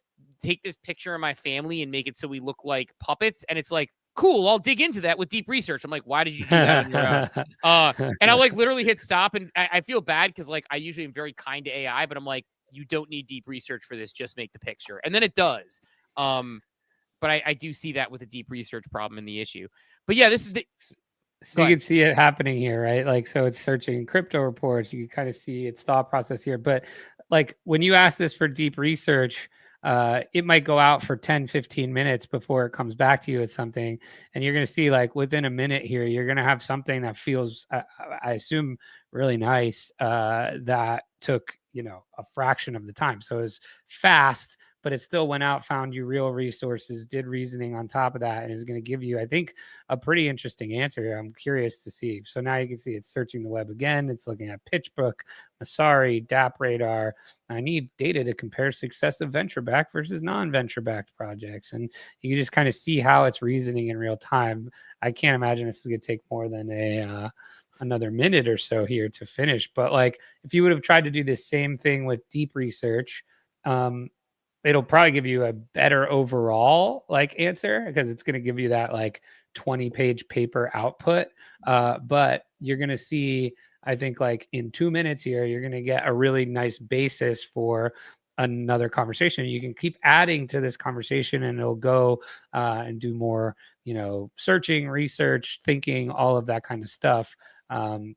take this picture of my family and make it so we look like puppets? And it's like, cool, I'll dig into that with deep research. I'm like, why did you do that on your own? And I like literally hit stop, and I feel bad because like I usually am very kind to AI, but I'm like, you don't need deep research for this, just make the picture. And then it does. but I do see that with a deep research problem in the issue. But yeah, this is the. So you can see it happening here, right? Like, so it's searching crypto reports. You can kind of see its thought process here. But like when you ask this for deep research, it might go out for 10, 15 minutes before it comes back to you with something. And you're going to see like within a minute here, you're going to have something that feels, I assume, really nice that took, a fraction of the time. So it's fast, but it still went out, found you real resources, did reasoning on top of that, and is going to give you, I think, a pretty interesting answer here. I'm curious to see. So now you can see it's searching the web again. It's looking at PitchBook, Masari, DApp Radar. I need data to compare success of venture-backed versus non-venture-backed projects. And you can just kind of see how it's reasoning in real time. I can't imagine this is going to take more than another minute or so here to finish. But like if you would have tried to do this same thing with deep research, it'll probably give you a better overall like answer because it's going to give you that like 20-page paper output. But you're going to see, I think like in 2 minutes here, you're going to get a really nice basis for another conversation. You can keep adding to this conversation and it'll go and do more, searching, research, thinking, all of that kind of stuff.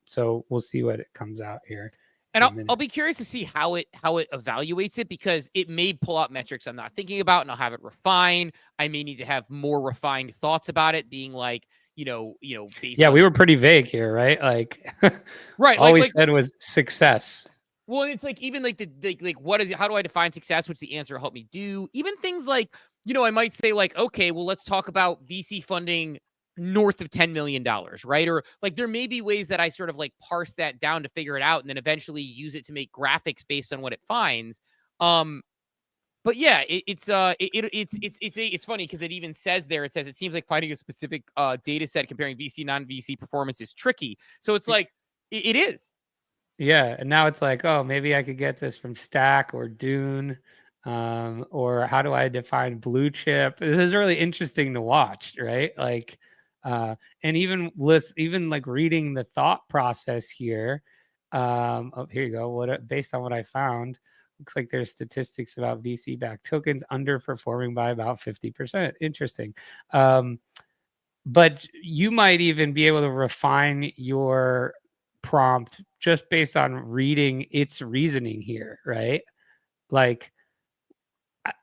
So we'll see what it comes out here. And I'll be curious to see how it evaluates it, because it may pull out metrics I'm not thinking about and I'll have it refined. I may need to have more refined thoughts about it, being like, based yeah, on we were pretty vague here, right? Like, right. All we said was success. Well, it's like even like what is it? How do I define success? Which the answer will help me do. Even things like, I might say like, okay, well, let's talk about VC funding north of $10 million, right? Or like there may be ways that I sort of like parse that down to figure it out and then eventually use it to make graphics based on what it finds. But yeah, it's funny because it even says there, it says it seems like finding a specific data set comparing VC non-VC performance is tricky. So it's like it is. Yeah, and now it's like, oh, maybe I could get this from Stack or Dune, or how do I define blue chip? This is really interesting to watch, right? Like, and even like reading the thought process here. Here you go. Based on what I found, looks like there's statistics about VC-backed tokens underperforming by about 50%. Interesting. But you might even be able to refine your prompt just based on reading its reasoning here, right? Like,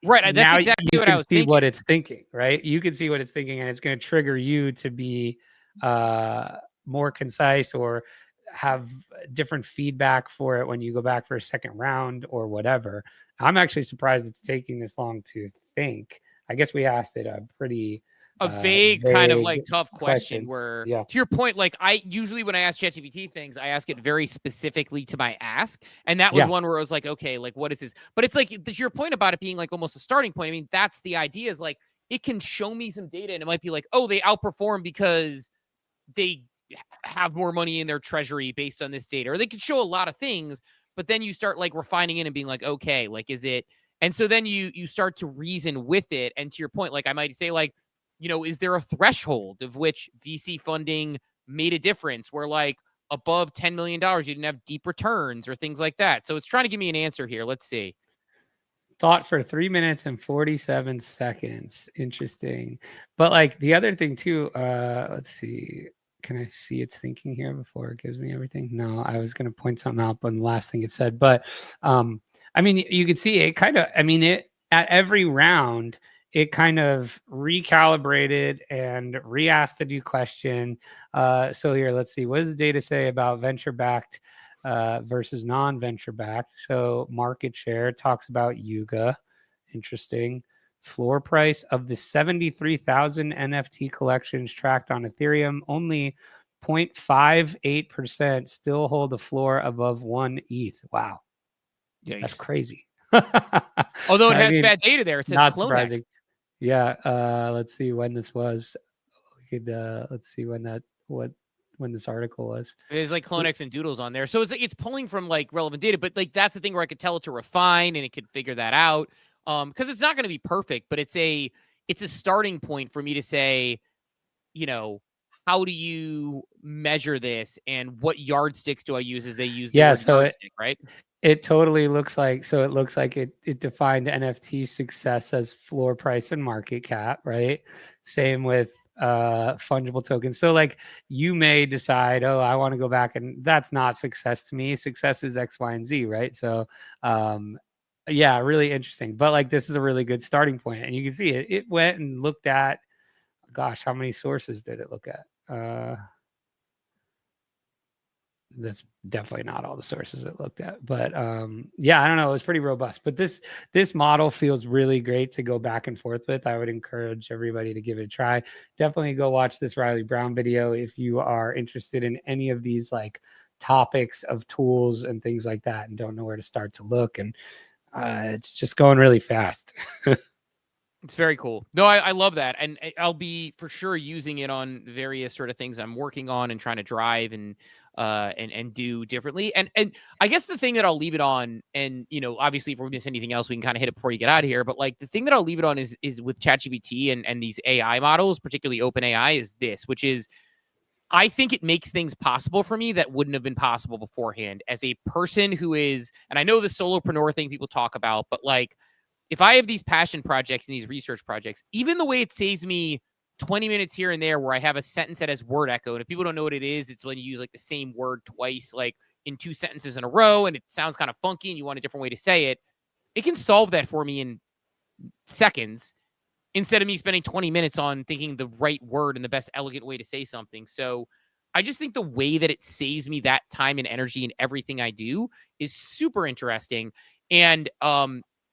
right. That's now exactly you what can I was see thinking. what it's thinking, right? You can see what it's thinking, and it's going to trigger you to be more concise or have different feedback for it when you go back for a second round or whatever. I'm actually surprised it's taking this long to think. I guess we asked it a pretty vague kind of like tough question where, yeah, to your point, like I usually when I ask ChatGPT things, I ask it very specifically to my ask. And that was one where I was like, okay, like what is this? But it's like to your point about it being like almost a starting point. I mean, that's the idea, is like it can show me some data and it might be like, oh, they outperform because they have more money in their treasury based on this data, or they could show a lot of things, but then you start like refining it and being like, okay, like is it? And so then you start to reason with it. And to your point, like I might say like, is there a threshold of which VC funding made a difference where like above $10 million, you didn't have deep returns or things like that? So it's trying to give me an answer here. Let's see. Thought for 3 minutes and 47 seconds. Interesting. But like the other thing too, let's see. Can I see its thinking here before it gives me everything? No, I was going to point something out on the last thing it said. But I mean, you could see it kind of, it at every round, it kind of recalibrated and re-asked a new question. So here, let's see. What does the data say about venture-backed versus non-venture-backed? So market share talks about Yuga. Interesting. Floor price of the 73,000 NFT collections tracked on Ethereum, only 0.58% still hold a floor above 1 ETH. Wow. Yikes. That's crazy. Although it has bad data there. It says not Clonex. surprising. Yeah. Let's see when this was. We could let's see when this article was. There's like Clonex and Doodles on there. So it's pulling from like relevant data, but like that's the thing where I could tell it to refine and it could figure that out. Because it's not going to be perfect, but it's a starting point for me to say, how do you measure this and what yardsticks do I use as they use the word yardstick, right? It totally looks like, so it looks like it defined NFT success as floor price and market cap, right? Same with fungible tokens. So like you may decide, oh, I want to go back, and that's not success to me. Success is X, Y, and Z, right? So yeah, really interesting. But like this is a really good starting point. And you can see it went and looked at, gosh, how many sources did it look at? That's definitely not all the sources it looked at, but yeah, I don't know, it was pretty robust. But this model feels really great to go back and forth with. I would encourage everybody to give it a try. Definitely go watch this Riley Brown video if you are interested in any of these like topics of tools and things like that and don't know where to start to look. And it's just going really fast. It's very cool. No, I love that. And I'll be for sure using it on various sort of things I'm working on and trying to drive and do differently. And I guess the thing that I'll leave it on, and obviously if we miss anything else, we can kind of hit it before you get out of here. But like the thing that I'll leave it on is with ChatGPT and these AI models, particularly OpenAI, is this, which is I think it makes things possible for me that wouldn't have been possible beforehand as a person who is, and I know the solopreneur thing people talk about, but like, if I have these passion projects and these research projects, even the way it saves me 20 minutes here and there where I have a sentence that has word echo. And if people don't know what it is, it's when you use like the same word twice, like in 2 sentences in a row, and it sounds kind of funky and you want a different way to say it. It can solve that for me in seconds instead of me spending 20 minutes on thinking the right word and the best elegant way to say something. So I just think the way that it saves me that time and energy in everything I do is super interesting. And,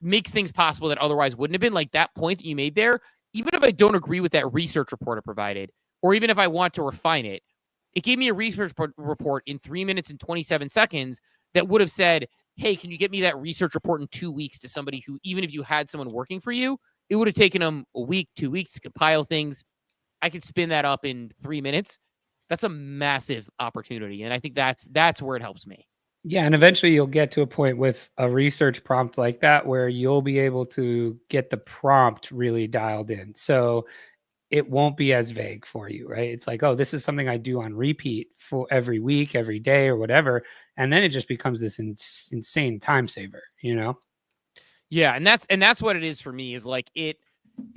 makes things possible that otherwise wouldn't have been. Like that point that you made there, even if I don't agree with that research report it provided, or even if I want to refine it, it gave me a research report in 3 minutes and 27 seconds that would have said, hey, can you get me that research report in 2 weeks to somebody who, even if you had someone working for you, it would have taken them a week, 2 weeks to compile things. I could spin that up in 3 minutes. That's a massive opportunity. And I think that's where it helps me. Yeah, and eventually you'll get to a point with a research prompt like that where you'll be able to get the prompt really dialed in. So it won't be as vague for you, right? It's like, oh, this is something I do on repeat for every week, every day, or whatever. And then it just becomes this insane time saver, Yeah, and that's what it is for me, is like it.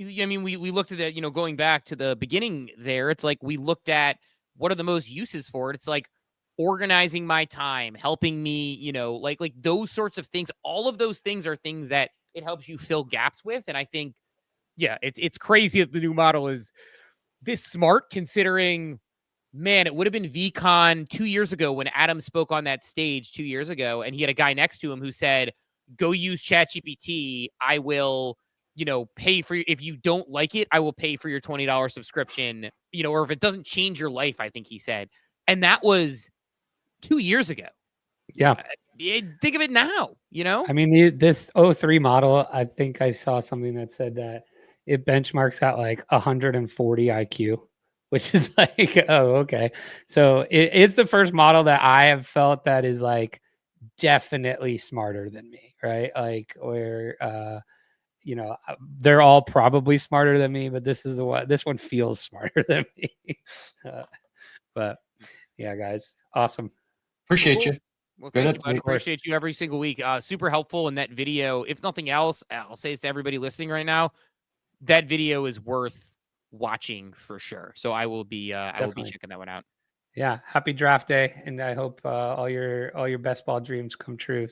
I mean, we looked at it, going back to the beginning there. It's like we looked at what are the most uses for it. It's like organizing my time, helping me, like those sorts of things. All of those things are things that it helps you fill gaps with. And I think, yeah, it's crazy that the new model is this smart, considering, man, it would have been VCon 2 years ago when Adam spoke on that stage 2 years ago, and he had a guy next to him who said, go use ChatGPT. I will, pay for you. If you don't like it, I will pay for your $20 subscription, or if it doesn't change your life, I think he said. And that was 2 years ago. Yeah. Think of it now, I mean, this 03 model, I think I saw something that said that it benchmarks at like 140 IQ, which is like, oh, okay. So it's the first model that I have felt that is like definitely smarter than me, right? Like where, they're all probably smarter than me, but this one feels smarter than me. But yeah, guys, awesome. Appreciate you. Well, thank you, buddy. Appreciate you every single week. Super helpful in that video. If nothing else, I'll say this to everybody listening right now, that video is worth watching for sure. So I will be checking that one out. Yeah, happy draft day, and I hope all your best ball dreams come true,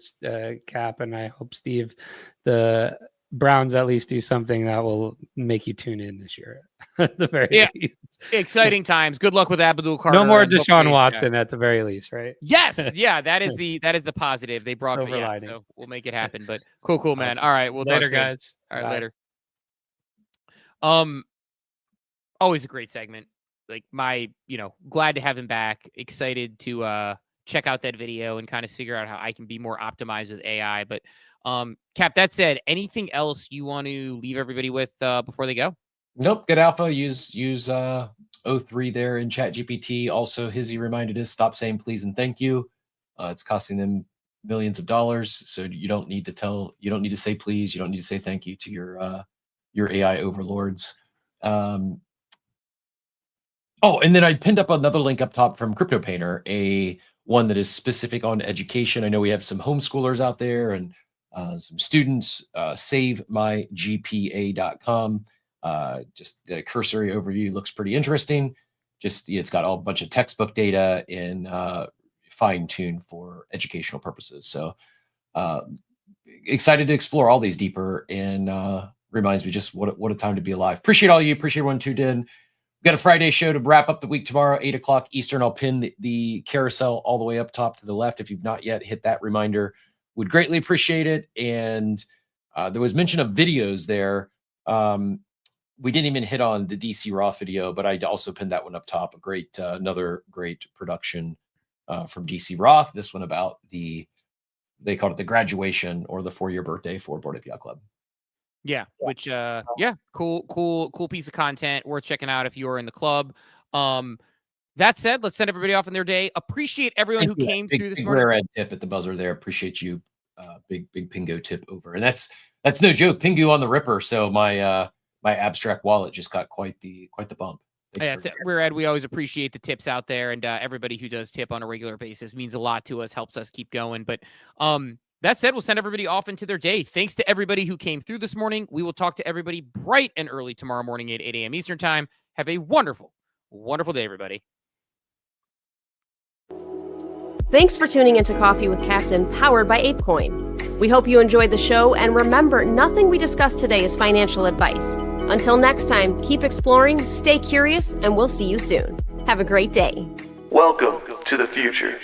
Cap, and I hope Steve, the Browns at least do something that will make you tune in this year. At the very least. Exciting times. Good luck with Abdul Carter. No more Deshaun Watson at the very least, right? Yes, yeah, that is the positive. They brought me, so we'll make it happen. But cool, man. All right, we'll later, talk soon. guys. All right, later. Always a great segment. Like glad to have him back. Excited to check out that video and kind of figure out how I can be more optimized with AI. But Cap, that said, anything else you want to leave everybody with before they go? Nope. Get alpha. Use 03 there in ChatGPT. Also, Hizzy reminded us, stop saying please and thank you. It's costing them millions of dollars. So you don't need to say please. You don't need to say thank you to your AI overlords. Oh, and then I pinned up another link up top from Crypto Painter, a one that is specific on education. I know we have some homeschoolers out there and some students. SaveMyGPA.com. Just a cursory overview looks pretty interesting. It's got a bunch of textbook data in fine-tuned for educational purposes. So excited to explore all these deeper, and reminds me just what a time to be alive. Appreciate all you. Appreciate everyone tuned in. We've got a Friday show to wrap up the week tomorrow, 8 o'clock Eastern. I'll pin the carousel all the way up top to the left. If you've not yet hit that reminder, would greatly appreciate it. And there was mention of videos there. We didn't even hit on the DC Roth video, but I also pinned that one up top. A great, another great production from DC Roth. This one about they called it the graduation or the 4-year birthday for Board Ape Yacht Club. Yeah, which cool piece of content worth checking out if you are in the club. That said, let's send everybody off in their day. Appreciate everyone who came through this morning. Red tip at the buzzer there. Appreciate you. Big Pingu tip over, and that's no joke. Pingu on the ripper. So my abstract wallet just got quite the bump. We're Ed. We always appreciate the tips out there, and everybody who does tip on a regular basis means a lot to us. Helps us keep going. But that said, we'll send everybody off into their day. Thanks to everybody who came through this morning. We will talk to everybody bright and early tomorrow morning at 8 a.m. Eastern time. Have a wonderful, wonderful day, everybody. Thanks for tuning into Coffee with Captain, powered by ApeCoin. We hope you enjoyed the show, and remember, nothing we discussed today is financial advice. Until next time, keep exploring, stay curious, and we'll see you soon. Have a great day. Welcome to the future.